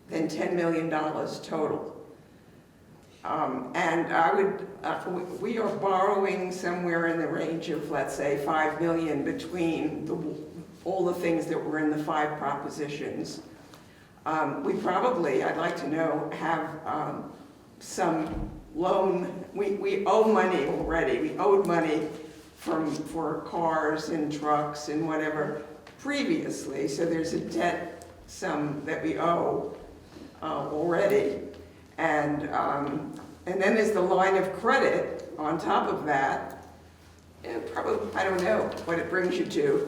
than $10 million total. And I would, we are borrowing somewhere in the range of, let's say, $5 million between all the things that were in the 5 propositions. We probably, I'd like to know, have some loan, we owe money already. We owed money for cars and trucks and whatever previously, so there's a debt sum that we owe already. And then there's the line of credit on top of that. And probably, I don't know what it brings you to.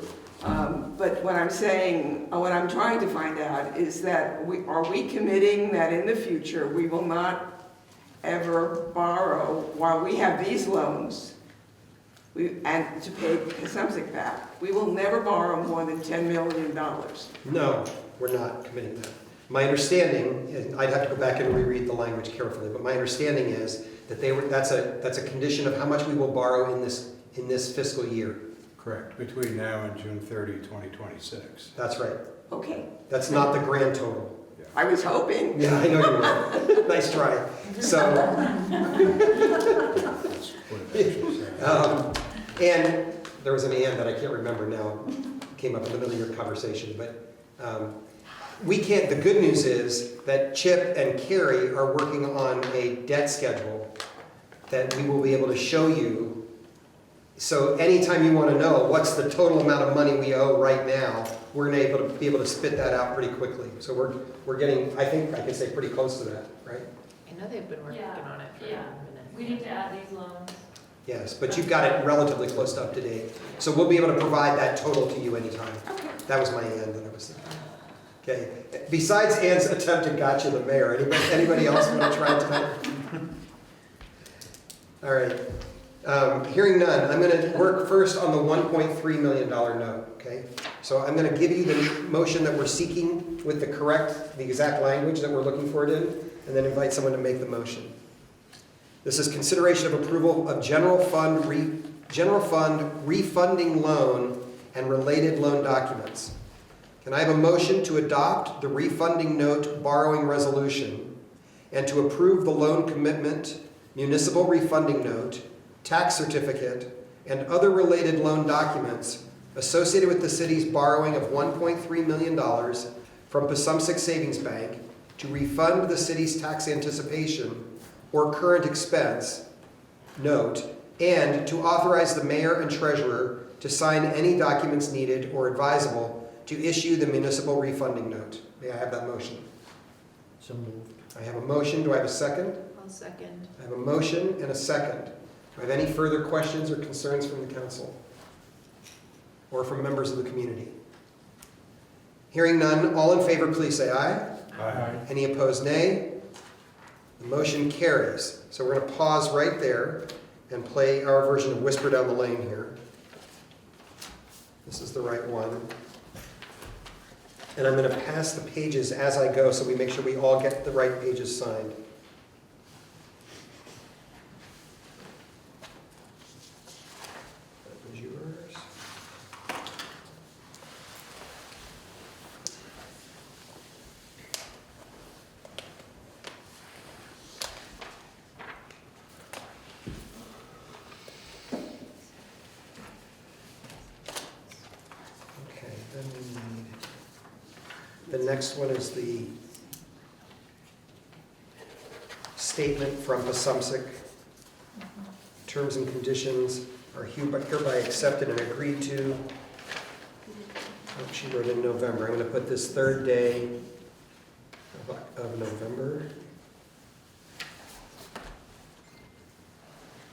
But what I'm saying, what I'm trying to find out is that are we committing that in the future we will not ever borrow while we have these loans and to pay Sumsic back? We will never borrow more than $10 million. No, we're not committing that. My understanding, and I'd have to go back and reread the language carefully, but my understanding is that that's a condition of how much we will borrow in this fiscal year. Correct, between now and June 30, 2026. That's right. Okay. That's not the grand total. I was hoping. Yeah, I know you were. Nice try. So, and there was an and that I can't remember now. Came up in the middle of your conversation, but we can't. The good news is that Chip and Carrie are working on a debt schedule that we will be able to show you. So anytime you want to know what's the total amount of money we owe right now, we're going to be able to spit that out pretty quickly. So we're getting, I think I can say, pretty close to that, right? I know they've been working on it for a minute. We need to add these loans. Yes, but you've got it relatively close to up to date. So we'll be able to provide that total to you anytime. That was my and that I was thinking. Okay. Besides Ann's attempt to gotcha the mayor, anybody else want to try tonight? All right. Hearing none, I'm going to work first on the $1.3 million note, okay? So I'm going to give you the motion that we're seeking with the exact language that we're looking for it in, and then invite someone to make the motion. This is consideration of approval of general fund refunding loan and related loan documents. Can I have a motion to adopt the refunding note borrowing resolution and to approve the loan commitment, municipal refunding note, tax certificate, and other related loan documents associated with the city's borrowing of $1.3 million from Pasumsic Savings Bank to refund the city's tax anticipation or current expense note, and to authorize the mayor and treasurer to sign any documents needed or advisable to issue the municipal refunding note. May I have that motion? So moved. I have a motion. Do I have a second? I'll second. I have a motion and a second. Do I have any further questions or concerns from the council or from members of the community? Hearing none, all in favor, please say aye. Aye. Any opposed, nay? The motion carries. So we're going to pause right there and play our version of Whisper Down the Lane here. This is the right one. And I'm going to pass the pages as I go so we make sure we all get the right pages signed. That was yours. Okay, then we need, the next one is the statement from Pasumsic. Terms and conditions are hereby accepted and agreed to. Oh, she wrote in November. I'm going to put this third day of November.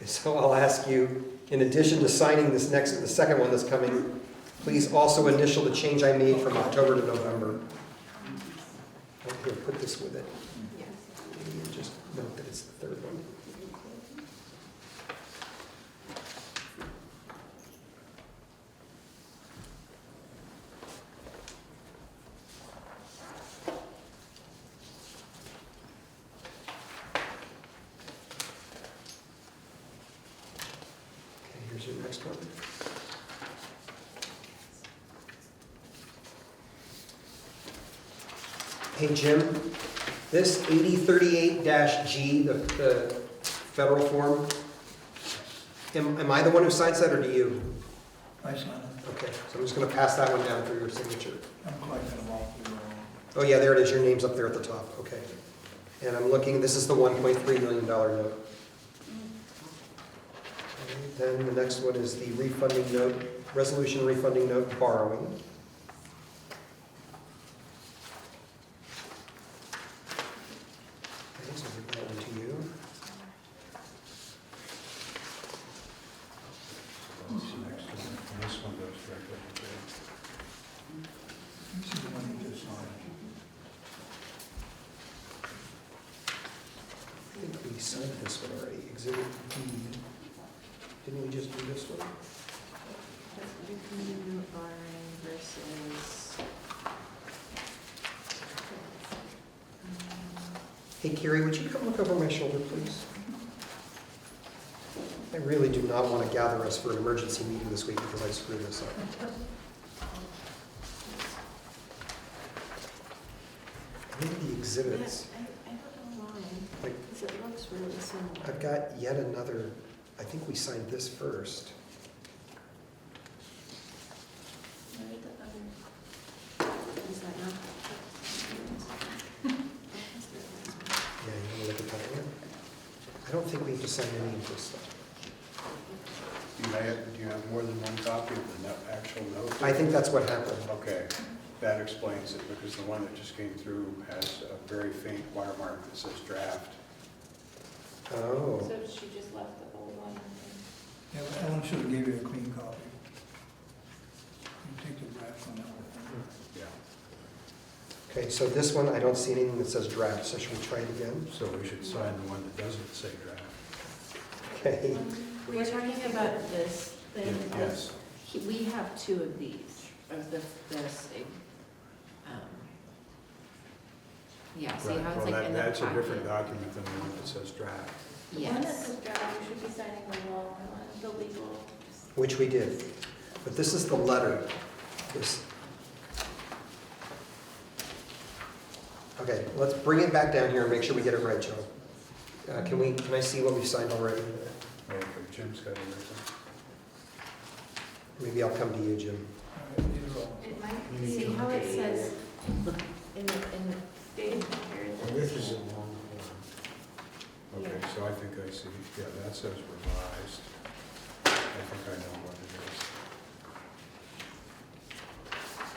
So I'll ask you, in addition to signing this the second one that's coming, please also initial the change I made from October to November. Oh, here, put this with it. Maybe just note that it's the third one. Here's your next one. Hey, Jim, this 8038-G, the federal form, am I the one who signs that, or do you? I sign it. Okay, so I'm just going to pass that one down for your signature. I'm collecting them all through. Oh, yeah, there it is. Your name's up there at the top. Okay. And I'm looking, this is the $1.3 million note. And then the next one is the refunding note, resolution refunding note borrowing. Okay, so I'll give that one to you. This one goes directly to Jim. This is the one you just signed. I think we signed this one already. Exhibit D. Didn't we just do this one? Refunding note borrowing versus. Hey, Carrie, would you come look over my shoulder, please? I really do not want to gather us for an emergency meeting this week because I screwed this up. Maybe the exhibits. I don't know why, Like, because it looks really similar. I've got yet another, I think we signed this first. Where are the other? Is that not? Yeah, you want to look at that one? I don't think we have to sign any of this stuff. Do you have more than one copy of the actual note? I think that's what happened. Okay, that explains it, because the one that just came through has a very faint watermark that says draft. Oh. So she just left the old one. Yeah, but Ellen should have gave you a clean copy. You take the draft on that one. Yeah. Okay, so this one, I don't see anything that says draft, so should we try it again? So we should sign the one that doesn't say draft. Okay. Were you talking about this thing? Yes. We have two of these, of this, yeah, see Right. how it's Well, like that- in the that's a different packet? document than the one that says draft. The one that Yes, says draft, you should be signing the long one, the legal. Which we did. But this is the letter. This. Okay, let's bring it back down here and make sure we get it right, Joe. Can I see what we've signed already? Okay, Jim's got everything. Maybe I'll come to you, Jim. All right, these are all. It might be. see how it says in the, Dated here. This is a long form. Okay, so I think I see, yeah, that says revised. I think I know what it is.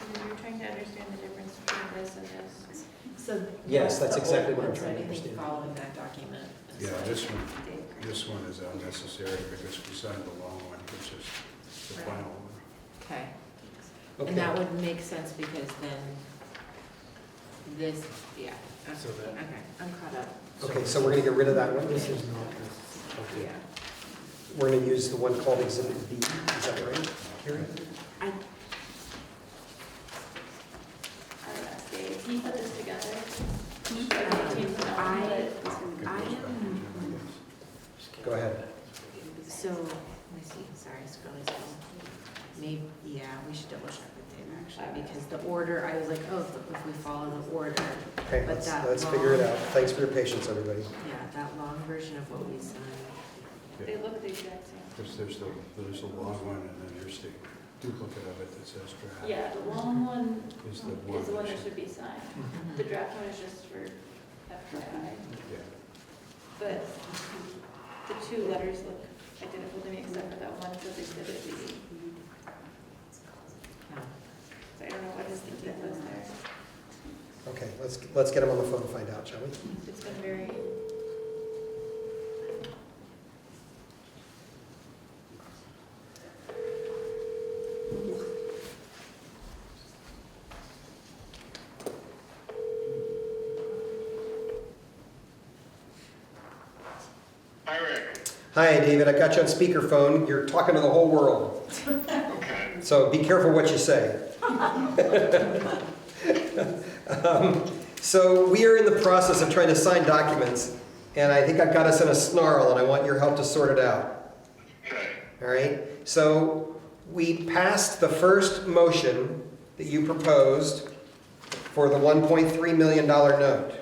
And you're trying to understand the difference between this and this. so. Yes, that's the exactly old what I'm one, so trying to anything understand. following that document. is Yeah, like this one, date correct. this one is unnecessary because we signed the long one, which is the Right. final one. Okay, Okay. and that would make sense because then this, yeah, So okay, that- okay, I'm caught up. Okay, so we're gonna get rid of that one. This is not this. Yeah. We're gonna use the one called Exhibit B. Is that right, Carrie? I, I would ask Dave, he put this together. I am, Go ahead. so, let me see, sorry, scrolling slow. Maybe, yeah, we should double check with Dave actually, because the order, I was like, oh, if we follow the order. Okay, But let's that figure it long- out. Thanks for your patience, everybody. Yeah, that long version of what we signed. They look the exact same. There's the long one, and then there's the duplicate of it that says draft. Yeah, the long one Is the is the one that should- should be signed. The draft one is just for FYI. Yeah. But the two letters look identical to me except for that one says Exhibit B. Yeah. So I don't know what his thinking was there. Okay, let's get him on the phone and find out, shall we? It's been very, Hi, Rick. Hi, David. I got you on speakerphone. You're talking to the whole world. Okay. So be careful what you say. So we are in the process of trying to sign documents, and I think I've got us in a snarl, and I want your help to sort it out. Okay. All right, so we passed the first motion that you proposed for the $1.3 million note.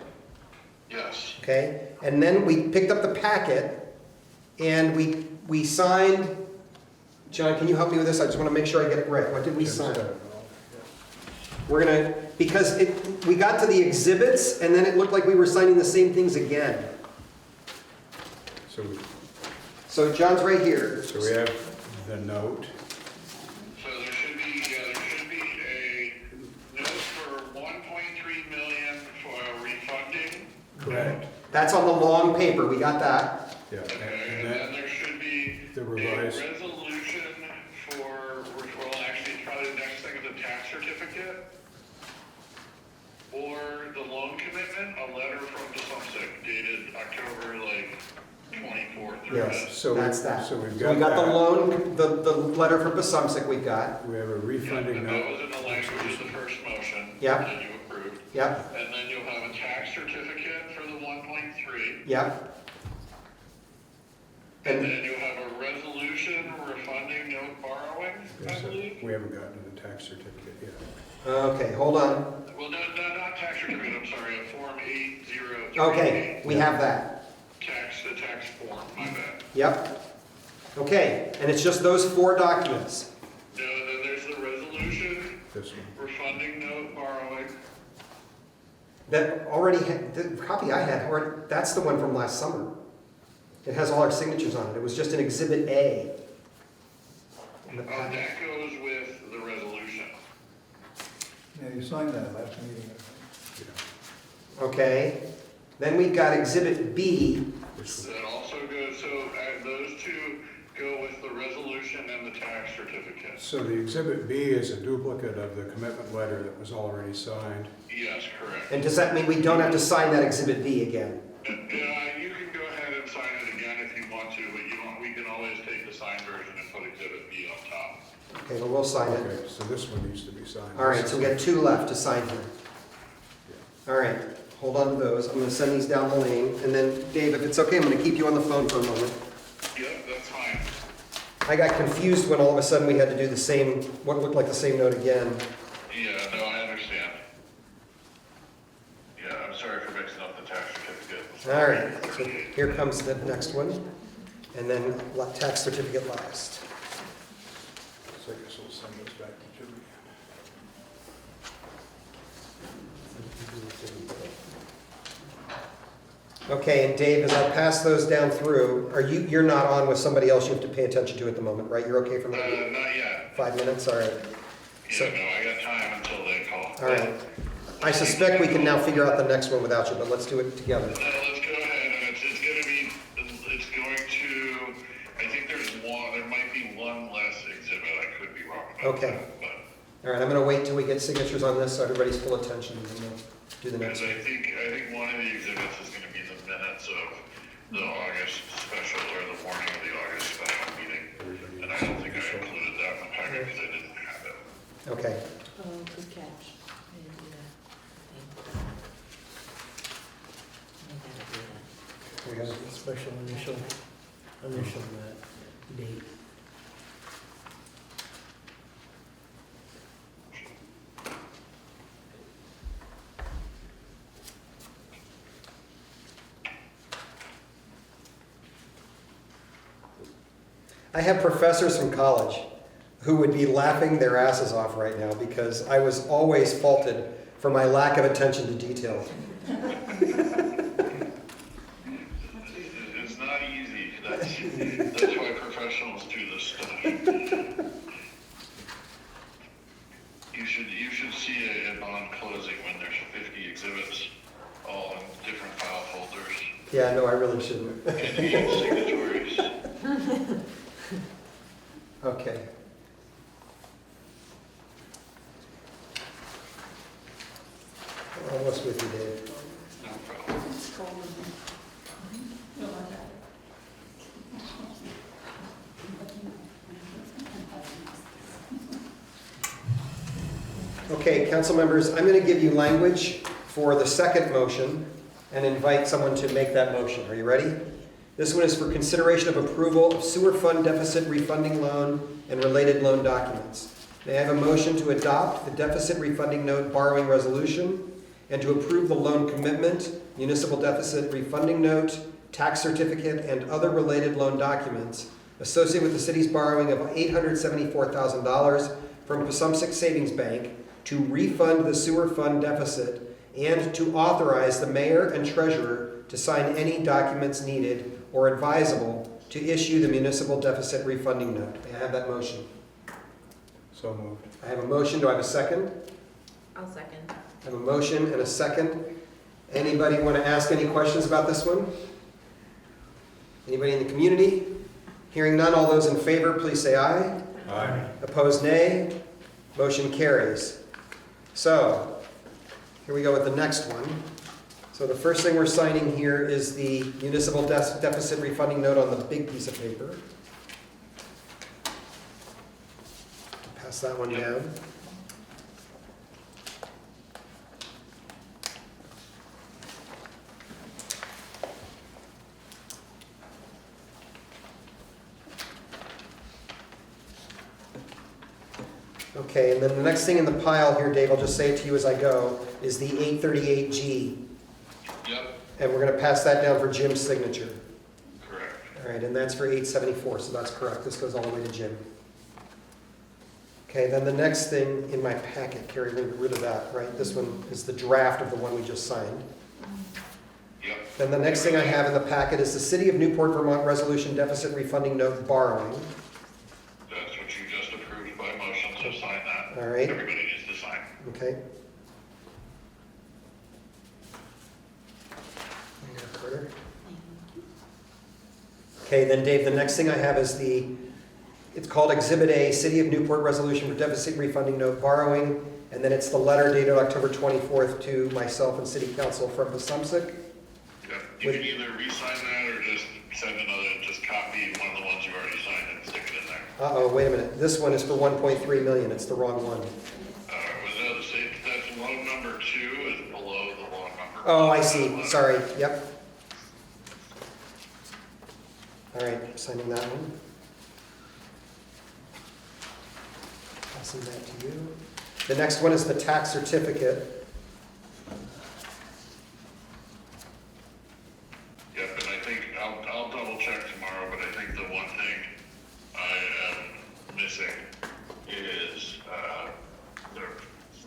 Yes. Okay, and then we picked up the packet and we signed, John, can you help me with this? I just want to make sure I get it right. What did we sign? We're gonna, because we got to the exhibits and then it looked like we were signing the same things again. So John's right here. So we have the note. So there should be a note for 1.3 million for refunding. Correct. That's on the long paper, we got that. Yeah. Okay, and then there should be the a revised. resolution for, well, actually, probably the next thing is a tax certificate. Or the loan commitment, a letter from Pasumsic dated October 24th. Yes, so That's that. So we've So got we got that. the loan, the letter from Pasumsic we got. We have a refunding And that note. was in the language of the first motion. Yep. That you approved. Yep, And then you'll have a tax certificate for the 1.3. yep. And then you'll have a resolution refunding note borrowing, I believe. We haven't gotten to the tax certificate yet. Okay, hold on. Well, no, not tax certificate, I'm sorry, a Form 803. Okay, we have that. The tax form, my bad. Yep. Okay, and it's just those 4 documents. No, then there's the resolution, This one. refunding note borrowing. That already had, the copy I had, that's the one from last summer. It has all our signatures on it. It was just an Exhibit A. In the packet. That goes with the resolution. Yeah, you signed that last meeting, I think. Okay. Then we've got Exhibit B. That also goes, so those two go with the resolution and the tax certificate. So the Exhibit B is a duplicate of the commitment letter that was already signed. Yes, correct. And does that mean we don't have to sign that Exhibit B again? Yeah, you can go ahead and sign it again if you want to, but we can always take the signed version and put Exhibit B on top. Okay, well, we'll sign it. Okay, so this one needs to be signed. All right, so we got 2 left to sign here. All right, hold on to those. I'm going to send these down the lane. And then, Dave, if it's okay, I'm going to keep you on the phone for a moment. Yep, that's fine. I got confused when all of a sudden we had to do the same, what looked like the same note again. Yeah, no, I understand. Yeah, I'm sorry for mixing up the tax certificate. All right, so here comes the next one. And then tax certificate last. So I guess we'll send this back to Julie. Okay, and Dave, as I pass those down through, you're not on with somebody else you have to pay attention to at the moment, right? You're okay for Not yet. 5 minutes? All right. Yeah, no, I got time until they call. All right. I suspect we can now figure out the next one without you, but let's do it together. No, let's go ahead, and it's going to, I think there might be one less exhibit, I could be wrong about Okay. that, but. All right, I'm going to wait till we get signatures on this so everybody's full attention, and then we'll do the next Because one. I think one of the exhibits is going to be the minutes of the August special, or the morning of the August special meeting. And I don't think I included that in the packet because I didn't have it. Okay. Oh, good catch. I didn't do that. We got it. Special initial date. I have professors from college who would be laughing their asses off right now because I was always faulted for my lack of attention to detail. It's not easy. That's why professionals do this stuff. You should see it on closing when there's 50 exhibits, all in different file folders. Yeah, no, I really shouldn't. And 8 signatories. Okay. Almost with you, Dave. No problem. Okay, council members, I'm going to give you language for the second motion and invite someone to make that motion. Are you ready? This one is for consideration of approval of sewer fund deficit refunding loan and related loan documents. May I have a motion to adopt the deficit refunding note borrowing resolution and to approve the loan commitment, municipal deficit refunding note, tax certificate, and other related loan documents associated with the city's borrowing of $874,000 from Passumpsic Savings Bank to refund the sewer fund deficit and to authorize the mayor and treasurer to sign any documents needed or advisable to issue the municipal deficit refunding note. May I have that motion? So moved. I have a motion. Do I have a second? I'll second. I have a motion and a second. Anybody want to ask any questions about this one? Anybody in the community? Hearing none, all those in favor, please say aye. Aye. Opposed, nay. Motion carries. So, here we go with the next one. So the first thing we're signing here is the municipal deficit refunding note on the big piece of paper. Pass that one down. Okay, and then the next thing in the pile here, Dave, I'll just say it to you as I go, is the 838G. Yep, And we're going to pass that down for Jim's signature. correct. All right, and that's for 874, so that's correct. This goes all the way to Jim. Okay, then the next thing in my packet, Carrie, we're going to get rid of that, right? This one is the draft of the one we just signed. Yep. Then the next thing I have in the packet is the City of Newport, Vermont Resolution Deficit Refunding Note Borrowing. That's what you just approved by motion, so sign that. All right. Everybody needs to sign. Okay. There you go, Carter. Okay, then Dave, the next thing I have is it's called Exhibit A, City of Newport Resolution for Deficit Refunding Note Borrowing, and then it's the letter dated October 24th to myself and City Council from Passumpsic. Yep. You can either re-sign that or just send another, just copy one of the ones you already signed and stick it in there. Uh-oh, wait a minute. This one is for 1.3 million. It's the wrong one. Was that the same, that's loan number 2 is below the loan number. Oh, I see. Sorry. Yep. All right, signing that one. Passing that to you. The next one is the tax certificate. Yep, and I think, I'll double check tomorrow, but I think the one thing I am missing is,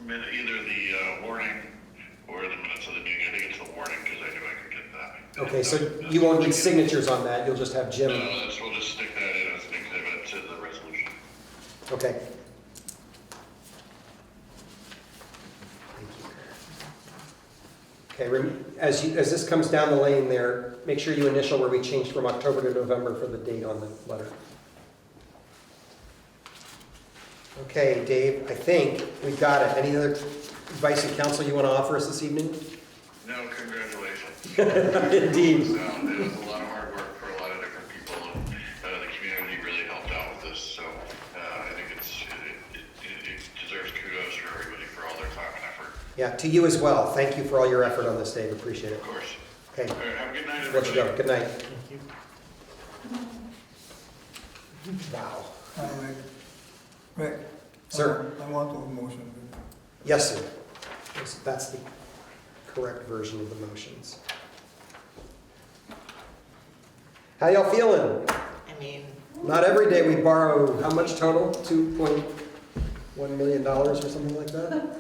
either the warning or the minutes of the meeting. I think it's the warning, because I knew I could get that. Okay, so you won't need signatures on that. You'll just have Jim. No, we'll just stick that in as an exhibit to the resolution. Okay. Okay, as this comes down the lane there, make sure you initial where we changed from October to November for the date on the letter. Okay, Dave, I think we've got it. Any other advice and counsel you want to offer us this evening? No, congratulations. Indeed. It was a lot of hard work for a lot of different people, and the community really helped out with this, so I think it deserves kudos for everybody for all their time and effort. Yeah, to you as well. Thank you for all your effort on this, Dave. Appreciate it. Of course. Okay. All right, have a good night, Let's everybody. go. Good night. Thank you. Wow. Rick. Sir. I want the motion. Yes, sir. That's the correct version of the motions. How y'all feeling? I mean, Not every day we borrow, how much total? $2.1 million or something like that?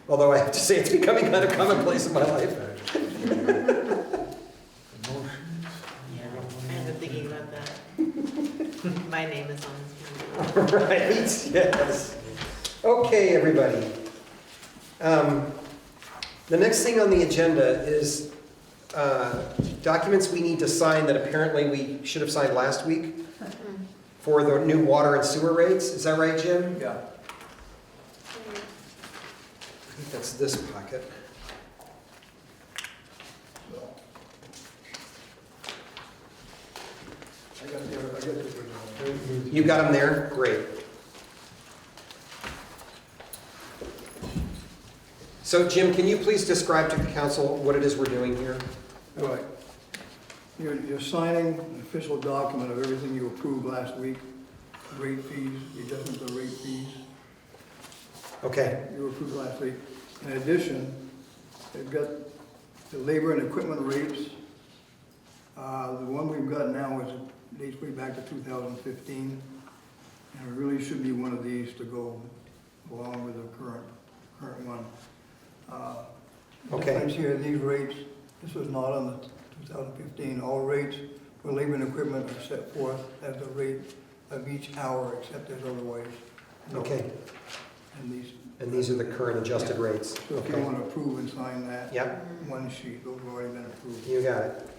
Although I have to say it's becoming kind of commonplace in my life. I have been thinking about that. My name is on this one. Right, yes. Okay, everybody. The next thing on the agenda is documents we need to sign that apparently we should have signed last week for the new water and sewer rates. Is that right, Jim? Yeah. I think that's this pocket. I got the original. You got them there? Great. So Jim, can you please describe to the council what it is we're doing here? All right. You're signing an official document of everything you approved last week, rate fees, the adjustment of rate fees. Okay, You approved last week. In addition, they've got the labor and equipment rates. The one we've got now dates way back to 2015. And it really should be one of these to go along with the current one. Okay. Difference here, these rates, this was not on the 2015. All rates for labor and equipment are set forth as the rate of each hour, except as otherwise. okay. And And these are the current adjusted rates. so if you Okay. want to approve and sign that. Yep. One sheet, those have already been approved. You got it.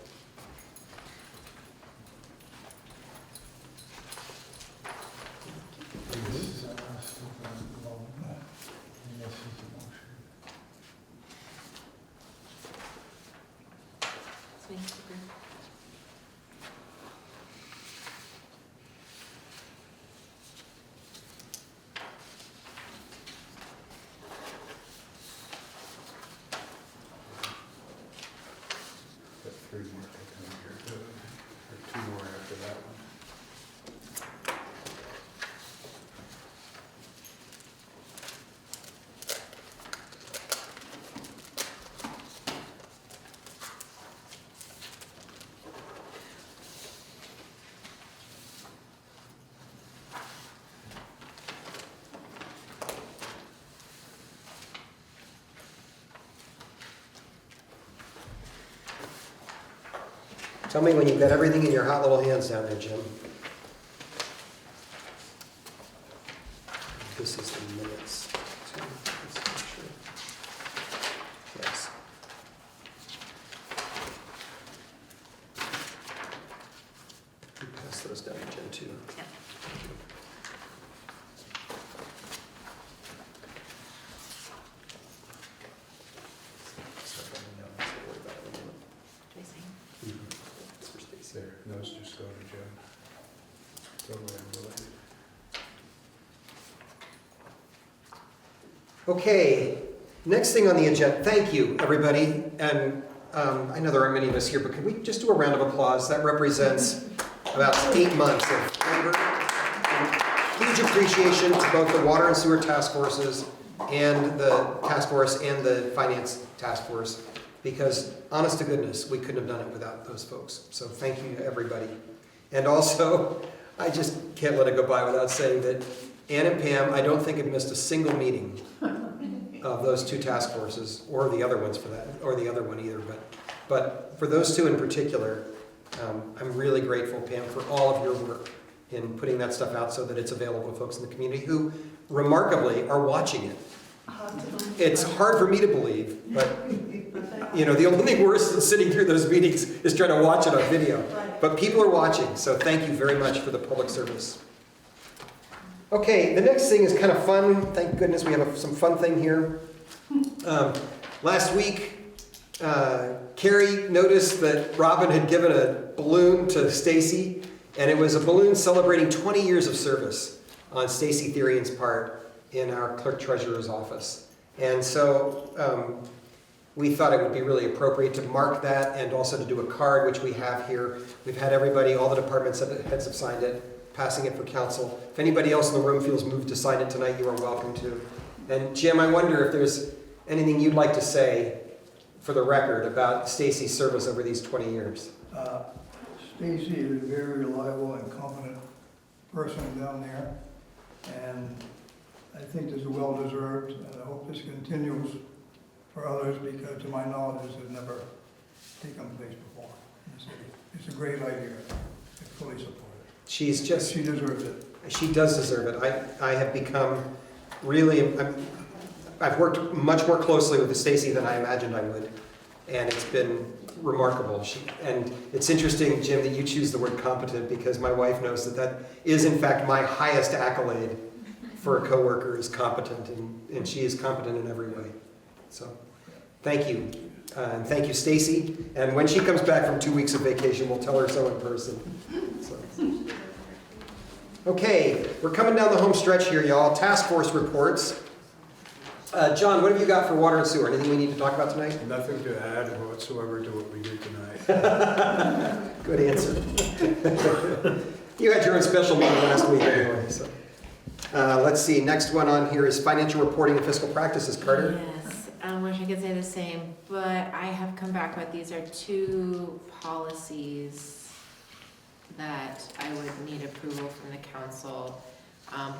Three more to come here, or two more after that one. Tell me when you've got everything in your hot little hands down there, Jim. This is the minutes. Let's make sure. Yes. You pass those down to Jim too. There, those just go to Jim. Totally unrelated. Okay, next thing on the agenda, thank you, everybody. And I know there aren't many of us here, but could we just do a round of applause? That represents about 8 months of labor. Huge appreciation to both the Water and Sewer Task Forces and the task force and the Finance Task Force, because honest to goodness, we couldn't have done it without those folks. So thank you to everybody. And also, I just can't let it go by without saying that Ann and Pam, I don't think have missed a single meeting of those two task forces, or the other ones for that, or the other one either. But for those two in particular, I'm really grateful, Pam, for all of your work in putting that stuff out so that it's available to folks in the community who, remarkably, are watching it. It's hard for me to believe, but you know, the only thing worse than sitting through those meetings is trying to watch it on video. But people are watching, so thank you very much for the public service. Okay, the next thing is kind of fun. Thank goodness we have some fun thing here. Last week, Carrie noticed that Robin had given a balloon to Stacy, and it was a balloon celebrating 20 years of service on Stacy Therian's part in our clerk treasurer's office. And so we thought it would be really appropriate to mark that and also to do a card, which we have here. We've had everybody, all the department heads have signed it, passing it for council. If anybody else in the room feels moved to sign it tonight, you are welcome to. And Jim, I wonder if there's anything you'd like to say for the record about Stacy's service over these 20 years. Stacy is a very reliable and competent person down there, and I think this is well-deserved, and I hope this continues for others, because to my knowledge, this has never taken place before in the city. It's a great idea. I fully support it. She deserves it. She does deserve it. I have become really, I've worked much more closely with Stacy than I imagined I would, and it's been remarkable. And it's interesting, Jim, that you choose the word competent, because my wife knows that that is in fact my highest accolade for a coworker, is competent, and she is competent in every way. So thank you. And thank you, Stacy. And when she comes back from 2 weeks of vacation, we'll tell her so in person. So. Okay, we're coming down the home stretch here, y'all. Task force reports. John, what have you got for water and sewer? Anything we need to talk about tonight? Nothing to add whatsoever to what we did tonight. Good answer. You had your own special meeting last week anyway, so. Let's see, next one on here is financial reporting and fiscal practices. Carter? Yes, I wish I could say the same, but I have come back with, these are two policies that I would need approval from the council. So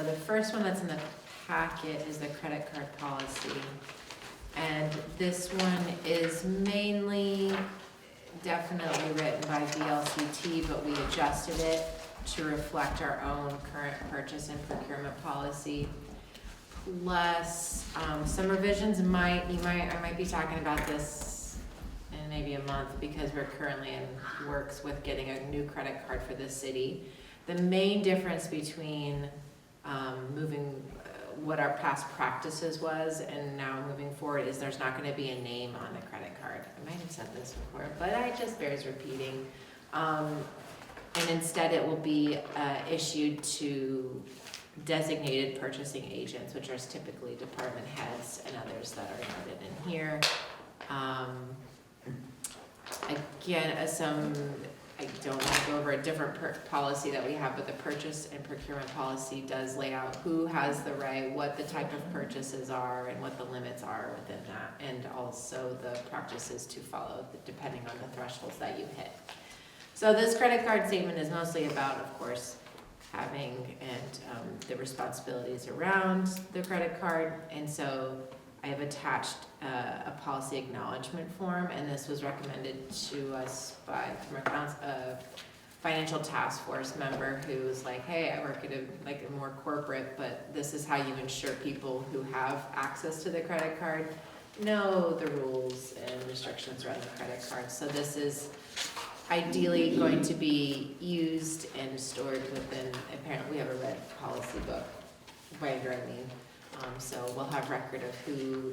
the first one that's in the packet is the credit card policy. And this one is mainly definitely written by VLCT, but we adjusted it to reflect our own current purchase and procurement policy. Plus, some revisions I might be talking about this in maybe a month because we're currently in works with getting a new credit card for the city. The main difference between moving what our past practices was and now moving forward is there's not going to be a name on the credit card. I might have said this before, but it just bears repeating. And instead it will be issued to designated purchasing agents, which are typically department heads and others that are noted in here. Again, I don't want to go over a different policy that we have, but the purchase and procurement policy does lay out who has the right, what the type of purchases are, and what the limits are within that, and also the practices to follow depending on the thresholds that you hit. So this credit card statement is mostly about, of course, having and the responsibilities around the credit card, and so I have attached a policy acknowledgement form, and this was recommended to us from a financial task force member who was like, hey, I work at a more corporate, but this is how you ensure people who have access to the credit card know the rules and restrictions around the credit card. So this is ideally going to be used and stored within, apparently we have a red policy book, binder I mean. So we'll have record of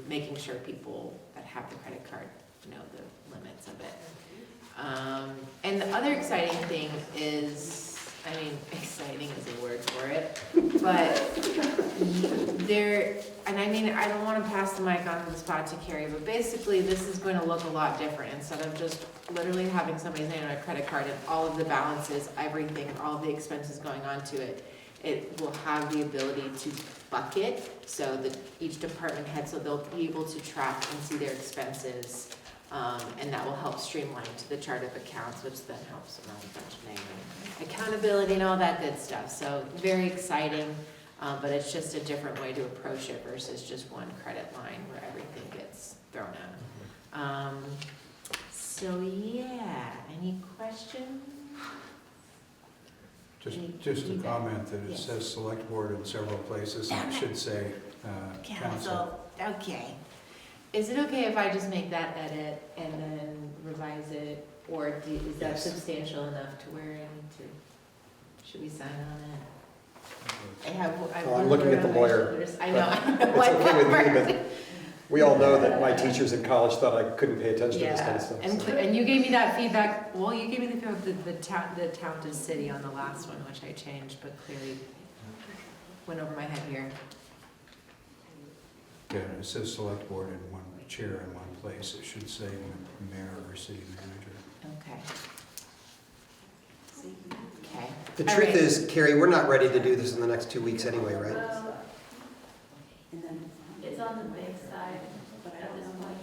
making sure people that have the credit card know the limits of it. And the other exciting thing is, exciting is a word for it, but I don't want to pass the mic on the spot to Carrie, but basically this is going to look a lot different. Instead of just literally having somebody's name on a credit card and all of the balances, everything, all of the expenses going on to it, it will have the ability to bucket so that each department head, so they'll be able to track and see their expenses, and that will help streamline to the chart of accounts, which then helps around budgeting and accountability and all that good stuff. So very exciting, but it's just a different way to approach it versus just one credit line where everything gets thrown out. So yeah, any questions? Just a comment that it says select board in several places, and it should say council. Okay. Is it okay if I just make that edit and then revise it, or is that substantial enough to where I need to? Should we sign on it? I'm looking at the lawyer. I know. It's okay with me, but we all know that my teachers in college thought I couldn't pay attention to this kind of stuff. And you gave me that feedback, well, you gave me the feedback, the town to city on the last one, which I changed, but clearly went over my head here. Yeah, it says select board in one chair in one place. It should say mayor or city manager. Okay. Okay. The truth is, Carrie, we're not ready to do this in the next 2 weeks anyway, right? It's on the big side at this point.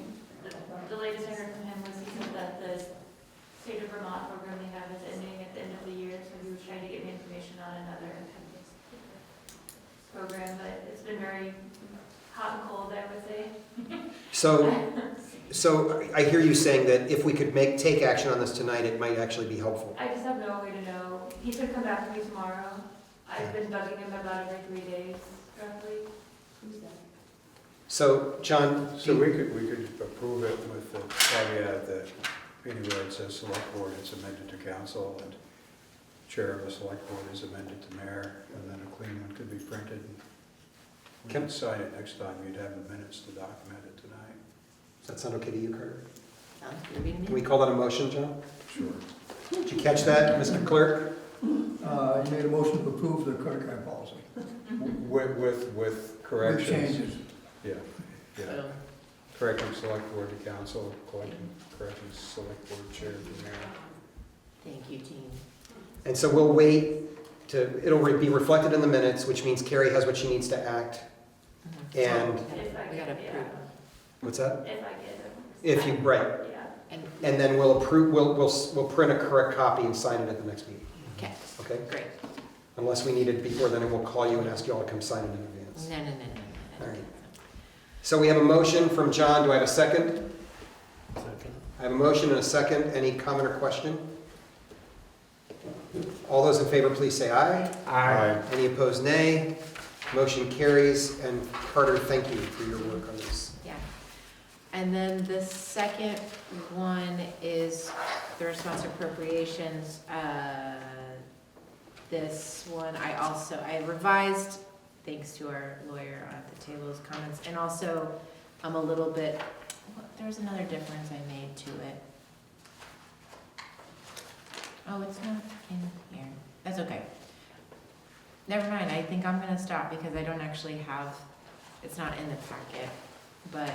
The latest I heard from him was he said that the state of Vermont program they have is ending at the end of the year, so he was trying to get me information on another program, but it's been very hot and cold, I would say. So I hear you saying that if we could take action on this tonight, it might actually be helpful. I just have no way to know. He's gonna come back to me tomorrow. I've been bugging him about every 3 days, roughly. Who's that? So, John. So we could approve it with the caveat that anywhere it says select board, it's amended to council, and chair of the select board is amended to mayor, and then a clean one could be printed. We can sign it next time. You'd have the minutes to document it tonight. Does that sound okay to you, Carter? Sounds good to me. Can we call that a motion, John? Sure. Did you catch that, Mr. Clerk? You made a motion to approve the credit card policy. With corrections. changes. Yeah, yeah. So, Correcting select board to council, correcting select board chair to mayor. thank you, team. And so we'll wait it'll be reflected in the minutes, which means Carrie has what she needs to act. And, If I We get, gotta yeah, approve. what's that? if I get them. If you, right. Yeah. And then we'll approve, we'll print a correct copy and sign it at the next meeting, Okay, okay? great. Unless we need it before then, we'll call you and ask you all to come sign it in advance. No. All right. So we have a motion from John. Do I have a second? Second. I have a motion and a second. Any comment or question? All those in favor, please say aye. Aye. Any opposed, nay. Motion carries. And Carter, thank you for your work on this. Yeah. And then the second one is the response appropriations. This one, I revised, thanks to our lawyer at the table's comments, and also I'm a little bit, there's another difference I made to it. Oh, it's not in here. That's okay. Never mind, I think I'm gonna stop because I don't actually have, it's not in the packet. But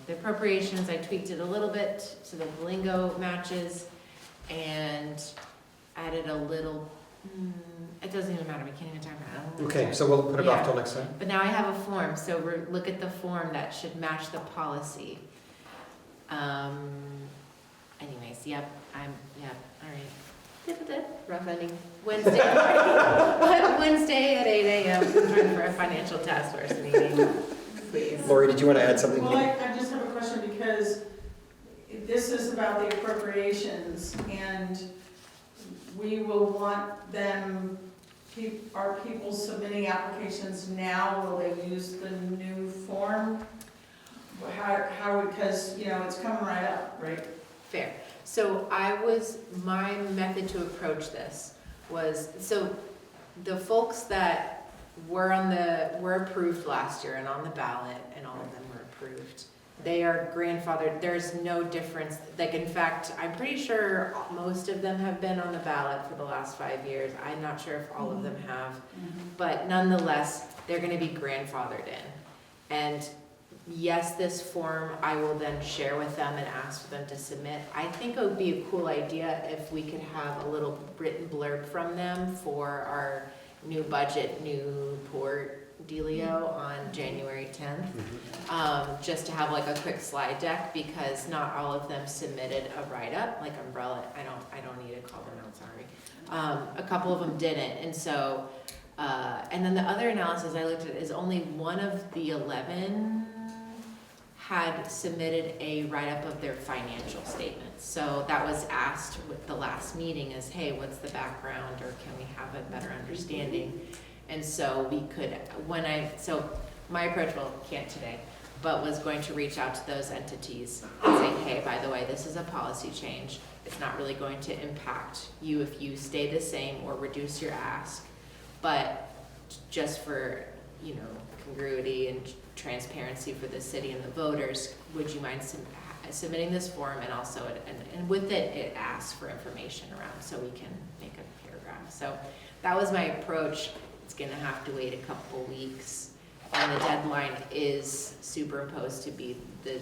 the appropriations, I tweaked it a little bit so that the lingo matches and added a little, it doesn't even matter, we can't even talk about it. Okay, so we'll put it off till next time. But now I have a form, so look at the form that should match the policy. Anyways, all right. Rough ending. Wednesday. Wednesday at 8 a.m. for a financial task force meeting, please. Lori, did you want to add something? Well, I just have a question because this is about the appropriations and we will want them, are people submitting applications now? Will they use the new form? How, because, it's coming right up, right? Fair. So my method to approach this was, so the folks that were approved last year and on the ballot, and all of them were approved, they are grandfathered. There's no difference. Like, in fact, I'm pretty sure most of them have been on the ballot for the last 5 years. I'm not sure if all of them have, but nonetheless, they're gonna be grandfathered in. And yes, this form I will then share with them and ask for them to submit. I think it would be a cool idea if we could have a little written blurb from them for our new budget, Newport dealio on January 10th. Just to have like a quick slide deck, because not all of them submitted a write-up, like Umbrella. I don't need to call them out, sorry. A couple of them didn't, and so, and then the other analysis I looked at is only one of the 11 had submitted a write-up of their financial statements. So that was asked with the last meeting is, hey, what's the background, or can we have a better understanding? And so we could, so my approach, well, can't today, but was going to reach out to those entities and say, hey, by the way, this is a policy change. It's not really going to impact you if you stay the same or reduce your ask, but just for, congruity and transparency for the city and the voters, would you mind submitting this form? And also, and with it asks for information around, so we can make a paragraph. So that was my approach. It's gonna have to wait a couple weeks, and the deadline is superimposed to be the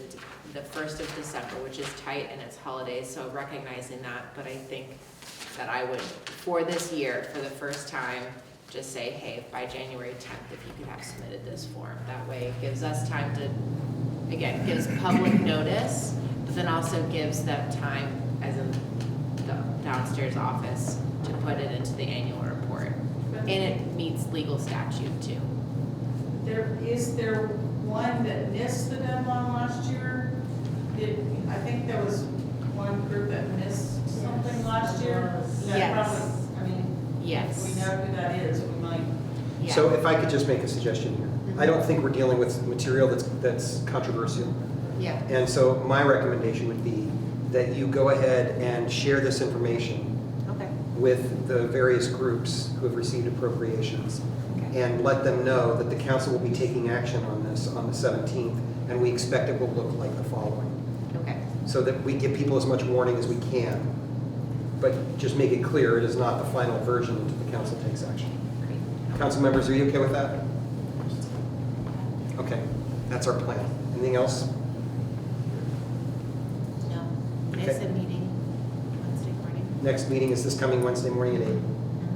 1st of December, which is tight and it's holidays, so recognizing that. But I think that I would, for this year, for the first time, just say, hey, by January 10th, if you could have submitted this form. That way it gives us time to, again, gives public notice, but then also gives them time, as in the downstairs office, to put it into the annual report. And it meets legal statute too. Is there one that missed the deadline last year? I think there was one group that missed something last year. Yes. Yes. If we know who that is, we might. Yeah. So if I could just make a suggestion here. I don't think we're dealing with material that's controversial. Yeah. And so my recommendation would be that you go ahead and share this information with the various groups who have received appropriations, and let them know that the council will be taking action on this on the 17th, and we expect it will look like the following. Okay. So that we give people as much warning as we can, but just make it clear it is not the final version until the council takes action. Great. Council members, are you okay with that? Okay, that's our plan. Anything else? No. Okay. It's a meeting Wednesday morning. Next meeting is this coming Wednesday morning at 8.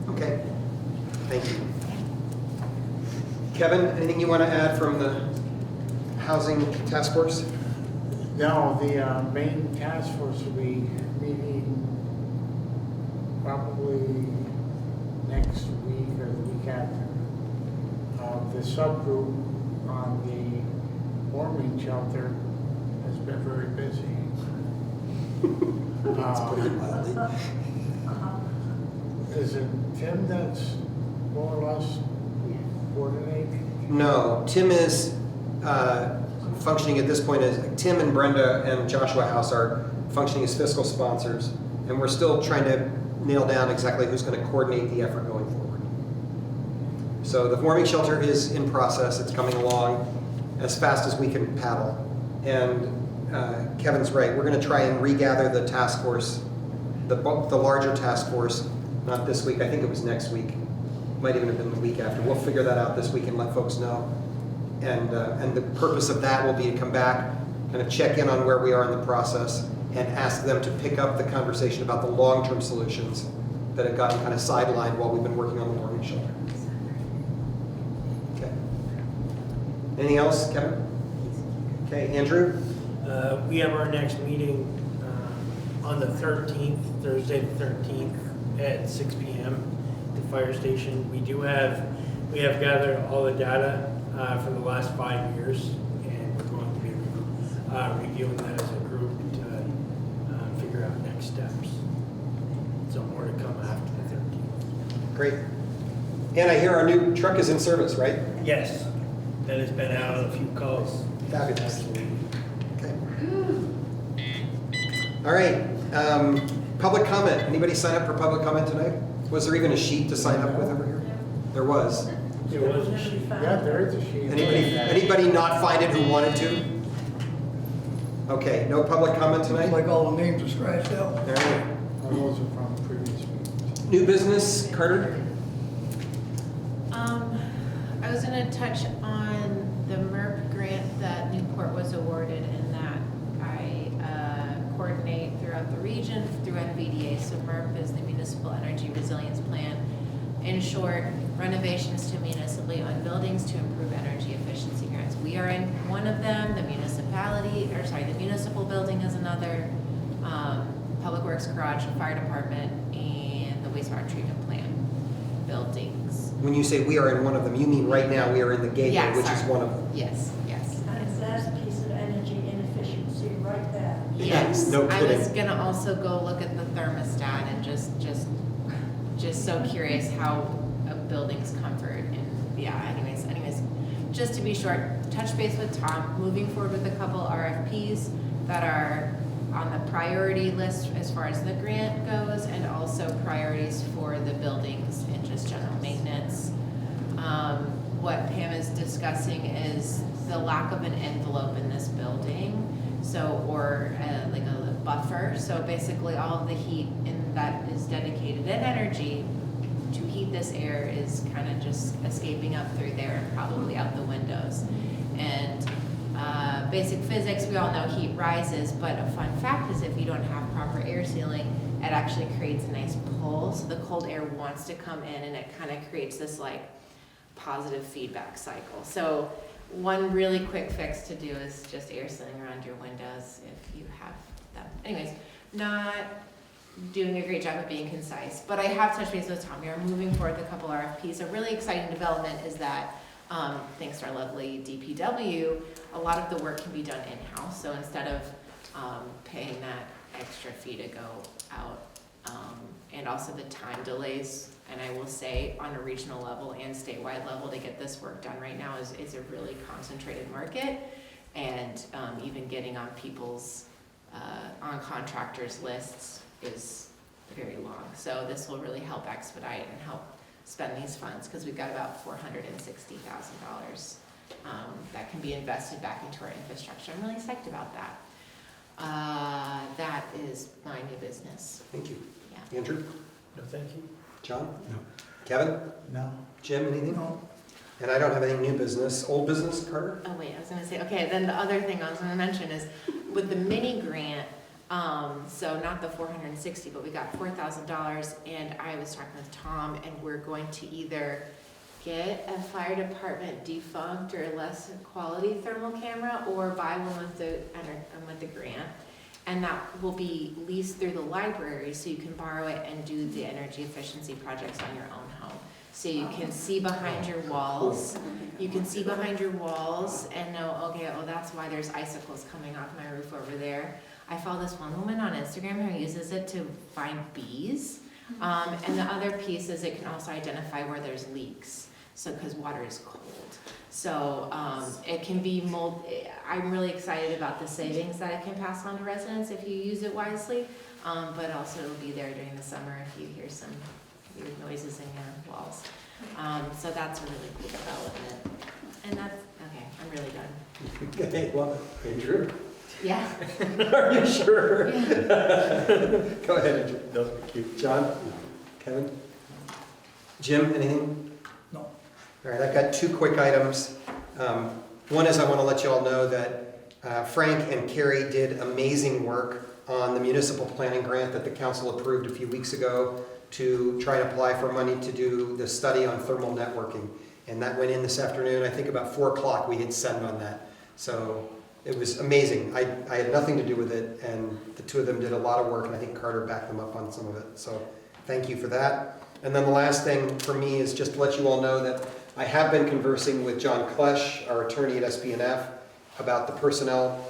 Okay, thank you. Kevin, anything you want to add from the Housing Task Force? No, the main task force will be meeting probably next week or the week after. The subgroup on the warming shelter has been very busy. Is it Tim that's more or less coordinating? No, Tim is functioning at this point as, Tim and Brenda and Joshua House are functioning as fiscal sponsors, and we're still trying to nail down exactly who's going to coordinate the effort going forward. So the warming shelter is in process. It's coming along as fast as we can paddle. And Kevin's right. We're going to try and regather the task force, the larger task force, not this week. I think it was next week. Might even have been the week after. We'll figure that out this week and let folks know. And the purpose of that will be to come back, kind of check in on where we are in the process, and ask them to pick up the conversation about the long-term solutions that have gotten kind of sidelined while we've been working on the warming shelter. Okay. Anything else, Kevin? Okay, Andrew? We have our next meeting on the 13th, Thursday the 13th at 6 p.m. at the fire station. We have gathered all the data for the last 5 years, and we're going to be reviewing that as a group to figure out next steps. So more to come after the 13th. Great. And I hear our new truck is in service, right? Yes, that has been out on a few calls. Fabulous. Okay. All right. Public comment. Anybody sign up for public comment tonight? Was there even a sheet to sign up with over here? There was. There was a sheet. Yeah, there is a sheet. Anybody not find it who wanted to? Okay, no public comment tonight? Like all the names are scratched out. All right. All those are from previous meetings. New business, Carter? I was going to touch on the MERP grant that Newport was awarded, and that I coordinate throughout the region through NVDA. So MERP is the Municipal Energy Resilience Plan. In short, renovations to municipally owned buildings to improve energy efficiency grants. We are in one of them. The municipal building is another. Public Works Garage, Fire Department, and the wastewater treatment plant buildings. When you say we are in one of them, you mean right now we are in the gateway, Yeah, which is sorry. one of them? Yes, yes. And that's a piece of energy inefficiency right there. Yes. No I kidding. was gonna also go look at the thermostat and just so curious how a building's comfort and anyways, just to be short, touch base with Tom, moving forward with a couple RFPs that are on the priority list as far as the grant goes, and also priorities for the buildings and just general maintenance. What Pam is discussing is the lack of an envelope in this building, or like a buffer. So basically all of the heat that is dedicated in energy to heat this air is kind of just escaping up through there and probably out the windows. And basic physics, we all know heat rises, but a fun fact is if you don't have proper air sealing, it actually creates a nice pull. So the cold air wants to come in, and it kind of creates this like positive feedback cycle. So one really quick fix to do is just air sealing around your windows if you have them. Anyways, not doing a great job of being concise, but I have touched base with Tom. We are moving forward with a couple RFPs. A really exciting development is that thanks to our lovely DPW, a lot of the work can be done in-house. So instead of paying that extra fee to go out, and also the time delays, and I will say on a regional level and statewide level to get this work done right now is a really concentrated market, and even getting on people's, on contractors' lists is very long. So this will really help expedite and help spend these funds, because we've got about $460,000 that can be invested back into our infrastructure. I'm really psyched about that. That is my new business. Thank you. Yeah. Andrew? No, thank you. John? No. Kevin? No. Jim, anything? No. And I don't have any new business. Old business, Carter? Oh, wait, I was gonna say, okay, then the other thing I was gonna mention is with the mini grant, so not the 460, but we got $4,000, and I was talking with Tom, and we're going to either get a fire department defunct or less quality thermal camera, or buy one with the grant. And that will be leased through the library, so you can borrow it and do the energy efficiency projects on your own home. So you can see behind your walls. You can see behind your walls and know, okay, oh, that's why there's icicles coming off my roof over there. I follow this one woman on Instagram who uses it to find bees. And the other piece is it can also identify where there's leaks. So, because water is cold. So it can be I'm really excited about the savings that it can pass on to residents if you use it wisely. But also it'll be there during the summer if you hear some weird noises in your walls. So that's a really cool development. And that's, okay, I'm really done. Okay, well, Andrew? Yeah. Are you sure? Yeah. Go ahead, Andrew. No, thank you. John? Kevin? Jim, anything? No. All right, I've got two quick items. One is I want to let you all know that Frank and Carrie did amazing work on the municipal planning grant that the council approved a few weeks ago to try and apply for money to do the study on thermal networking. And that went in this afternoon. I think about 4 o'clock we hit send on that. So it was amazing. I had nothing to do with it, and the two of them did a lot of work, and I think Carter backed them up on some of it. So thank you for that. And then the last thing for me is just to let you all know that I have been conversing with John Klesch, our attorney at SPNF, about the personnel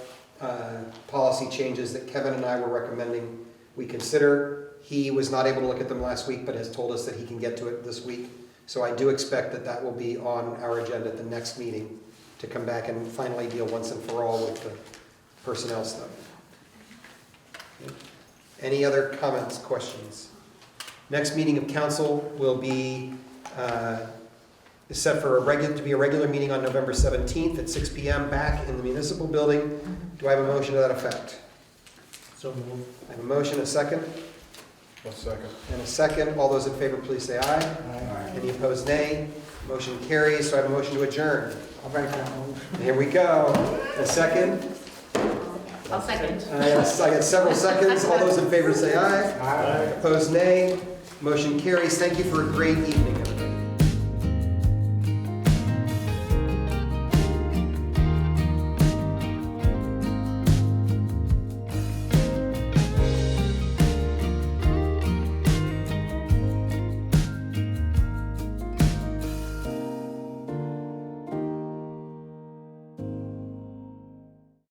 policy changes that Kevin and I were recommending we consider. He was not able to look at them last week, but has told us that he can get to it this week. So I do expect that that will be on our agenda at the next meeting to come back and finally deal once and for all with the personnel stuff. Okay. Any other comments, questions? Next meeting of council will be is set for to be a regular meeting on November 17th at 6 p.m. back in the municipal building. Do I have a motion to that effect? So moved. I have a motion, a second. A second. And a second. All those in favor, please say aye. Aye. Any opposed, nay. Motion carries. So I have a motion to adjourn. I'll write that one. Here we go. A second. I'll second. I got several seconds. All those in favor say aye. Aye. Opposed, nay. Motion carries. Thank you for a great evening.